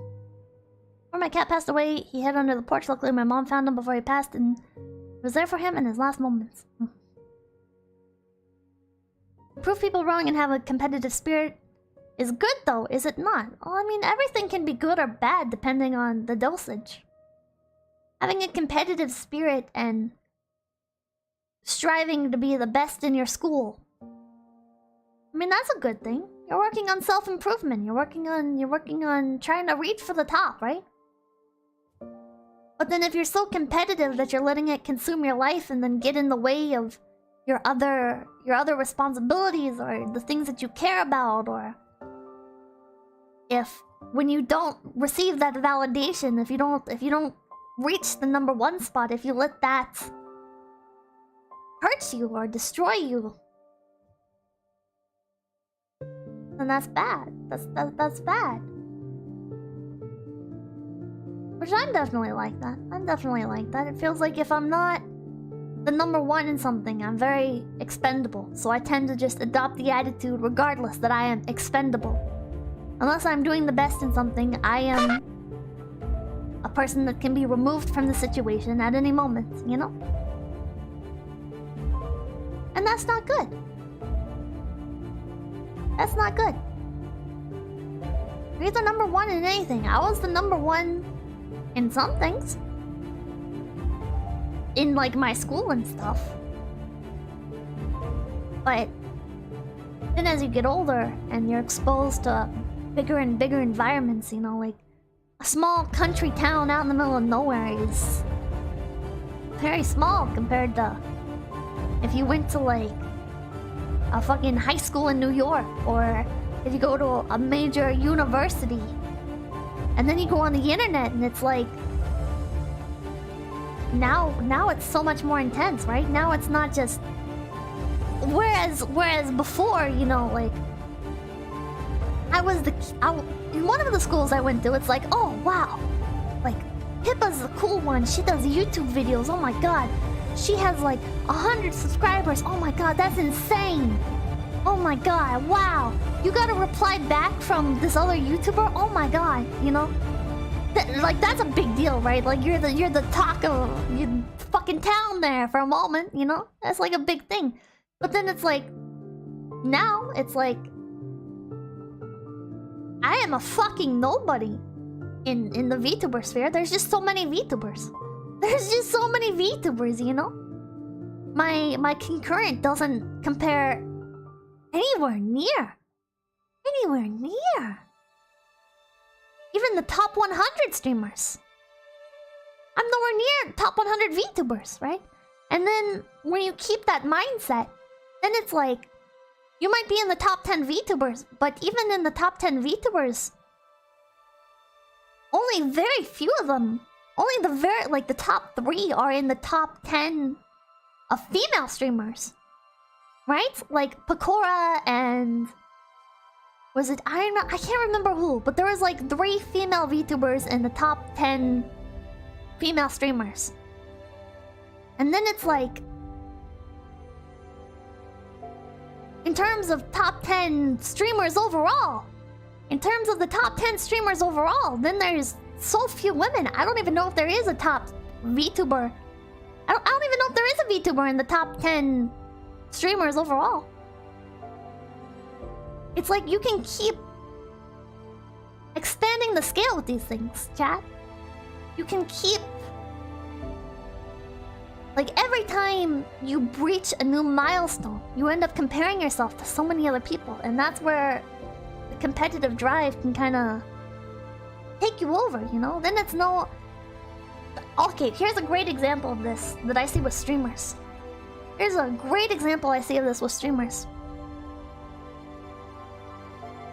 Before my cat passed away, he hid under the porch. Luckily, my mom found him before he passed and was there for him in his last moments. Prove people wrong and have a competitive spirit is good, though, is it not? Well, I mean, everything can be good or bad depending on the dosage. having a competitive spirit and striving to be the best in your school. I mean, that's a good thing. You're working on self-improvement. You're working on trying to reach for the top, right? But then if you're so competitive that you're letting it consume your life and then get in the way of your other responsibilities or the things that you care about, or if when you don't receive that validation, if you don't reach the #1 spot, if you let that hurt you or destroy you, then that's bad. That's bad. Which I'm definitely like that. It feels like if I'm not the #1 in something, I'm very expendable. So I tend to just adopt the attitude regardless that I am expendable. Unless I'm doing the best in something, I am a person that can be removed from the situation at any moment, you know? And that's not good. That's not good. You're the #1 in anything. I was the #1 in some things. In, like, my school and stuff. But then as you get older and you're exposed to bigger and bigger environments, you know, like a small country town out in the middle of nowhere is very small compared to if you went to, like, a fucking high school in New York, or if you go to a major university. And then you go on the internet and it's like now it's so much more intense, right? Now it's not just whereas before, you know, like in one of the schools I went to, it's like, oh wow, like Pippa's the cool one. She does YouTube videos. Oh my god. She has like 100 subscribers. Oh my god, that's insane. Oh my god, wow. You got a reply back from this other YouTuber? Oh my god, you know? Like, that's a big deal, right? Like, you're the talk of your fucking town there for a moment, you know? That's like a big thing. But then it's like, now it's like, I am a fucking nobody in the VTuber sphere. There's just so many VTubers. There's just so many VTubers, you know? My concurrent doesn't compare anywhere near. Even the top 100 streamers. I'm nowhere near top 100 VTubers, right? And then when you keep that mindset, then it's like, you might be in the top 10 VTubers, but even in the top 10 VTubers, only very few of them, only the top 3 are in the top 10 of female streamers. Right? Like Picora and was it I can't remember who, but there was like 3 female VTubers in the top 10 female streamers. And then it's like, in terms of top 10 streamers overall, then there's so few women. I don't even know if there is a top VTuber. I don't even know if there is a VTuber in the top 10 streamers overall. It's like you can keep expanding the scale with these things, chat. You can keep... Like, every time you breach a new milestone, you end up comparing yourself to so many other people. And that's where the competitive drive can kind of take you over, you know? Then it's no... Okay, here's a great example of this that I see with streamers.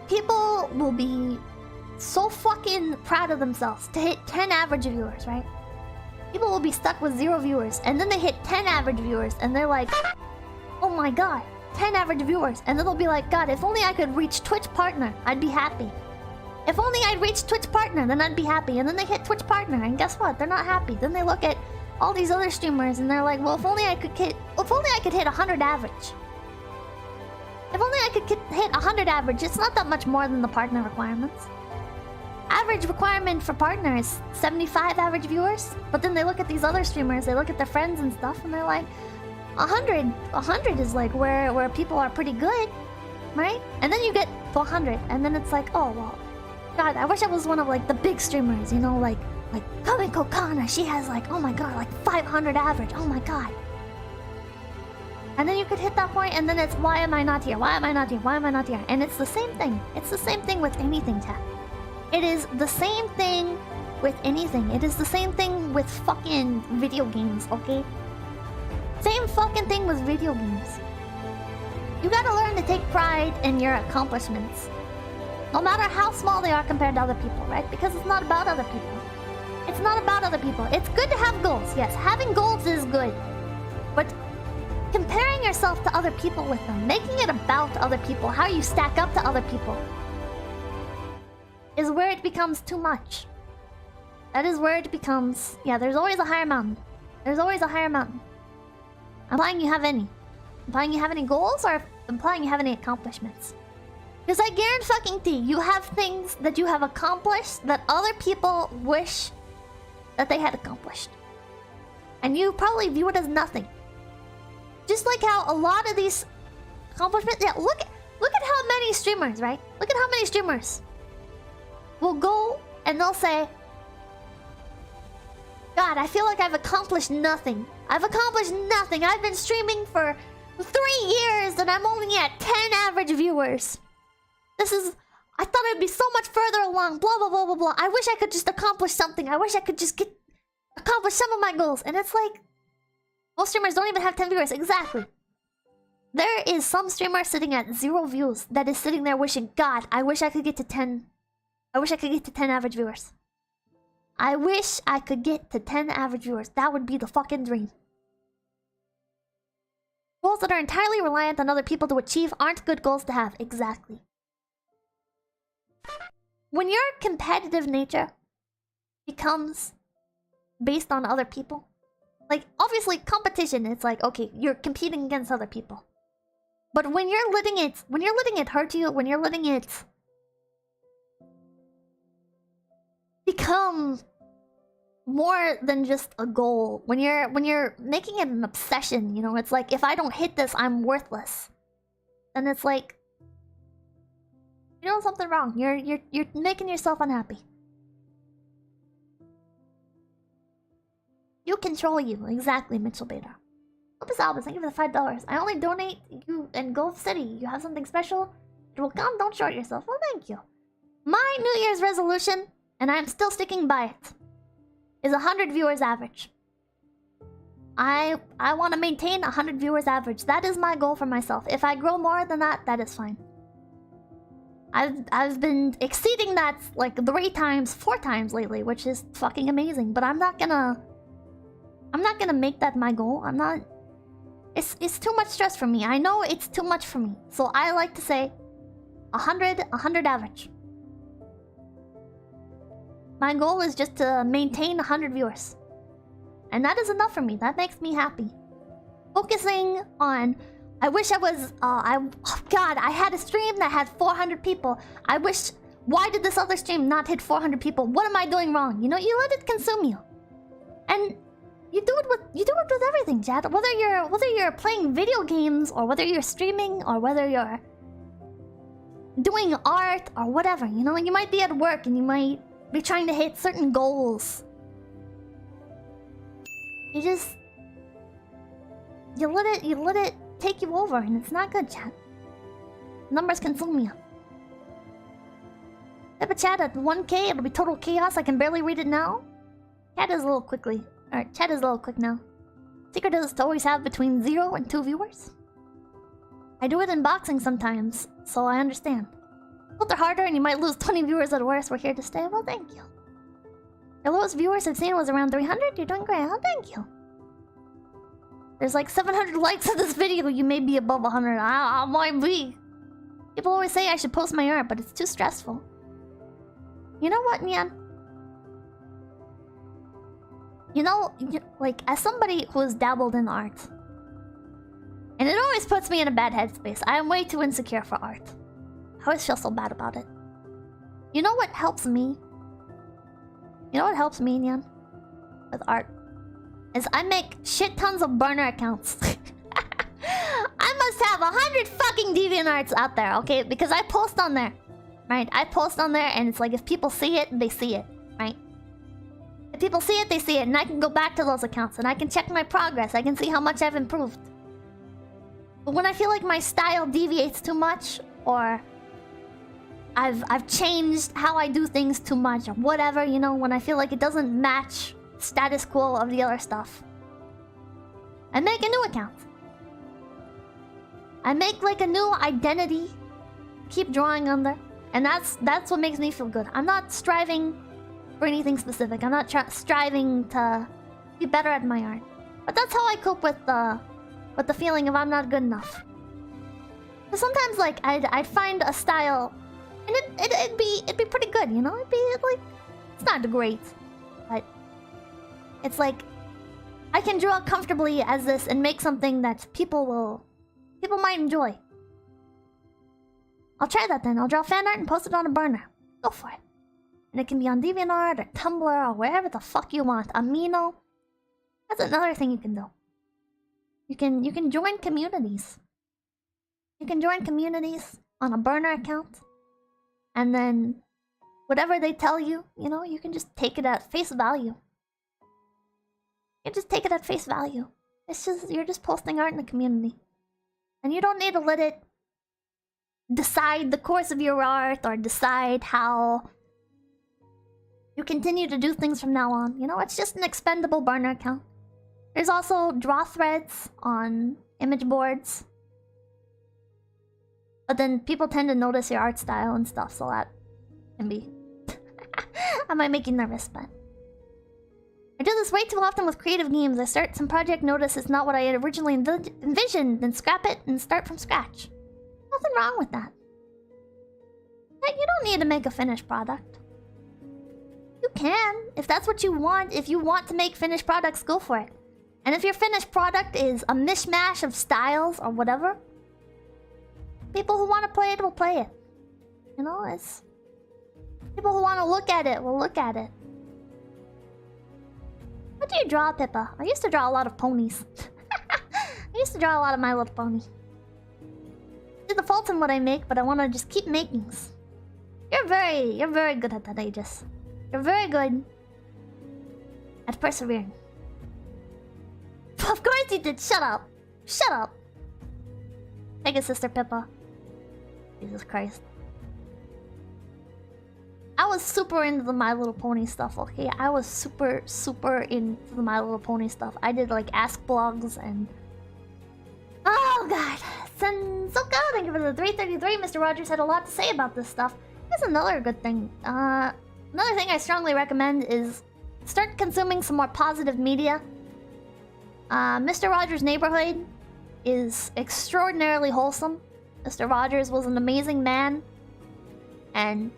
People will be so fucking proud of themselves to hit 10 average viewers, right? People will be stuck with 0 viewers, and then they hit 10 average viewers, and they're like, oh my god, 10 average viewers. And then they'll be like, god, if only I could reach Twitch partner, I'd be happy. If only I'd reach Twitch partner, then I'd be happy. And then they hit Twitch partner, and guess what? They're not happy. Then they look at all these other streamers, and they're like, well, if only I could hit 100 average. If only I could hit 100 average. It's not that much more than the partner requirements. Average requirement for partner is 75 average viewers. But then they look at these other streamers, they look at their friends and stuff, and they're like, 100 is like where people are pretty good, right? And then you get to 100, and then it's like, oh well, god, I wish I was one of like the big streamers, you know, like Like, Kamiko Kana, she has like, oh my god, like 500 average. Oh my god. And then you could hit that point, and then it's, why am I not here? Why am I not here? Why am I not here? And it's the same thing. It's the same thing with anything, chat. It is the same thing with anything. It is the same thing with fucking video games, okay? Same fucking thing with video games. You gotta learn to take pride in your accomplishments. No matter how small they are compared to other people, right? Because it's not about other people. It's not about other people. It's good to have goals. Yes, having goals is good. But comparing yourself to other people with them, making it about other people, how you stack up to other people, is where it becomes too much. That is where it becomes... Yeah, there's always a higher mountain. There's always a higher mountain. Implying you have any. Implying you have any goals, or implying you have any accomplishments. Because I guarantee you have things that you have accomplished that other people wish that they had accomplished. And you probably view it as nothing. Just like how a lot of these accomplishments... Yeah, look at how many streamers, right? Look at how many streamers will go and they'll say, God, I feel like I've accomplished nothing. I've accomplished nothing. I've been streaming for 3 years and I'm only at 10 average viewers. This is... I thought I'd be so much further along. Blah, blah, blah, blah, blah. I wish I could just accomplish something. I wish I could just accomplish some of my goals. And it's like... Most streamers don't even have 10 viewers. Exactly. There is some streamer sitting at 0 views that is sitting there wishing, God, I wish I could get to 10... I wish I could get to 10 average viewers. I wish I could get to 10 average viewers. That would be the fucking dream. Goals that are entirely reliant on other people to achieve aren't good goals to have. Exactly. When your competitive nature becomes based on other people, like, obviously, competition, it's like, okay, you're competing against other people. But when you're letting it hurt you, when you're letting it become more than just a goal, when you're making it an obsession, you know, it's like, if I don't hit this, I'm worthless. Then it's like, you're doing something wrong. You're making yourself unhappy. You control you. Exactly, Mitchell Beta. Hobbies Albus, thank you for the $5. I only donate you and Gulf City. You have something special? It will come, don't short yourself. Well, thank you. My New Year's resolution, and I'm still sticking by it, is 100 viewers average. I want to maintain 100 viewers average. That is my goal for myself. If I grow more than that, that is fine. I've been exceeding that like 3 times, 4 times lately, which is fucking amazing. But I'm not gonna make that my goal. I'm not... It's too much stress for me. I know it's too much for me. So I like to say 100 average. My goal is just to maintain 100 viewers. And that is enough for me. That makes me happy. Focusing on... I wish I was... oh God, I had a stream that had 400 people. I wish... Why did this other stream not hit 400 people? What am I doing wrong? You know, you let it consume you. And... You do it with everything, Chad. Whether you're playing video games, or whether you're streaming, or whether you're doing art, or whatever. You know, you might be at work and you might be trying to hit certain goals. You let it take you over, and it's not good, Chad. Numbers consume you. Type a chat at 1K, it'll be total chaos. I can barely read it now. Chat is a little quickly. Alright, chat is a little quick now. Secret is to always have between 0 and 2 viewers. I do it in boxing sometimes, so I understand. Filter harder and you might lose 20 viewers at worst. We're here to stay. Well, thank you. Your lowest viewers I've seen was around 300. You're doing great. Well, thank you. There's like 700 likes on this video. You may be above 100. I might be. People always say I should post my art, but it's too stressful. You know what, Nyan? You know, like, as somebody who has dabbled in art, and it always puts me in a bad headspace. I am way too insecure for art. I always feel so bad about it. You know what helps me? You know what helps me, Nyan? With art? Is I make shit tons of burner accounts. I must have 100 fucking DeviantArts out there, okay? Because I post on there, right? I post on there and it's like if people see it, they see it, right? If people see it, they see it, and I can go back to those accounts and I can check my progress. I can see how much I've improved. But when I feel like my style deviates too much, or I've changed how I do things too much, or whatever, you know, when I feel like it doesn't match status quo of the other stuff, I make a new account. I make like a new identity, keep drawing under, and that's what makes me feel good. I'm not striving for anything specific. I'm not striving to be better at my art. But that's how I cope with the feeling of I'm not good enough. But sometimes, like, I'd find a style, and it'd be pretty good, you know? It'd be like, it's not great, but it's like I can draw comfortably as this and make something that people might enjoy. I'll try that then. I'll draw fan art and post it on a burner. Go for it. And it can be on DeviantArt or Tumblr or wherever the fuck you want. Amino. That's another thing you can do. You can join communities. You can join communities on a burner account. And then whatever they tell you, you know, you can just take it at face value. You just take it at face value. It's just, you're just posting art in the community. And you don't need to let it decide the course of your art or decide how you continue to do things from now on. You know, it's just an expendable burner account. There's also draw threads on image boards. But then people tend to notice your art style and stuff, so that can be... I might make you nervous, but... I do this way too often with creative games. I start some project, notice it's not what I had originally envisioned, then scrap it and start from scratch. Nothing wrong with that. Hey, you don't need to make a finished product. You can, if that's what you want. If you want to make finished products, go for it. And if your finished product is a mishmash of styles or whatever, people who want to play it will play it. You know, it's... people who want to look at it will look at it. What do you draw, Pippa? I used to draw a lot of ponies. I used to draw a lot of My Little Pony. See the fault in what I make, but I want to just keep making. You're very good at that, Aegis. You're very good at persevering. Of course you did. Shut up. Shut up. Take it, Sister Pippa. Jesus Christ. I was super into the My Little Pony stuff, okay? I was super into the My Little Pony stuff. I did like Ask blogs and... oh god. Sensoka, thank you for the 333. Mr. Rogers had a lot to say about this stuff. That's another good thing. Another thing I strongly recommend is start consuming some more positive media. Mr. Rogers' Neighborhood is extraordinarily wholesome. Mr. Rogers was an amazing man. And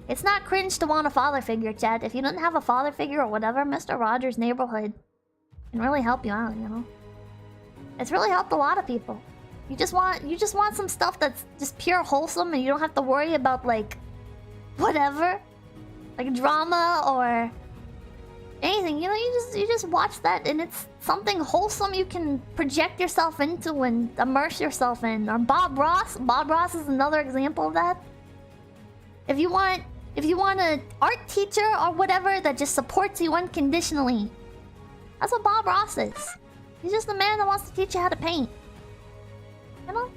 it's not cringe to want a father figure, Chad. If you don't have a father figure or whatever, Mr. Rogers' Neighborhood can really help you out, you know? It's really helped a lot of people. You just want some stuff that's just pure wholesome and you don't have to worry about like whatever. Like drama or anything, you know, you just watch that and it's something wholesome you can project yourself into and immerse yourself in. Or Bob Ross is another example of that. If you want an art teacher or whatever that just supports you unconditionally, that's what Bob Ross is. He's just a man that wants to teach you how to paint. You know?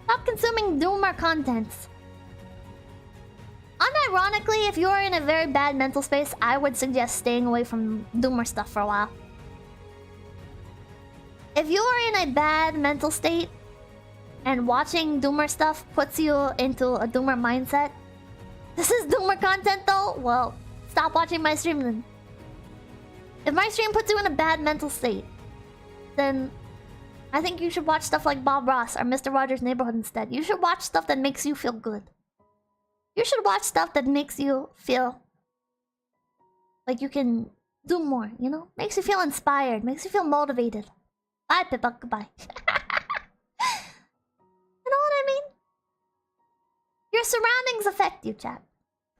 Stop consuming doomer contents. Unironically, if you're in a very bad mental space, I would suggest staying away from doomer stuff for a while. If you're in a bad mental state and watching doomer stuff puts you into a doomer mindset, this is doomer content though? Well, stop watching my stream then. If my stream puts you in a bad mental state, then I think you should watch stuff like Bob Ross or Mr. Rogers' Neighborhood instead. You should watch stuff that makes you feel good. You should watch stuff that makes you feel like you can do more, you know? Makes you feel inspired, makes you feel motivated. Bye, Pippa. Goodbye. You know what I mean? Your surroundings affect you, chat.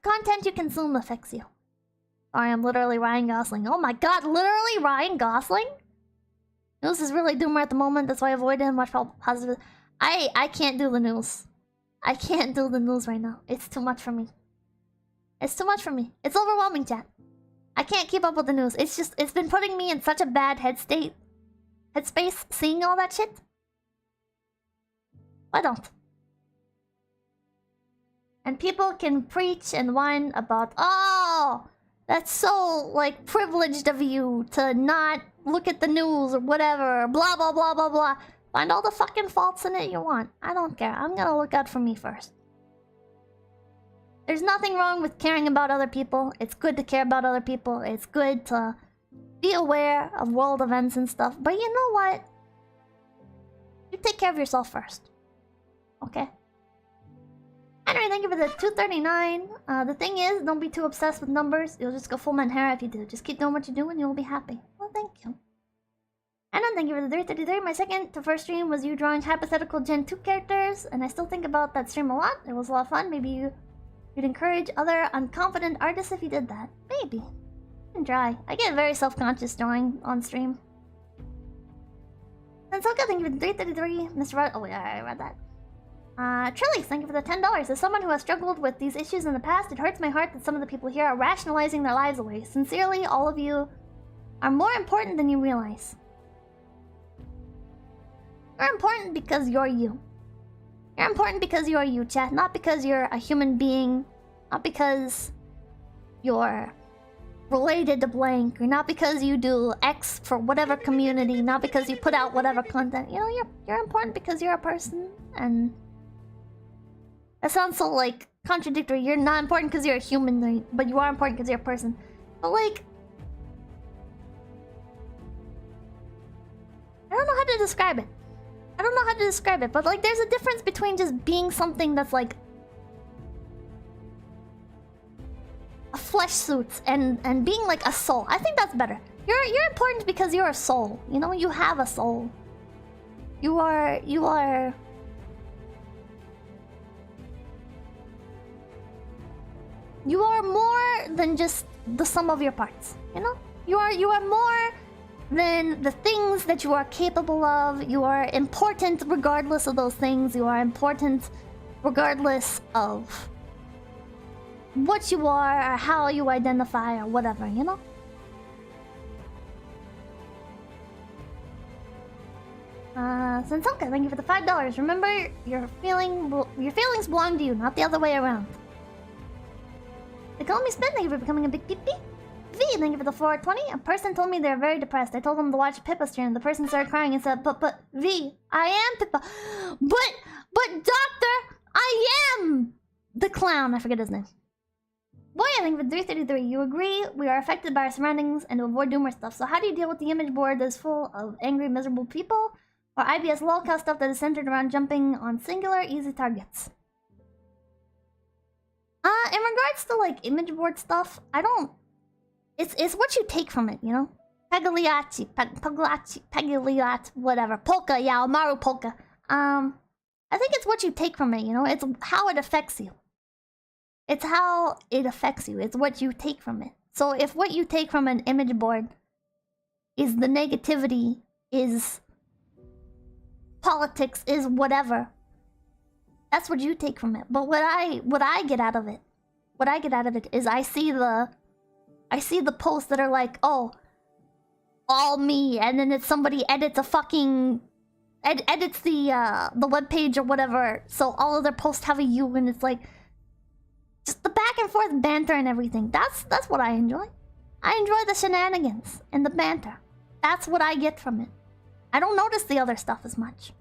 Content you consume affects you. Sorry, I'm literally Ryan Gosling. Oh my god, literally Ryan Gosling? News is really doomer at the moment, that's why I avoided him. Watch positive. I can't do the news. I can't do the news right now. It's too much for me. It's too much for me. It's overwhelming, chat. I can't keep up with the news. It's been putting me in such a bad headspace seeing all that shit. I don't. And people can preach and whine about, oh, that's so, like, privileged of you to not look at the news or whatever, blah, blah, blah, blah, blah. Find all the fucking faults in it you want. I don't care. I'm gonna look out for me first. There's nothing wrong with caring about other people. It's good to care about other people. It's good to be aware of world events and stuff. But you know what? You take care of yourself first. Okay? Henry, thank you for the 239. The thing is, don't be too obsessed with numbers. You'll just go full Manhara if you do. Just keep doing what you're doing, you'll be happy. Well, thank you. And then thank you for the 333. My second to first stream was you drawing hypothetical Gen 2 characters, and I still think about that stream a lot. It was a lot of fun. Maybe you'd encourage other unconfident artists if you did that. Maybe. You can try. I get very self-conscious drawing on stream. And so good, thank you for the 333. Mr. Rod. Oh, wait, I read that. Trillies, thank you for the $10. As someone who has struggled with these issues in the past, it hurts my heart that some of the people here are rationalizing their lives away. Sincerely, all of you are more important than you realize. You're important because you're you. You're important because you're you, chat. Not because you're a human being. Not because you're related to blank. Or not because you do X for whatever community. Not because you put out whatever content. You know, you're important because you're a person. And that sounds so, like, contradictory. You're not important because you're a human, but you are important because you're a person. But, like, I don't know how to describe it. I don't know how to describe it, but, like, there's a difference between just being something that's, like, a flesh suit and being, like, a soul. I think that's better. You're important because you're a soul. You know, you have a soul. You are more than just the sum of your parts, you know? You are more than the things that you are capable of. You are important regardless of those things. You are important regardless of what you are or how you identify or whatever, you know? Sensoka, thank you for the $5. Remember, your feelings belong to you, not the other way around. They call me Spin, thank you for becoming a big peepee. V, thank you for the 420. A person told me they're very depressed. I told them to watch Pippa stream. The person started crying and said, but V, I am Pippa. But doctor, I am the clown. I forget his name. Boy, I think for 333, you agree we are affected by our surroundings and to avoid doomer stuff. So how do you deal with the image board that is full of angry, miserable people? Or IBS lolcow stuff that is centered around jumping on singular, easy targets? In regards to, like, image board stuff, I don't... It's what you take from it, you know? Pagliacci, whatever. Polka, yeah, Maru Polka. I think it's what you take from it, you know? It's how it affects you. It's how it affects you. It's what you take from it. So if what you take from an image board is the negativity, is politics, is whatever, that's what you take from it. But what I get out of it, is I see the posts that are like, oh, all me, and then it's somebody edits a fucking edits the webpage or whatever, so all of their posts have a you, and it's like just the back and forth banter and everything. That's what I enjoy. I enjoy the shenanigans and the banter. That's what I get from it. I don't notice the other stuff as much.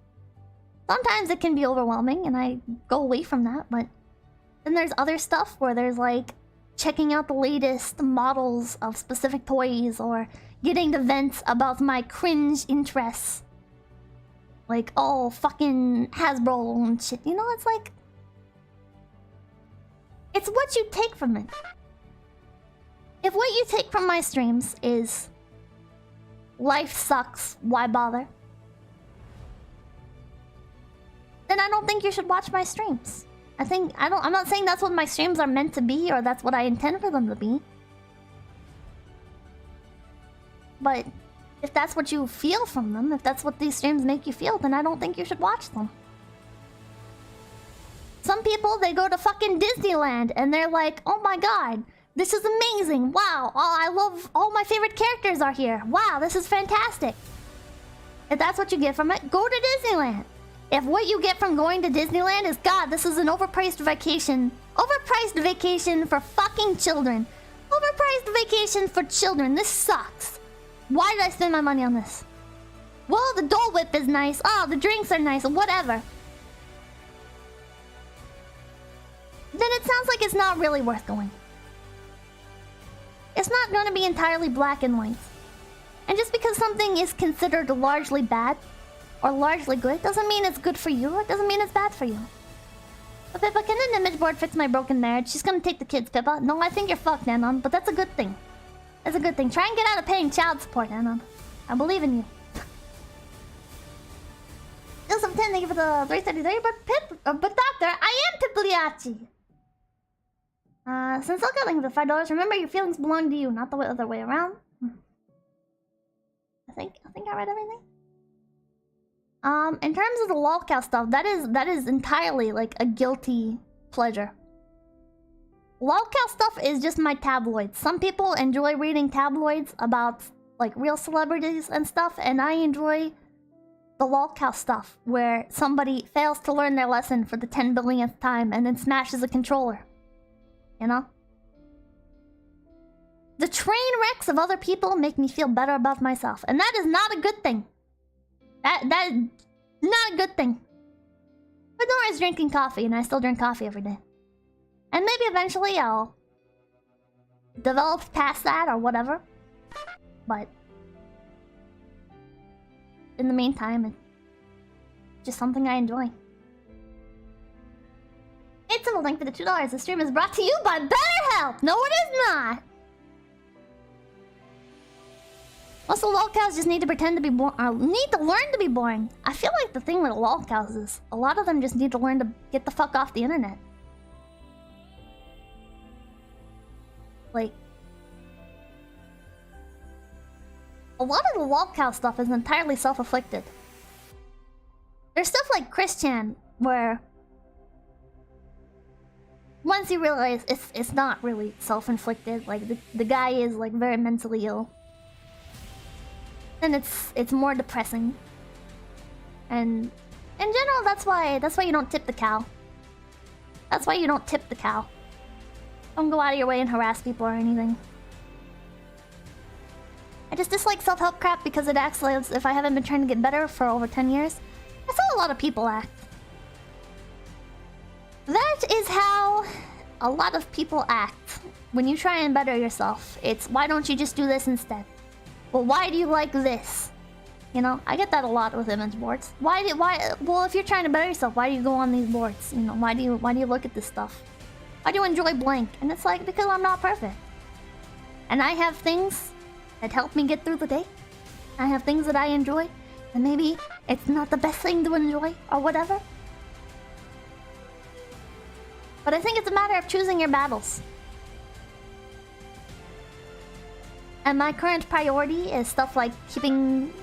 Sometimes it can be overwhelming and I go away from that, but then there's other stuff where there's like checking out the latest models of specific toys or getting the vents about my cringe interests. Like, oh, fucking Hasbro and shit. You know, it's like... it's what you take from it. If what you take from my streams is life sucks, why bother? Then I don't think you should watch my streams. I'm not saying that's what my streams are meant to be or that's what I intend for them to be. But if that's what you feel from them, if that's what these streams make you feel, then I don't think you should watch them. Some people, they go to fucking Disneyland and they're like, oh my god, This is amazing. Wow. Oh, I love all my favorite characters are here. Wow, this is fantastic. If that's what you get from it, go to Disneyland. If what you get from going to Disneyland is, God, this is an overpriced vacation. Overpriced vacation for fucking children. Overpriced vacation for children. This sucks. Why did I spend my money on this? Well, the Dole Whip is nice. Oh, the drinks are nice. Whatever. Then it sounds like it's not really worth going. It's not going to be entirely black and white. And just because something is considered largely bad or largely good doesn't mean it's good for you. It doesn't mean it's bad for you. But Pippa, can an image board fix my broken marriage? She's gonna take the kids, Pippa. No, I think you're fucked, Anon, but that's a good thing. That's a good thing. Try and get out of paying child support, Anon. I believe in you. Joseph 10, thank you for the 333, but Doctor, I am Pipliachi. Since I'll get the $5, remember your feelings belong to you, not the other way around. I think I read everything. In terms of the lolcow stuff, that is entirely like a guilty pleasure. Lolcow stuff is just my tabloids. Some people enjoy reading tabloids about like real celebrities and stuff, and I enjoy the lolcow stuff where somebody fails to learn their lesson for the 10 billionth time and then smashes a controller. You know? The train wrecks of other people make me feel better about myself, and that is not a good thing. That is not a good thing. But Nora's drinking coffee, and I still drink coffee every day. And maybe eventually I'll develop past that or whatever. But in the meantime, it's just something I enjoy. It's a link for the $2. The stream is brought to you by BetterHelp. No, it is not. Also, lolcows just need to pretend to be boring, or need to learn to be boring. I feel like the thing with lolcows is a lot of them just need to learn to get the fuck off the internet. Like, a lot of the lolcow stuff is entirely self-afflicted. There's stuff like Chris Chan, where once you realize it's not really self-inflicted, like the guy is like very mentally ill. Then it's more depressing. And in general, that's why you don't tip the cow. That's why you don't tip the cow. Don't go out of your way and harass people or anything. I just dislike self-help crap because it acts like as if I haven't been trying to get better for over 10 years. That's how a lot of people act. That is how a lot of people act when you try and better yourself. It's, why don't you just do this instead? Well, why do you like this? You know, I get that a lot with image boards. Well, if you're trying to better yourself, why do you go on these boards? You know, why do you look at this stuff? Why do you enjoy blank? And it's like, because I'm not perfect. And I have things that help me get through the day. I have things that I enjoy. And maybe it's not the best thing to enjoy or whatever. But I think it's a matter of choosing your battles. And my current priority is stuff like keeping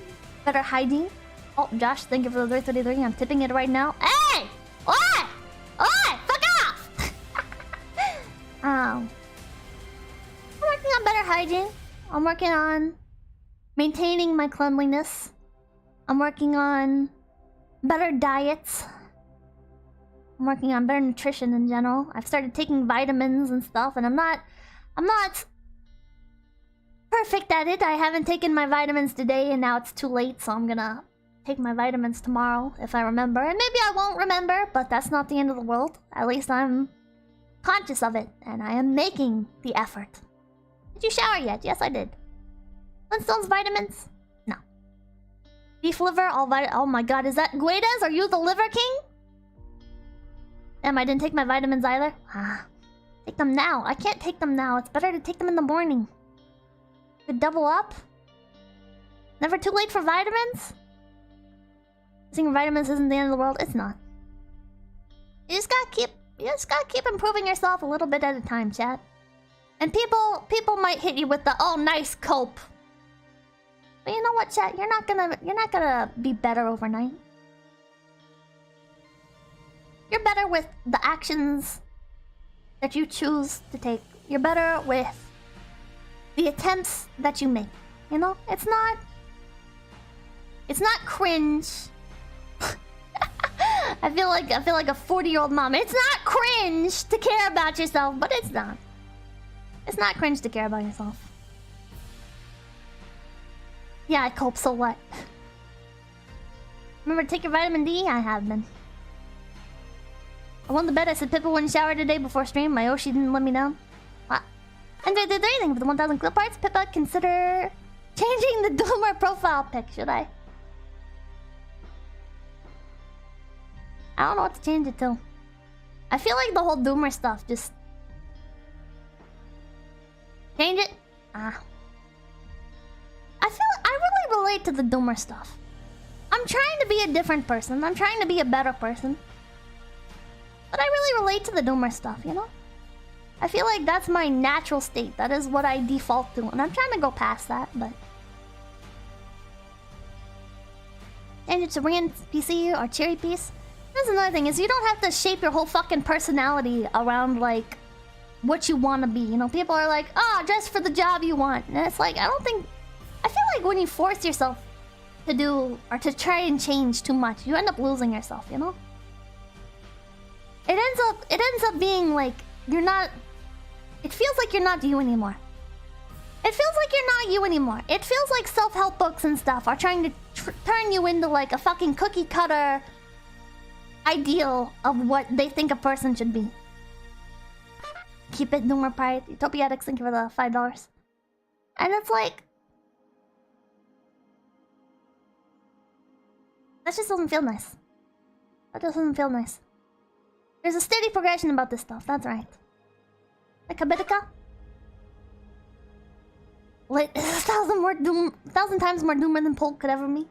better hygiene. Oh, Josh, thank you for the 333. I'm tipping it right now. Hey! Oi! Oi! Fuck off! I'm working on better hygiene. I'm working on maintaining my cleanliness. I'm working on better diets. I'm working on better nutrition in general. I've started taking vitamins and stuff, and I'm not perfect at it. I haven't taken my vitamins today, and now it's too late, so I'm gonna take my vitamins tomorrow if I remember. And maybe I won't remember, but that's not the end of the world. At least I'm conscious of it, and I am making the effort. Did you shower yet? Yes, I did. Flintstones vitamins? No. Beef liver, oh my god, is that 𝐒𝐡𝐚𝐭? Are you the liver king? Damn, I didn't take my vitamins either. Take them now. I can't take them now. It's better to take them in the morning. Could double up. Never too late for vitamins? Using vitamins isn't the end of the world. It's not. You just gotta keep improving yourself a little bit at a time, chat. And people might hit you with the, oh, nice cope. But you know what, chat? You're not gonna be better overnight. You're better with the actions that you choose to take You're better with the attempts that you make. You know? It's not cringe. I feel like a 40-year-old mom. It's not cringe to care about yourself, but it's not. It's not cringe to care about yourself. Yeah, I cope, so what? Remember to take your vitamin D? I have been. I won the bet. I said Pippa wouldn't shower today before stream. My Oshi didn't let me down. What? And they did anything for the 1,000 clip arts. Pippa, consider changing the Doomer profile pic. Should I? I don't know what to change it to. I feel like the whole Doomer stuff just... Change it? I really relate to the Doomer stuff. I'm trying to be a different person. I'm trying to be a better person. But I really relate to the Doomer stuff, you know? I feel like that's my natural state. That is what I default to. And I'm trying to go past that, but... Change it to Rian PC or Cherry Piece. That's another thing, is you don't have to shape your whole fucking personality around, like, what you want to be. You know, people are like, oh, dress for the job you want. And it's like, I feel like when you force yourself to do, or to try and change too much, you end up losing yourself, you know? It ends up being like, you're not... It feels like you're not you anymore. It feels like you're not you anymore. It feels like self-help books and stuff are trying to turn you into, like, a fucking cookie-cutter ideal of what they think a person should be. Keep it Doomer Pride. Utopiatics, thank you for the $5. And it's like... That just doesn't feel nice. That just doesn't feel nice. There's a steady progression about this stuff, that's right. Like Habitica? Like, 1,000 times more Doomer than Polk could ever be.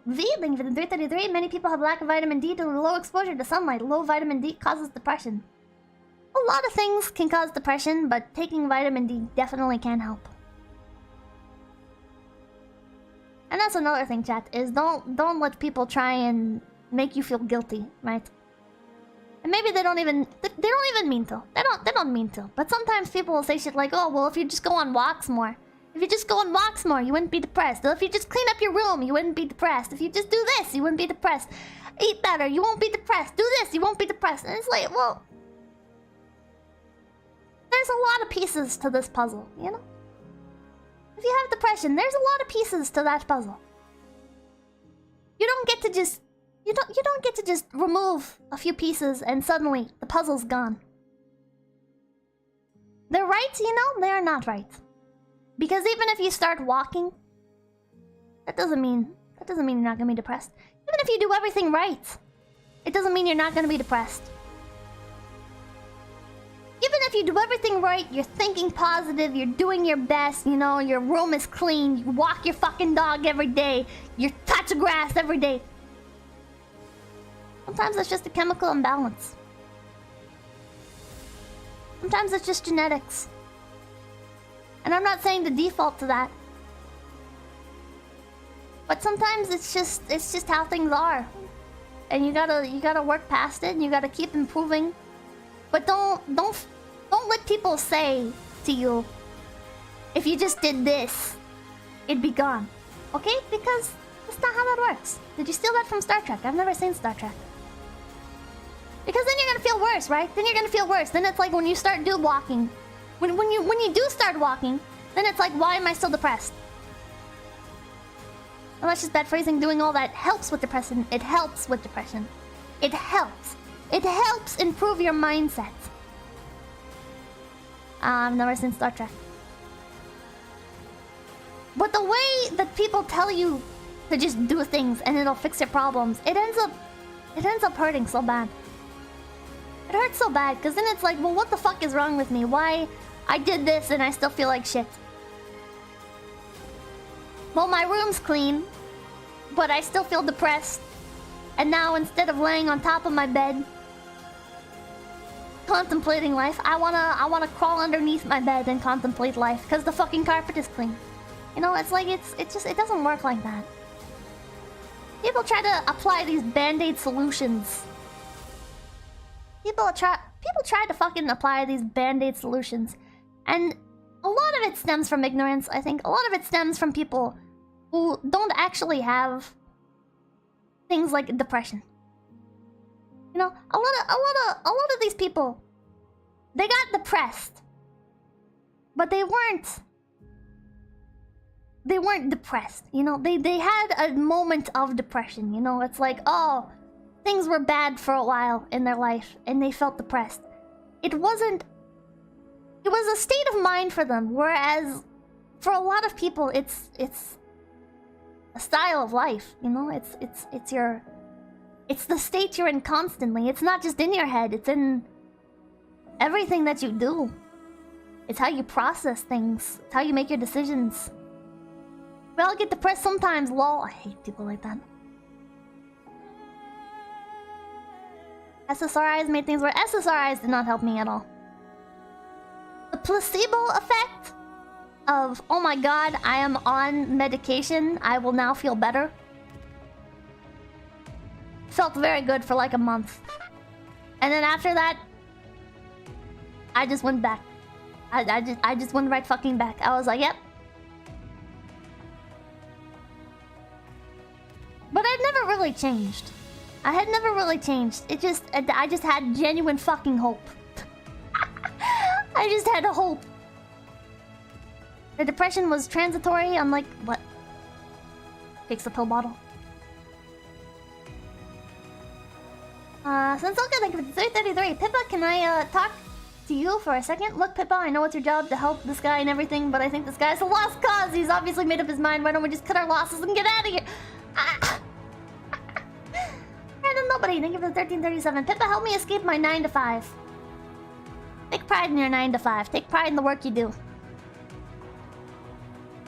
V, thank you for the 333. Many people have lack of vitamin D due to low exposure to sunlight. Low vitamin D causes depression. A lot of things can cause depression, but taking vitamin D definitely can help. And that's another thing, chat, is don't let people try and make you feel guilty, right? And maybe they don't even mean to. They don't mean to. But sometimes people will say shit like, oh, well, if you just go on walks more. If you just go on walks more, you wouldn't be depressed. Or if you just clean up your room, you wouldn't be depressed. If you just do this, you wouldn't be depressed. Eat better, you won't be depressed. Do this, you won't be depressed. And it's like, well... There's a lot of pieces to this puzzle, you know? If you have depression, there's a lot of pieces to that puzzle. You don't get to just... You don't get to just remove a few pieces and suddenly the puzzle's gone. They're right, you know? They are not right. Because even if you start walking, that doesn't mean you're not gonna be depressed. Even if you do everything right, it doesn't mean you're not gonna be depressed. Even if you do everything right, you're thinking positive, you're doing your best, you know, your room is clean, you walk your fucking dog every day, you touch grass every day. Sometimes it's just a chemical imbalance. Sometimes it's just genetics. And I'm not saying to default to that. But sometimes it's just how things are. And you gotta work past it and you gotta keep improving. But don't let people say to you, if you just did this, it'd be gone. Okay? Because that's not how that works. Did you steal that from Star Trek? I've never seen Star Trek. Because then you're gonna feel worse, right? Then you're gonna feel worse. Then it's like when you start walking. When you do start walking, then it's like, why am I still depressed? Well, that's just bad phrasing. Doing all that helps with depression. It helps with depression. It helps. It helps improve your mindset. I've never seen Star Trek. But the way that people tell you to just do things and it'll fix your problems, it ends up hurting so bad. It hurts so bad, because then it's like, well, what the fuck is wrong with me? Why I did this and I still feel like shit? Well, my room's clean, but I still feel depressed. And now instead of laying on top of my bed, contemplating life, I wanna crawl underneath my bed and contemplate life, because the fucking carpet is clean. You know, it's like, it doesn't work like that. People try to apply these band-aid solutions. People try to fucking apply these band-aid solutions, and a lot of it stems from ignorance. I think a lot of it stems from people who don't actually have things like depression. You know, a lot of these people, they got depressed, but they weren't depressed. You know, they had a moment of depression. You know, it's like, oh, things were bad for a while in their life, and they felt depressed. It was a state of mind for them, whereas for a lot of people, it's a style of life. You know, it's the state you're in constantly. It's not just in your head, it's in everything that you do. It's how you process things. It's how you make your decisions. We all get depressed sometimes, lol. I hate people like that. SSRIs made things worse. SSRIs did not help me at all. The placebo effect of, oh my god, I am on medication, I will now feel better, felt very good for like a month. And then after that, I just went back. I just went right fucking back. I was like, yep. But I'd never really changed. I had never really changed. I just had genuine fucking hope. I just had a hope. The depression was transitory. I'm like, what? Takes the pill bottle. Since I'll get like 333, Pippa, can I talk to you for a second? Look, Pippa, I know it's your job to help this guy and everything, but I think this guy's a lost cause. He's obviously made up his mind. Why don't we just cut our losses and get out of here? Random nobody. Thank you for the 1337. Pippa, help me escape my 9 to 5. Take pride in your 9 to 5. Take pride in the work you do.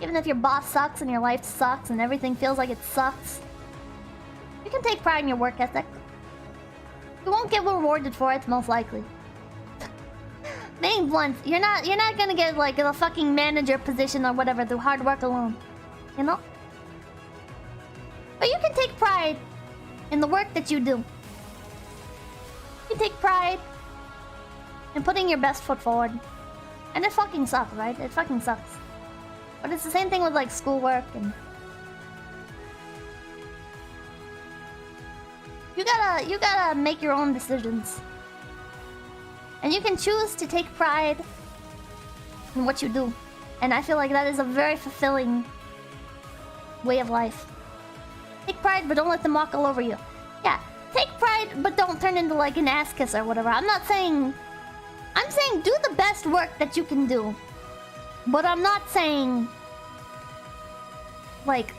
Even if your boss sucks and your life sucks and everything feels like it sucks, you can take pride in your work ethic. You won't get rewarded for it, most likely. Being blunt, you're not gonna get like a fucking manager position or whatever through hard work alone. You know? But you can take pride in the work that you do. You can take pride in putting your best foot forward. And it fucking sucks, right? It fucking sucks. But it's the same thing with like schoolwork and... You gotta make your own decisions. And you can choose to take pride in what you do. And I feel like that is a very fulfilling way of life. Take pride, but don't let them walk all over you. Yeah, take pride, but don't turn into like an ass kiss or whatever. I'm saying do the best work that you can do. But I'm not saying like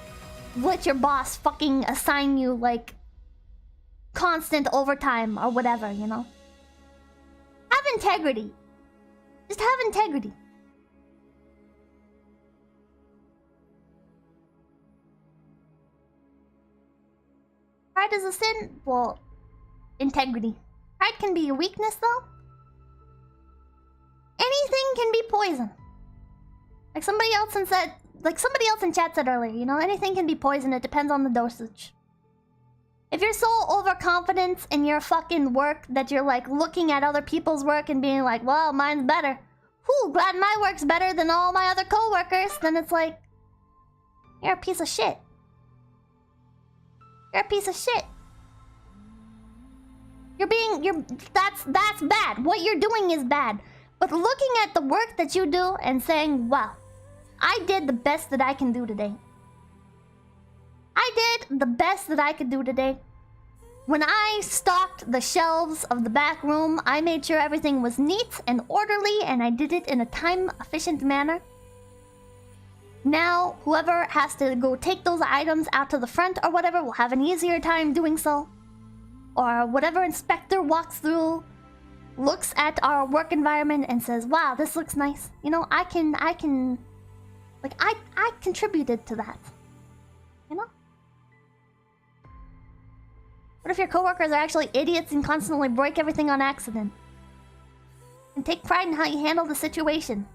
let your boss fucking assign you like constant overtime or whatever, you know? Have integrity. Just have integrity. Pride is a sin? Well, integrity. Pride can be a weakness, though. Anything can be poison. Like somebody else in chat said earlier, you know, anything can be poison. It depends on the dosage. If you're so overconfident in your fucking work that you're like looking at other people's work and being like, well, mine's better. Whew, glad my work's better than all my other co-workers. Then it's like, you're a piece of shit. You're a piece of shit. That's bad. What you're doing is bad. But looking at the work that you do and saying, wow, I did the best that I can do today. I did the best that I could do today. When I stocked the shelves of the back room, I made sure everything was neat and orderly, and I did it in a time-efficient manner. Now, whoever has to go take those items out to the front or whatever will have an easier time doing so. Or whatever inspector walks through, looks at our work environment and says, wow, this looks nice. You know, I contributed to that. You know? What if your coworkers are actually idiots and constantly break everything on accident? And take pride in how you handle the situation.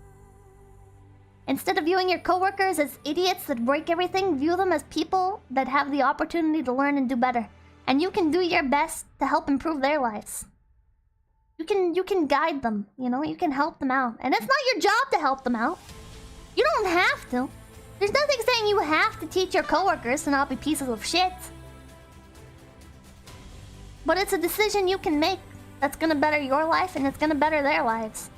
Instead of viewing your coworkers as idiots that break everything, view them as people that have the opportunity to learn and do better. And you can do your best to help improve their lives. You can guide them, you know? You can help them out. And it's not your job to help them out. You don't have to. There's nothing saying you have to teach your coworkers to not be pieces of shit. But it's a decision you can make that's gonna better your life and it's gonna better their lives.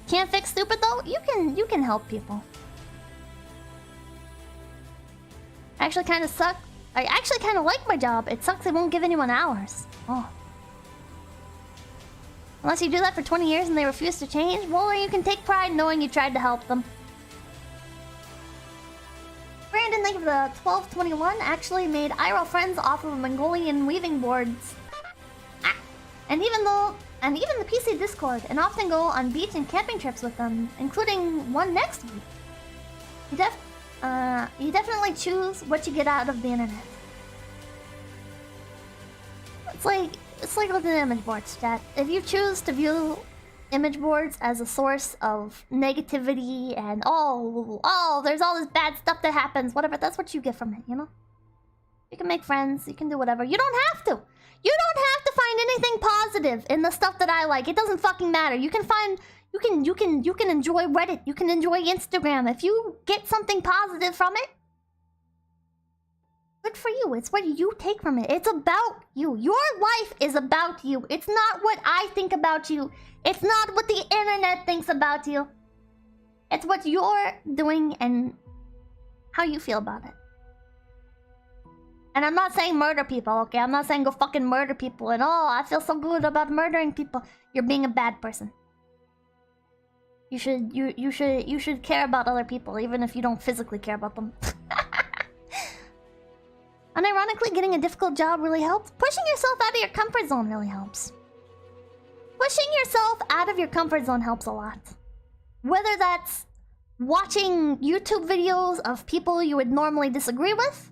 Can't fix stupid though? You can help people. Actually kinda suck. I actually kinda like my job. It sucks they won't give anyone hours. Oh. Unless you do that for 20 years and they refuse to change, well, you can take pride knowing you tried to help them. Brandon, thank you for the 1221. Actually made IRL friends off of Mongolian weaving boards. And even the PC Discord, and often go on beach and camping trips with them, including one next week. You definitely choose what you get out of the internet. It's like with an image boards, chat. If you choose to view image boards as a source of negativity and oh, there's all this bad stuff that happens, whatever, that's what you get from it, you know? You can make friends, you can do whatever. You don't have to! You don't have to find anything positive in the stuff that I like. It doesn't fucking matter. You can find... You can enjoy Reddit. You can enjoy Instagram. If you get something positive from it, good for you. It's what you take from it. It's about you. Your life is about you. It's not what I think about you. It's not what the internet thinks about you. It's what you're doing and how you feel about it. And I'm not saying murder people, okay? I'm not saying go fucking murder people and oh, I feel so good about murdering people. You're being a bad person. You should care about other people, even if you don't physically care about them. Unironically, getting a difficult job really helps. Pushing yourself out of your comfort zone really helps. Pushing yourself out of your comfort zone helps a lot. Whether that's watching YouTube videos of people you would normally disagree with,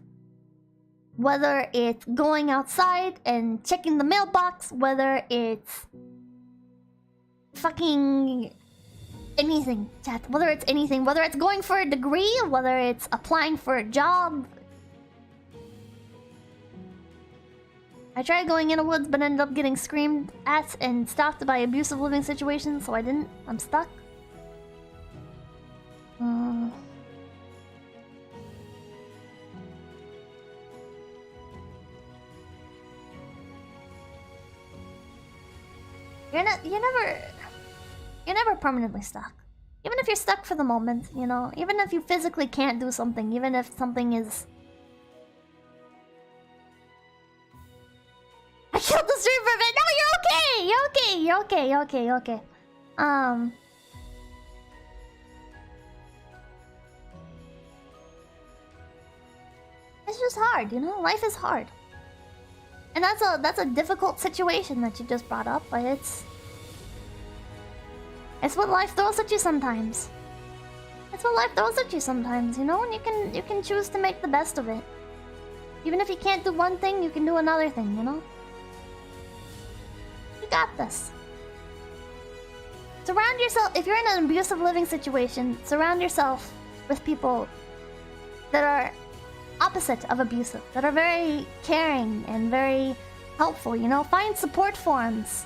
whether it's going outside and checking the mailbox, whether it's fucking anything, chat. Whether it's anything, whether it's going for a degree, whether it's applying for a job. I tried going in the woods but ended up getting screamed at and stopped by abusive living situations, so I didn't. I'm stuck. You're never permanently stuck. Even if you're stuck for the moment, you know, even if you physically can't do something, even if something is... I killed the stream for a bit! No, you're okay! It's just hard, you know? Life is hard. And that's a difficult situation that you just brought up, but it's what life throws at you sometimes. It's what life throws at you sometimes, you know? And you can choose to make the best of it. Even if you can't do one thing, you can do another thing, you know? You got this. Surround yourself, if you're in an abusive living situation, surround yourself with people that are opposite of abusive, that are very caring and very helpful, you know? Find support forums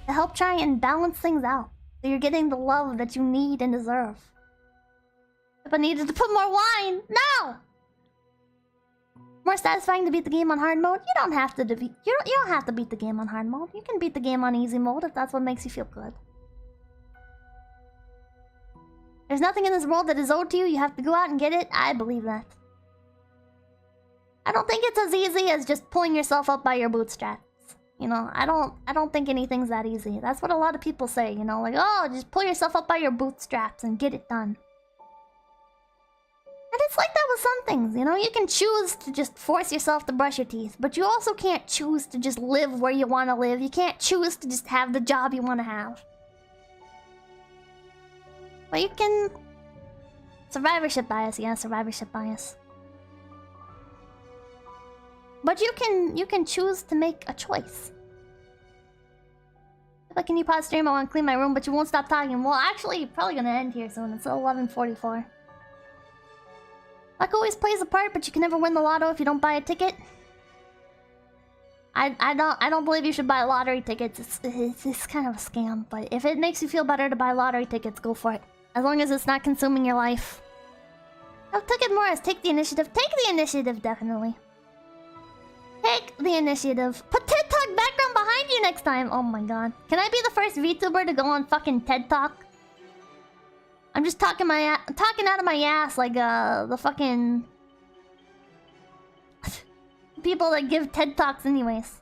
to help try and balance things out. So you're getting the love that you need and deserve. If I needed to put more wine, no! More satisfying to beat the game on hard mode? You don't have to beat the game on hard mode. You can beat the game on easy mode if that's what makes you feel good. There's nothing in this world that is owed to you. You have to go out and get it. I believe that. I don't think it's as easy as just pulling yourself up by your bootstraps. You know, I don't think anything's that easy. That's what a lot of people say, you know, like, oh, just pull yourself up by your bootstraps and get it done. And it's like that with some things, you know? You can choose to just force yourself to brush your teeth, but you also can't choose to just live where you want to live. You can't choose to just have the job you want to have. But you can... Survivorship bias, yeah, survivorship bias. But you can choose to make a choice. Like, can you pause stream? I want to clean my room, but you won't stop talking. Well, actually, you're probably gonna end here soon. It's 11:44. Luck always plays a part, but you can never win the lotto if you don't buy a ticket. I don't believe you should buy lottery tickets. It's kind of a scam, but if it makes you feel better to buy lottery tickets, go for it. As long as it's not consuming your life. Oh, Ticket Morris, take the initiative. Take the initiative, definitely. Take the initiative. Put TED Talk background behind you next time. Oh my god. Can I be the first VTuber to go on fucking TED Talk? I'm just talking out of my ass like the fucking people that give TED Talks anyways.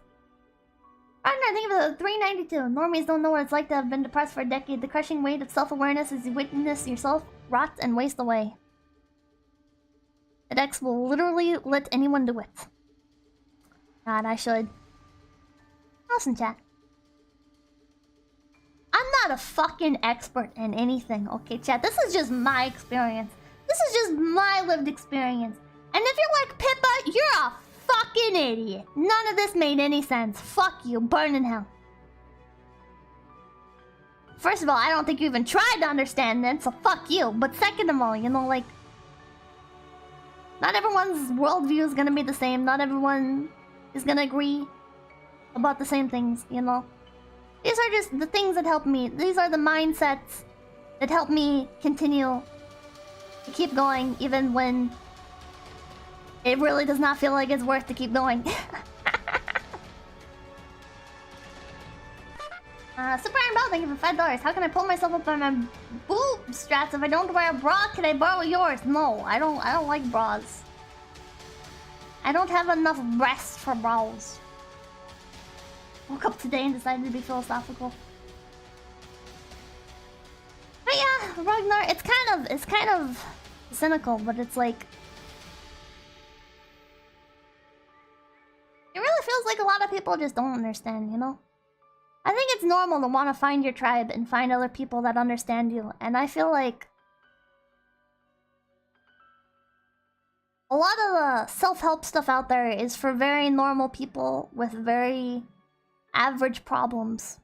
I think of the 392. Normies don't know what it's like to have been depressed for a decade. The crushing weight of self-awareness as you witness yourself rot and waste away. TEDx will literally let anyone do it. God, I should. Listen, chat. I'm not a fucking expert in anything, okay, chat? This is just my experience. This is just my lived experience. And if you're like Pippa, you're a fucking idiot. None of this made any sense. Fuck you. Burn in hell. First of all, I don't think you even tried to understand it, so fuck you. But second of all, you know, like... not everyone's worldview is gonna be the same. Not everyone is gonna agree about the same things, you know? These are just the things that help me. These are the mindsets that help me continue to keep going even when it really does not feel like it's worth to keep going. Super Iron Bell, thank you for $5. How can I pull myself up by my boob straps if I don't wear a bra? Can I borrow yours? No, I don't like bras. I don't have enough breasts for bras. Woke up today and decided to be philosophical. But yeah, Ragnar, it's kind of cynical, but it's like it really feels like a lot of people just don't understand, you know? I think it's normal to want to find your tribe and find other people that understand you, and I feel like a lot of the self-help stuff out there is for very normal people with very average problems.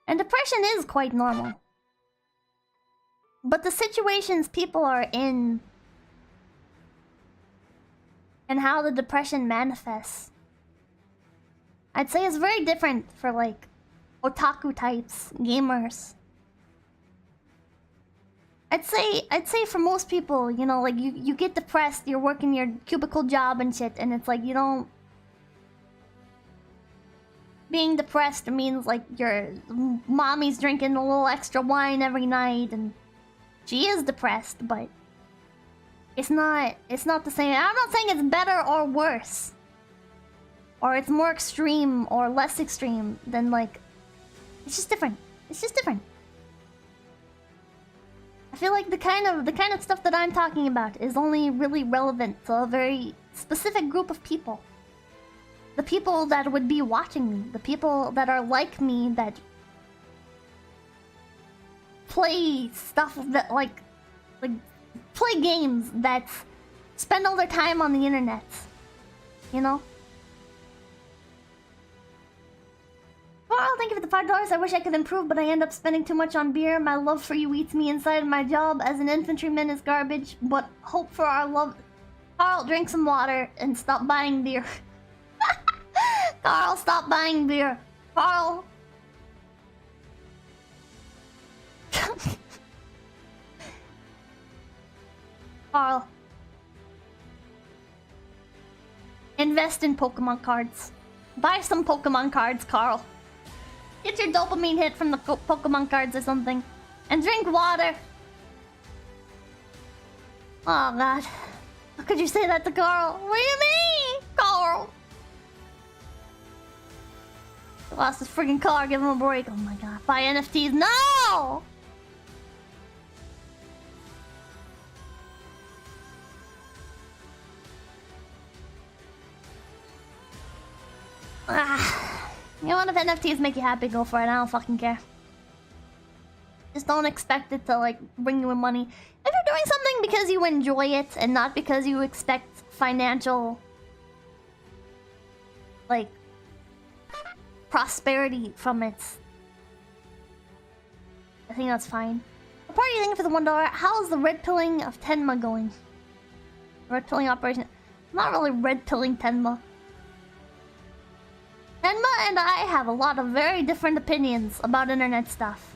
And depression is quite normal. But the situations people are in and how the depression manifests, I'd say is very different for like otaku types, gamers. I'd say for most people, you know, like you get depressed, you're working your cubicle job and shit, and it's like you don't... being depressed means like your mommy's drinking a little extra wine every night, and she is depressed, but it's not the same. I'm not saying it's better or worse, or it's more extreme or less extreme than like... it's just different. It's just different. I feel like the kind of stuff that I'm talking about is only really relevant to a very specific group of people. The people that would be watching me, the people that are like me, that play stuff that like play games, that spend all their time on the internet, you know? Well, thank you for the $5. I wish I could improve, but I end up spending too much on beer. My love for you eats me inside. My job as an infantryman is garbage, but hope for our love. Carl, drink some water and stop buying beer. Carl, stop buying beer. Carl. Carl. Invest in Pokemon cards. Buy some Pokemon cards, Carl. Get your dopamine hit from the Pokemon cards or something. And drink water. Oh god. How could you say that to Carl? What do you mean, Carl? He lost his freaking car, give him a break. Oh my god. Buy NFTs. No! You know what, if NFTs make you happy, go for it. I don't fucking care. Just don't expect it to, like, bring you in money. If you're doing something because you enjoy it and not because you expect financial, like, prosperity from it, I think that's fine. What part are you thinking for the $1? How's the red pilling of Tenma going? Red pilling operation. I'm not really red pilling Tenma. Tenma and I have a lot of very different opinions about internet stuff.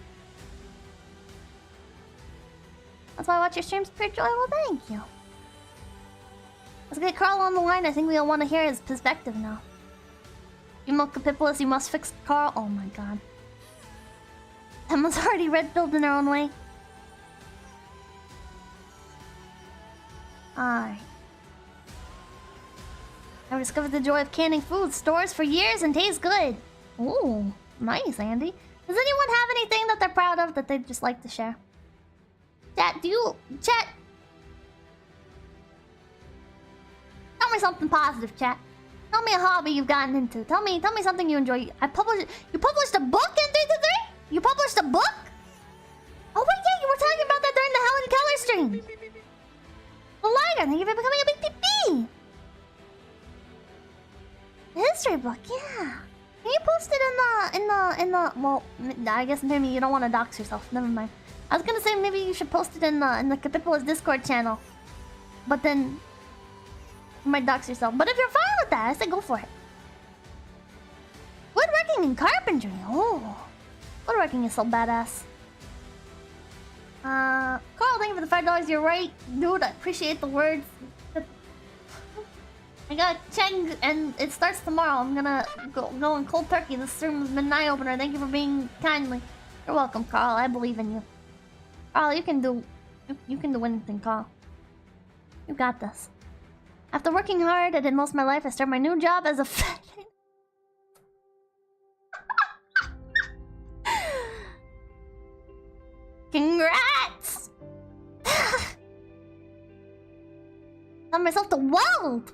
That's why I watch your streams, Pure Joy. Well, thank you. Let's get Carl on the line. I think we all want to hear his perspective now. 𝐂𝐡𝐚𝐭, you must fix Carl. Oh my god. Emma's already red-pilled in her own way. Alright. I've discovered the joy of canning food stores for years and tastes good. Ooh, nice, Andy. Does anyone have anything that they're proud of that they'd just like to share? Chat, Chat! Tell me something positive, chat. Tell me a hobby you've gotten into. Tell me something you enjoy. You published a book in 323? You published a book? Oh wait, yeah, you were talking about that during the Helen Keller stream. The lighter, thank you for becoming a big TP. The history book, yeah. Can you post it in the well, I guess maybe you don't want to dox yourself. Never mind. I was gonna say maybe you should post it in the 𝐵𝐵𝐵𝐵𝐵's Discord channel. But then you might dox yourself. But if you're fine with that, I say go for it. Woodworking and carpentry. Oh. Woodworking is so badass. Carl, thank you for the $5. You're right, dude. I appreciate the words. I got Cheng, and it starts tomorrow. I'm gonna go in cold turkey. This stream has been an eye opener. Thank you for being kindly. You're welcome, Carl. I believe in you. Carl, you can do anything, Carl. You got this. After working hard, I did most of my life. I started my new job as a Congrats! Tell myself the world!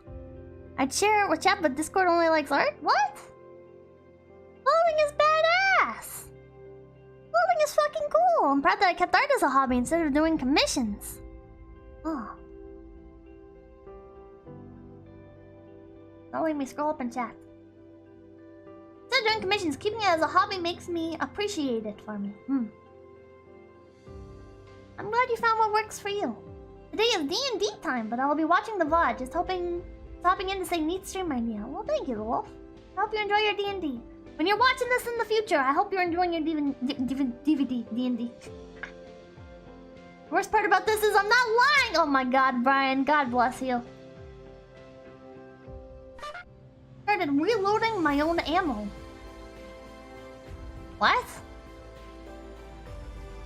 I'd share it with chat, but Discord only likes art? What? Clothing is badass! Clothing is fucking cool! I'm proud that I kept art as a hobby instead of doing commissions. Oh. Don't let me scroll up and chat. Instead of doing commissions, keeping it as a hobby makes me appreciate it for me. I'm glad you found what works for you. Today is D&D time, but I will be watching the VOD. Just hopping in to say neat stream idea. Well, thank you, the Wolf. I hope you enjoy your D&D. When you're watching this in the future, I hope you're enjoying your DVD D&D. Worst part about this is I'm not lying. Oh my god, Brian. God bless you. Started reloading my own ammo. What?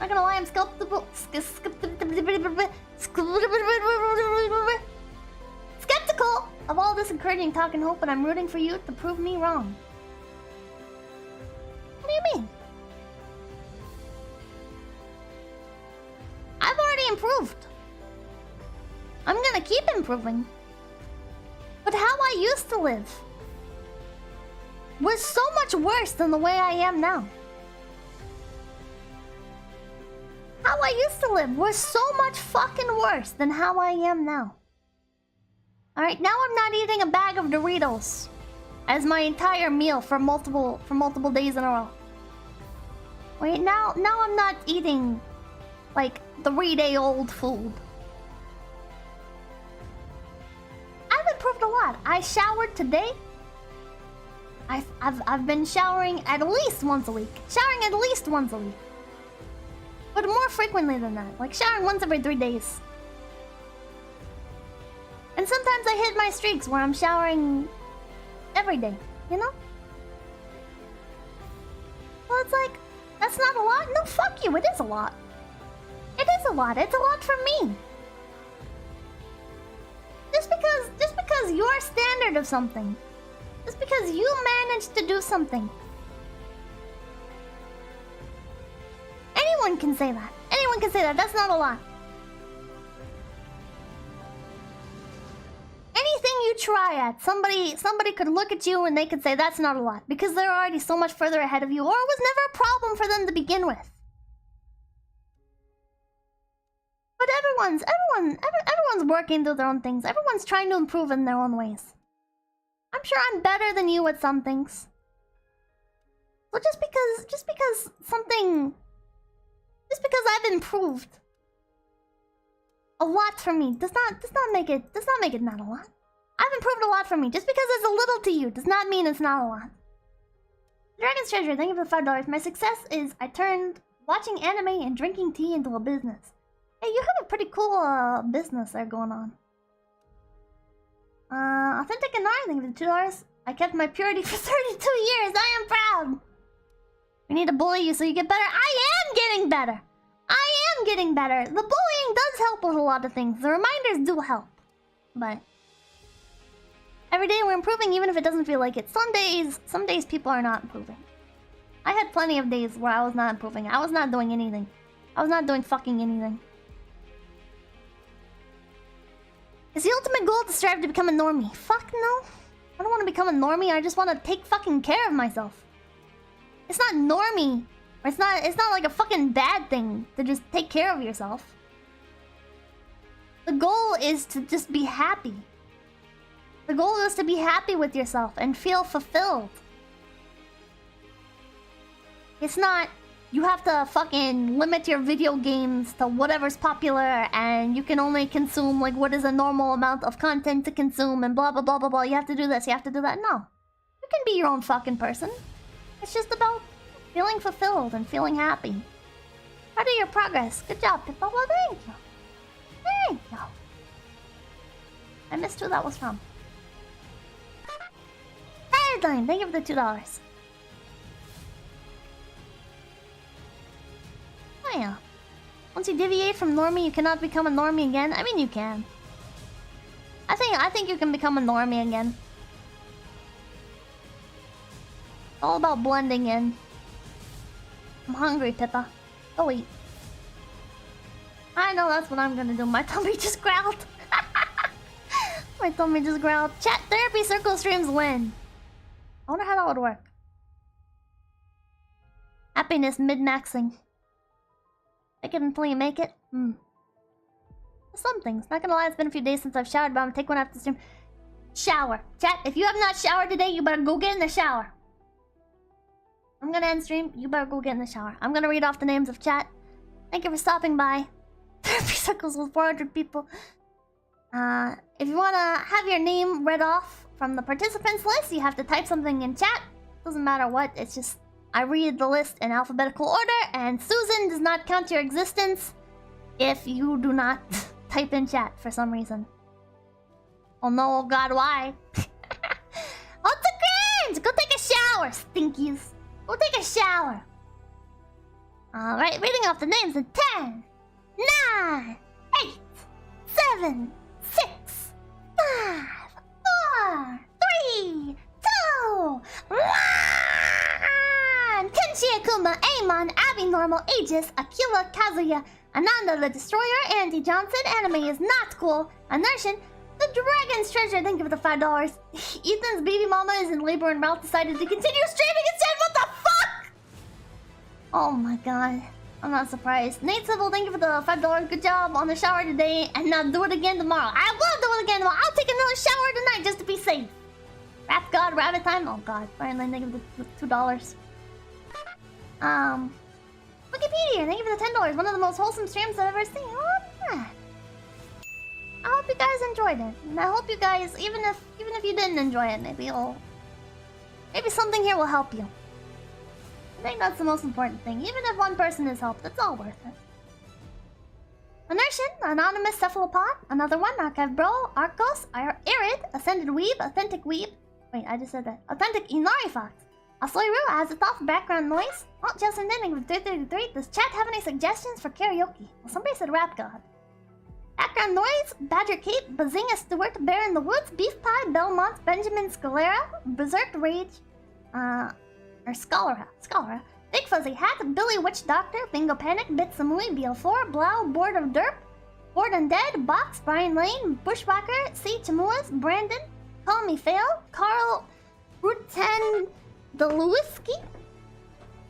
Not gonna lie, I'm skeptical, of all this encouraging talk and hope, but I'm rooting for you to prove me wrong. What do you mean? I've already improved. I'm gonna keep improving. But how I used to live was so much worse than the way I am now. How I used to live was so much fucking worse than how I am now. Alright, now I'm not eating a bag of Doritos as my entire meal for multiple days in a row. Wait, now I'm not eating like 3-day-old food. I've improved a lot. I showered today. I've been showering at least once a week. But more frequently than that. Like showering once every 3 days. And sometimes I hit my streaks where I'm showering every day, you know? Well, it's like, that's not a lot? No, fuck you, it is a lot. It is a lot, it's a lot for me. Just because your standard of something, just because you managed to do something, anyone can say that. Anyone can say that. That's not a lot. Anything you try at, somebody could look at you and they could say that's not a lot because they're already so much further ahead of you, or it was never a problem for them to begin with. But everyone's working through their own things. Everyone's trying to improve in their own ways. I'm sure I'm better than you at some things. So just because I've improved a lot for me does not make it not a lot. I've improved a lot for me. Just because it's a little to you does not mean it's not a lot. Dragon's Treasure, thank you for the $5. My success is I turned watching anime and drinking tea into a business. Hey, you have a pretty cool business there going on. Authentic and thank you for the $2. I kept my purity for 32 years. I am proud. We need to bully you so you get better. I am getting better. I am getting better. The bullying does help with a lot of things. The reminders do help. But every day we're improving even if it doesn't feel like it. Some days people are not improving. I had plenty of days where I was not improving. I was not doing anything. I was not doing fucking anything. Is the ultimate goal to strive to become a normie? Fuck no. I don't want to become a normie. I just want to take fucking care of myself. It's not normie. It's not like a fucking bad thing to just take care of yourself. The goal is to just be happy. The goal is to be happy with yourself and feel fulfilled. It's not you have to fucking limit your video games to whatever's popular and you can only consume like what is a normal amount of content to consume and blah blah blah blah blah. You have to do this, you have to do that. No. You can be your own fucking person. It's just about feeling fulfilled and feeling happy. How do your progress? Good job, Pippa. Well, thank you. Thank you. I missed who that was from. Paradigm, thank you for the $2. Oh yeah. Once you deviate from normie, you cannot become a normie again. I mean, you can. I think you can become a normie again. All about blending in. I'm hungry, Pippa. Go eat. I know that's what I'm gonna do. My tummy just growled. My tummy just growled. Chat therapy circle streams win. I wonder how that would work. Happiness mid-maxing. Make it until you make it? Some things. Not gonna lie, it's been a few days since I've showered, but I'm gonna take one after the stream. Shower. Chat, if you have not showered today, you better go get in the shower. I'm gonna end stream. You better go get in the shower. I'm gonna read off the names of chat. Thank you for stopping by. Therapy circles with 400 people. If you wanna have your name read off from the participants list, you have to type something in chat. Doesn't matter what, it's just I read the list in alphabetical order, and Susan does not count your existence if you do not type in chat for some reason. Oh no, oh god, why? What's the cringe? Go take a shower, stinkies. Go take a shower. Alright, reading off the names in 10, 9, 8, 7, 6, 5, 4, 3, 2, 1. Kenshi Akuma, Amon, Abby Normal, Aegis, Akila Kazuya, Ananda the Destroyer, Andy Johnson, Anime is not cool, Inertion, The Dragon's Treasure, thank you for the $5. Ethan's baby mama is in labor and Ralph decided to continue streaming instead. What the fuck? Oh my god. I'm not surprised. Nate Civil, thank you for the $5. Good job on the shower today, and now do it again tomorrow. I will do it again tomorrow. I'll take another shower tonight just to be safe. Rap God, Rabbit Time. Oh god. Brian Lane, thank you for the $2. Wikipedia, thank you for the $10. One of the most wholesome streams I've ever seen. Oh, man. I hope you guys enjoyed it, and I hope you guys, even if you didn't enjoy it, maybe something here will help you. I think that's the most important thing. Even if one person is helped, it's all worth it. Inertion, Anonymous Cephalopod, another one, Archive Bro, Arcos, Irid, Ascended Weeb, Authentic Weeb. Wait, I just said that. Authentic Inari Fox. Asoiru, Azathoth, Background Noise. Alt Jelson Denning with 333. Does chat have any suggestions for karaoke? Well, somebody said Rap God. Background Noise, Badger Cape, Bazinga Stewart, Bear in the Woods, Beef Pie, Belmont, Benjamin Scalera, Berserk Rage, or Scalera, Big Fuzzy Hat, Billy Witch Doctor, Bingo Panic, Bit Samui, BL4, Blau, Board of Derp, Board Undead, Box, Brian Lane, Bushwhacker, C. Chamuas, Brandon, Call Me Fail, Carl Ruten Deluiski,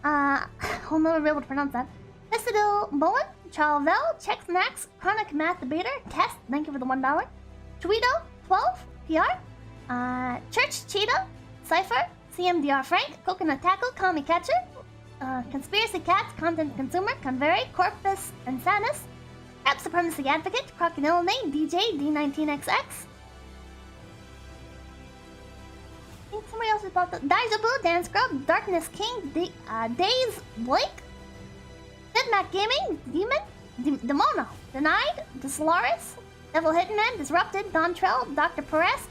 I'll never be able to pronounce that. Hesidil Bowen, Charles Vell, Chex Max, Chronic Math Debater, Test, thank you for the $1. Tweedo, 12, PR, Church Cheetah, Cypher, CMDR Frank, Coconut Tackle, Call Me Catcher, Conspiracy Cats, Content Consumer, Converi, Corpus and Sanus, App Supremacy Advocate, Crocodile Name, DJ, D19XX. think somebody else is about the Daijabu, Dan Scrub, Darkness King, Days Blake, Mac Gaming, Demon, Demono, Denied, Solaris, Devil Hitman, Disrupted, Don Trell, Dr. Peresk,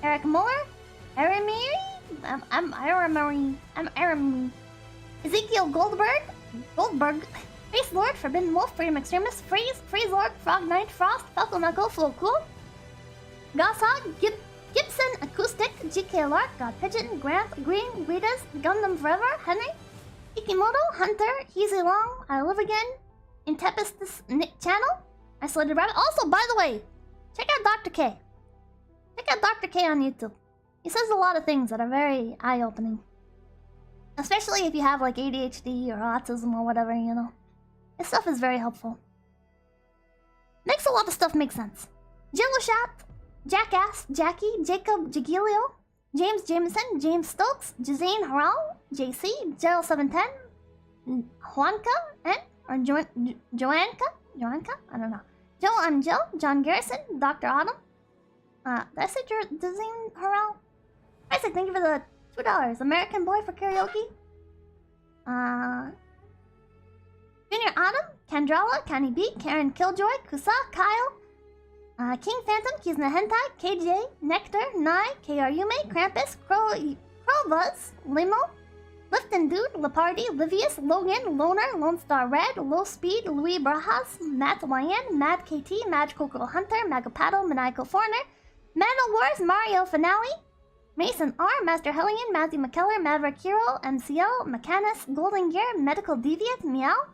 Eric Muller, Aramiri, I'm Aramiri, Ezekiel Goldberg, Face Lord, Forbidden Wolf, Freedom Extremist, Freeze Lord, Frog Knight, Frost, Falcon Knuckle, Flow Cool, Goshawk, Gibson Acoustic, GK Lark, God Pigeon, Grant, Green, Guidas, Gundam Forever, Henry, Ikimoto, Hunter, Heezy Long, I Live Again, in Tempest's channel, Isolated Rabbit. Also, by the way, check out Dr. K. Check out Dr. K on YouTube. He says a lot of things that are very eye-opening. Especially if you have like ADHD or autism or whatever, you know. His stuff is very helpful. Makes a lot of stuff make sense. Jilloshat, Jackass, Jackie, Jacob Jagilio, James Jameson, James Stokes, Jazane Harrell, JC, Gerald710, Juanca, or Joanka? I don't know. Joe, I'm Joe, John Garrison, Dr. Autumn. Did I say Jazane Harrell? Isaac, thank you for the $2. American Boy for karaoke. Junior Autumn, Candrala, Canny B, Karen Killjoy, Kusa, Kyle, King Phantom, Kizna Hentai, KJ, Nectar, Nai, KR Yume, Krampus, Crowbuzz, Limo, Lifton Dude, Lepardi, Livius, Logan, Loner, Lone Star Red, Low Speed, Louis Brajas, Matt Wyan, Mad KT, Magical Girl Hunter, Magapaddle, Maniacal Foreigner, Mano Wars, Mario Finale, Mason R, Master Hellion, Matthew McKellar, Maverick Hero, MCL, Mechanus, Golden Gear, Medical Deviant, Meow,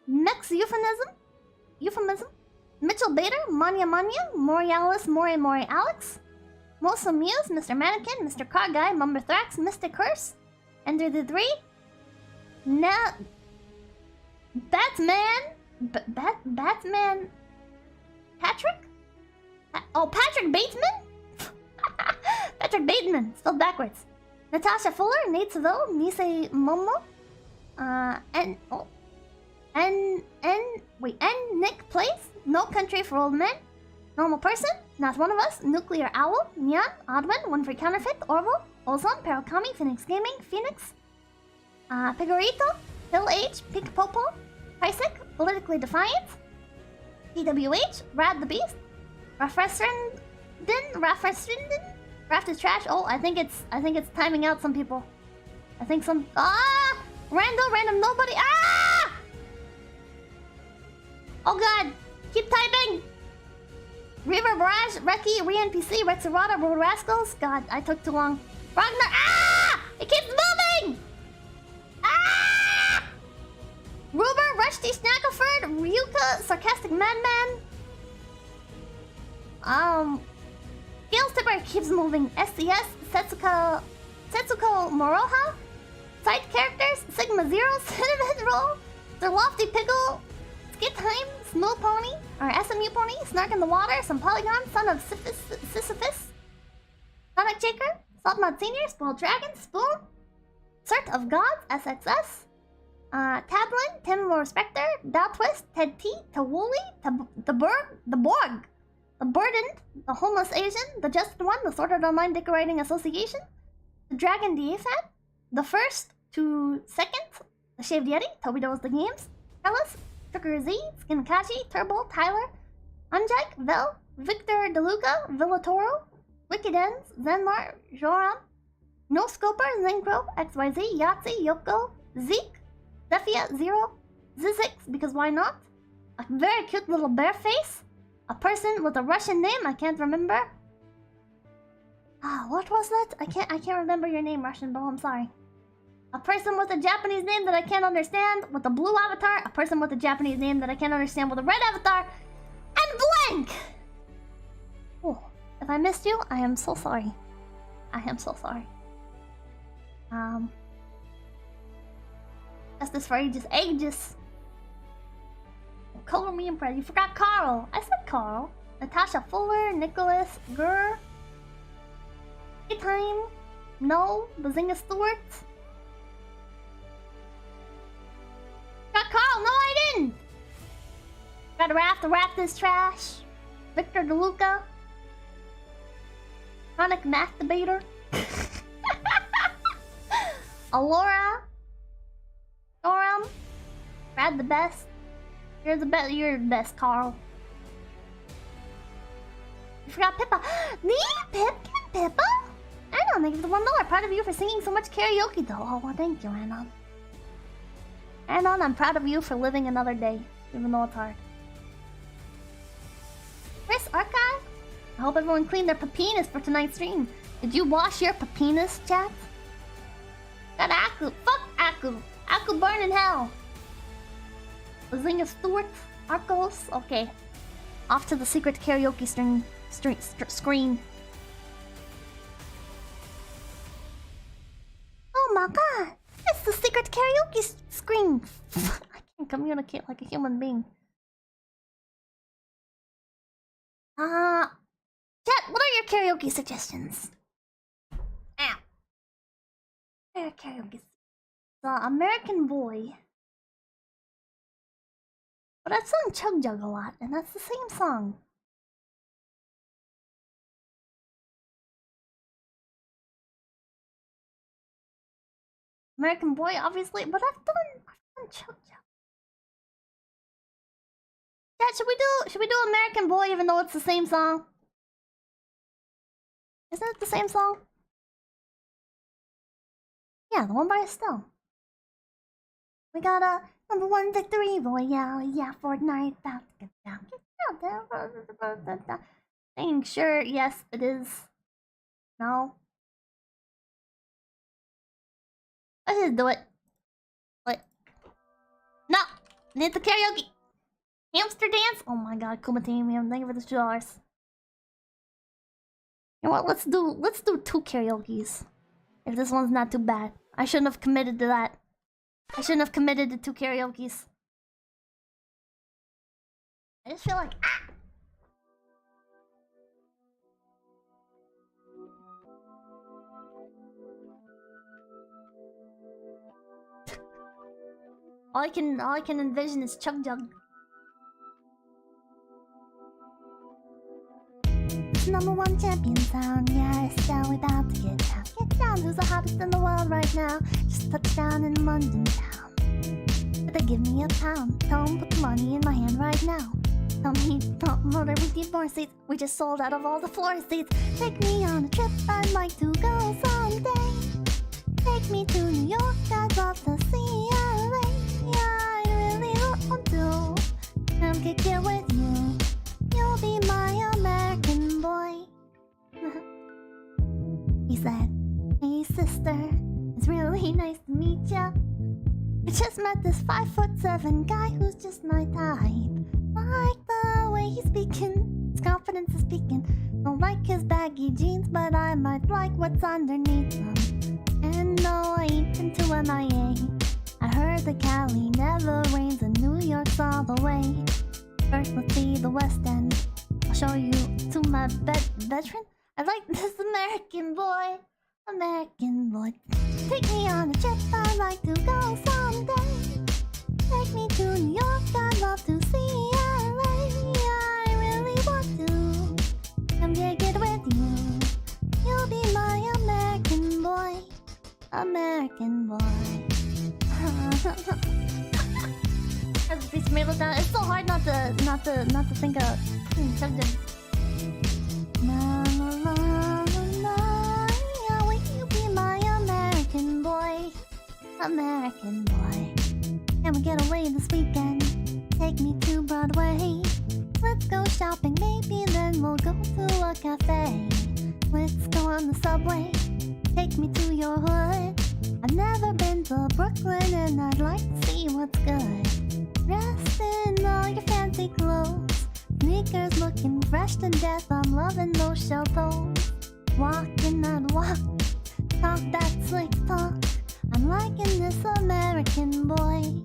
Mex Euphemism, Mitchell Bader, Manya, Morialis, Mori Alex, Mosa Muse, Mr. Mannequin, Mr. Car Guy, Mumberthrax, Mystic Curse, Enter the Three, Batman, Patrick? Patrick Bateman? Patrick Bateman, spelled backwards. Natasha Fuller, Nate Seville, Nisei Momo, Nick Place, No Country for Old Men, Normal Person, Not One of Us, Nuclear Owl, Neon, Oddman, One Free Counterfeit, Orville, Ozone, Perokami, Phoenix Gaming, Phoenix, Pigorito, Hill H, Pink Popo, Isaac, Politically Defiant, PWH, Rad the Beast, Raffresrinden, Raft is trash. Oh, I think it's timing out some people. I think some random nobody. Oh god, keep typing. River Barrage, Reki, Re-NPC, Rexerata, Road Rascals. God, I took too long. Ragnar, it keeps moving. Ruber, Rusty Snackaford, Ryuka, Sarcastic Madman. Gale's Tipper keeps moving. SCS, Setsuko Moroha. Side characters, Sigma Zero, Cinnamon Roll, The Lofty Pickle, Skit Time, Smooth Pony, or SMU Pony, Snark in the Water, Some Polygon, Son of Sisyphus, Sonic Shaker, Saltmod Senior, Spoiled Dragon, Spoon, Cert of Gods, SXS, Tablin, Tim More Spectre, Daltwist, Ted T, Tawuli, The Borg, The Burdened, The Homeless Asian, The Just One, The Sorted Online Decorating Association, The Dragon DAFAT, The First to Second, The Shaved Yeti, Toby Does the Games, Ellis, Trucker Z, Skinkachi, Turbo, Tyler, Unjack, Vel, Victor DeLuca, Villatoro, Wicked Ends, Zenmar, Joram, No Scoper, Zincro, XYZ, Yahtzee, Yoko, Zeke, Zephia, Zero, Zizix, because why not? A very cute little bear face, a person with a Russian name I can't remember. What was that? I can't remember your name, Russian Bro, I'm sorry. A person with a Japanese name that I can't understand, with a blue avatar, a person with a Japanese name that I can't understand with a red avatar, and blank! Oh, if I missed you, I am so sorry. I am so sorry. Justice for ages. Color me impressed. You forgot Carl. I said Carl. Natasha Fuller, Nicholas, Gurr. Time. No. Bazinga Stewart. Got Carl. No, I didn't. Got Raft. The Raft is trash. Victor DeLuca. Chronic Math Debater. Alora. Dorum. Brad the best. You're the best. You're the best, Carl. You forgot Pippa. Me? Pipkin? Pippa? Anon, thank you for the $1. Proud of you for singing so much karaoke, though. Oh, well, thank you, Anon. Anon, I'm proud of you for living another day, even though it's hard. Chris Archive? I hope everyone cleaned their papinas for tonight's stream. Did you wash your papinas, chat? Got Aku. Fuck Aku. Aku burn in hell. Bazinga Stewart. Arcos. Okay. Off to the secret karaoke screen. Oh my god. It's the secret karaoke screen. I can't communicate like a human being. Chat, what are your karaoke suggestions? Ow. What are your karaoke? The American Boy. But I've sung Chug Jug a lot, and that's the same song. American Boy, obviously, but I've done Chug Jug. Chat, should we do American Boy even though it's the same song? Isn't it the same song? Yeah, the one by Estelle. We got a #1 victory, boy. Yeah, Fortnite. About to get down. Get down. Saying sure, yes, it is. No. Let's just do it. What? No! Need the karaoke! Hamster dance? Oh my god, Kumatamium, thank you for the $2. You know what? Let's do 2 karaokes. If this one's not too bad. I shouldn't have committed to that. I shouldn't have committed to 2 karaokes. I just feel like all I can envision is Chug Jug. #1 champion sound, yeah, Estelle, we about to get down. Get down, who's the hottest in the world right now? Just touched down in London town. But they give me a pound. Tell them put the money in my hand right now. Tell me, motor, we need more seats. We just sold out of all the floor seats. Take me on a trip, I'd like to go someday. Take me to New York, I'd love to see LA. Yeah, I really want to come kick it with you. You'll be my American boy. He said, hey sister, it's really nice to meet ya. I just met this 5'7" guy who's just my type. Like the way he's speaking, his confidence is speaking. Don't like his baggy jeans, but I might like what's underneath them. And no, I ain't been to MIA. I heard that Cali never rains and New York's all the way. First, let's see the West End. I'll show you to my veteran. I like this American boy. American boy. Take me on a trip, I'd like to go someday. Take me to New York, I'd love to see LA. I really want to come kick it with you. You'll be my American boy. American boy. As these tomatoes down, it's so hard not to think of something. La la la la la. Yeah, will you be my American boy? American boy. Can we get away this weekend? Take me to Broadway. Let's go shopping, maybe then we'll go to a cafe. Let's go on the subway. Take me to your hood. I've never been to Brooklyn and I'd like to see what's good. Dressed in all your fancy clothes. Sneakers looking fresh to death. I'm loving those shell toes. Walking that walk. Talk that slick talk. I'm liking this American boy.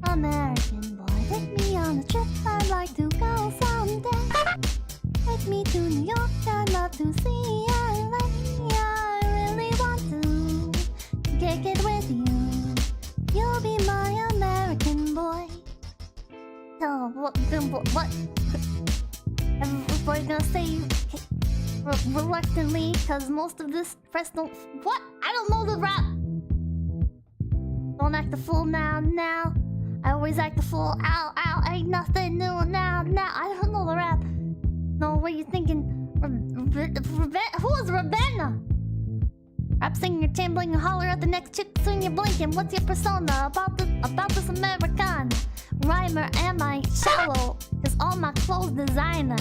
American boy. Take me on a trip, I'd like to go someday. Take me to New York, I'd love to see LA. I really want to kick it with you. You'll be my American boy. Oh, what? Everybody's gonna say reluctantly, cause most of this press don't. What? I don't know the rap. Don't act a fool now, now. I always act a fool. Ow, ow, ain't nothing new now, now. I don't know the rap. No, what are you thinking? Who is Ravenna? Rap singing, you're tambling, you holler at the next chick soon you're blinking. What's your persona about this American? Rhymer, am I shallow? Cause all my clothes designer.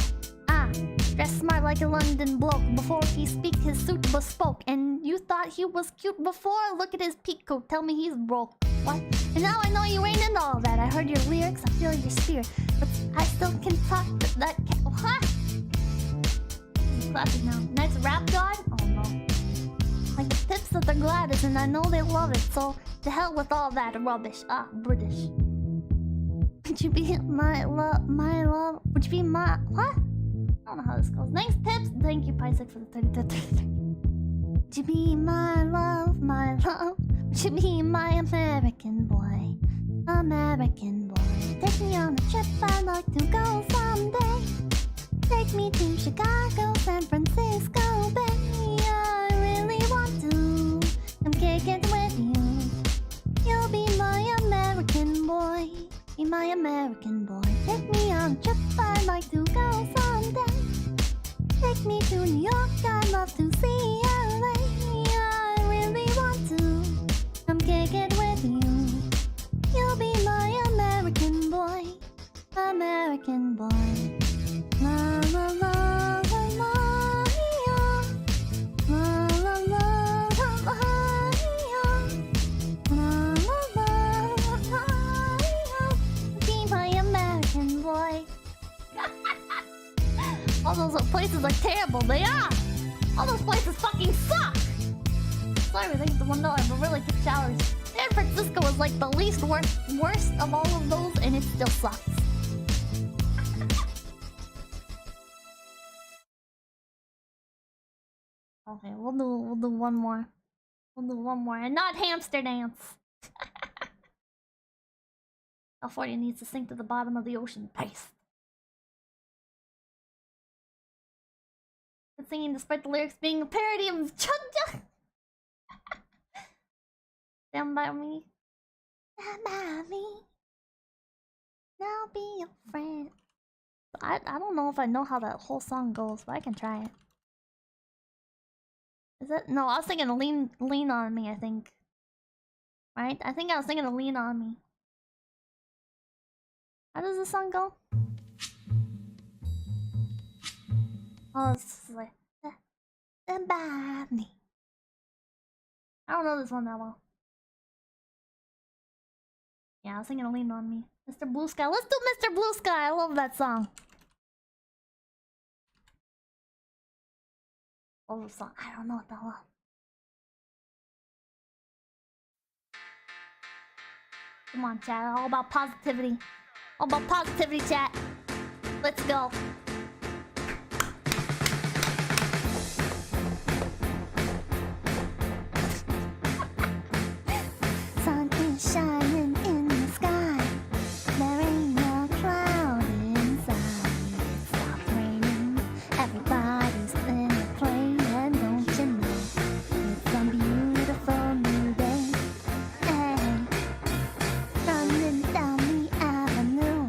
Dress smart like a London bloke. Before he speak, his suit bespoke. And you thought he was cute before? Look at his peak coat, tell me he's broke. What? And now I know you ain't into all that. I heard your lyrics, I feel your spirit. But I still can talk to that what? Classic now. Next rap god? Oh no. Like the tips of the Gladys, and I know they love it. So to hell with all that rubbish. British. Would you be my love, my love? Would you be my what? I don't know how this goes. Thanks, tips. Thank you, Pisek, for the 30. Would you be my love, my love? Would you be my American boy? American boy. Take me on a trip, I'd like to go someday. Take me to Chicago, San Francisco, Bay. I really want to come kick it with you. You'll be my American boy. Be my American boy. Take me on a trip, I'd like to go someday. Take me to New York, I'd love to see LA. I really want to come kick it with you. You'll be my American boy. American boy. La la la la la yeah. La la la la la yeah. La la la la la yeah. Be my American boy. All those places are terrible, they are! All those places fucking suck! Sorry, thanks to one dollar, but really good showers. San Francisco is like the least worst of all of those, and it still sucks. Okay, we'll do one more. We'll do one more, and not hamster dance. California needs to sink to the bottom of the ocean. Paste. Good singing despite the lyrics being a parody of Chugja. Stand by me. Stand by me. Now be a friend. I don't know if I know how that whole song goes, but I can try it. Is it? No, I was thinking of lean on me, I think. Right? I think I was thinking of lean on me. How does this song go? Oh, it's like stand by me. I don't know this one that well. Yeah, I was thinking of lean on me. Mr. Blue Sky. Let's do Mr. Blue Sky. I love that song. Oh, the song. I don't know what that was. Come on, chat. All about positivity. All about positivity, chat. Let's go. Sun is shining in the sky. There ain't no cloud inside. It stopped raining. Everybody's in the plane, and don't you know it's a beautiful new day. Hey, running down the avenue.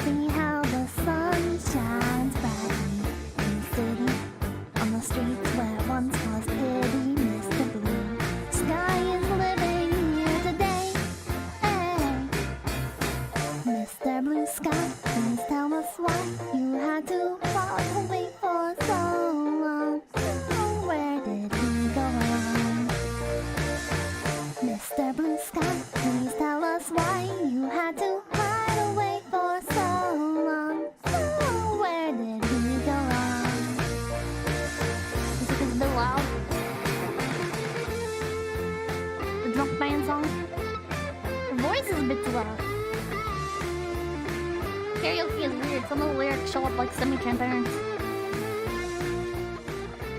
See how the sun shines brightly in the city. On the streets where once was pity, Mr. Blue Sky is living here today. Hey, Mr. Blue Sky, please tell us why you had to walk away for so long. Oh, where did we go wrong? Mr. Blue Sky, please tell us why you had to hide away for so long. Oh, where did we go wrong? Music is a bit loud. The drunk band song. The voice is a bit too loud. Karaoke is weird. Some of the lyrics show up like semi-transparent.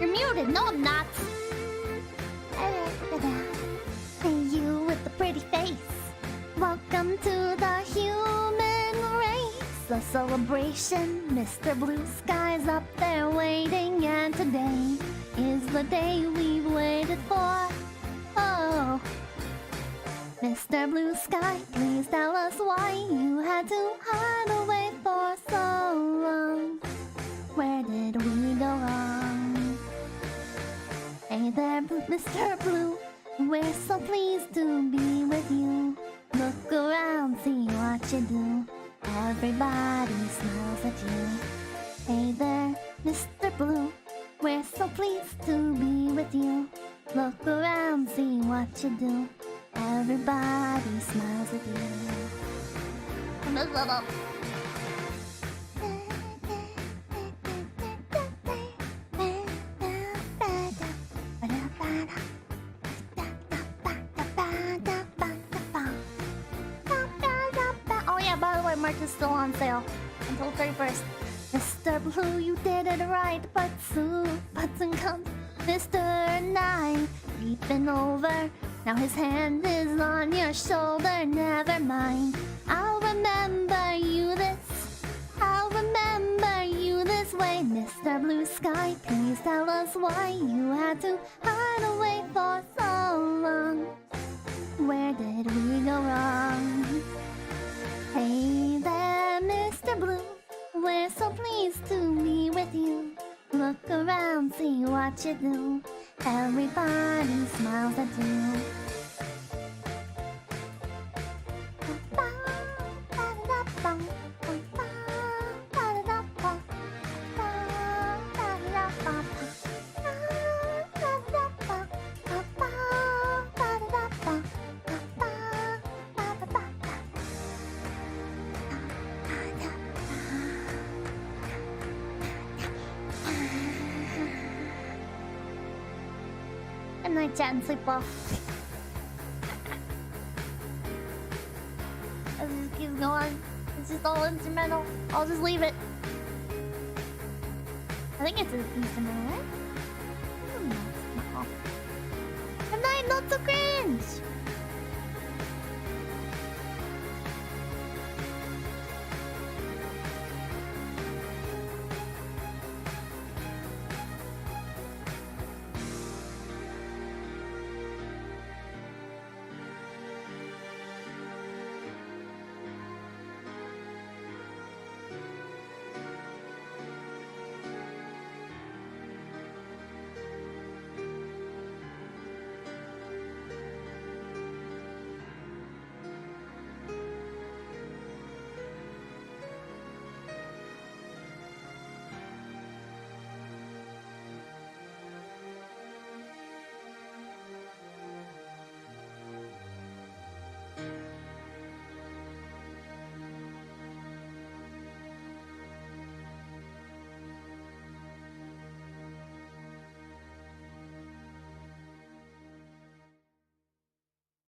You're muted. No, I'm not. Hey, you with the pretty face. Welcome to the human race. A celebration. Mr. Blue Sky's up there waiting, and today is the day we've waited for. Oh, Mr. Blue Sky, please tell us why you had to hide away for so long. Where did we go wrong? Hey there, Mr. Blue, we're so pleased to be with you. Look around, see what you do. Everybody smiles at you. Hey there, Mr. Blue, we're so pleased to be with you. Look around, see what you do. Everybody smiles at you. I messed that up. Oh yeah, by the way, merch is still on sale until 31st. Mr. Blue, you did it right, but and comes Mr. Nine creeping over. Now his hand is on your shoulder. Never mind, I'll remember you this. I'll remember you this way. Mr. Blue Sky, please tell us why you had to hide away for so long. Where did we go wrong? Hey there, Mr. Blue, we're so pleased to be with you. Look around, see what you do. Everybody smiles at you. Good night, chat and sleep well. As it keeps going, it's just all instrumental. I'll just leave it. I think it's an instrumental, right? No. Good night, not so cringe!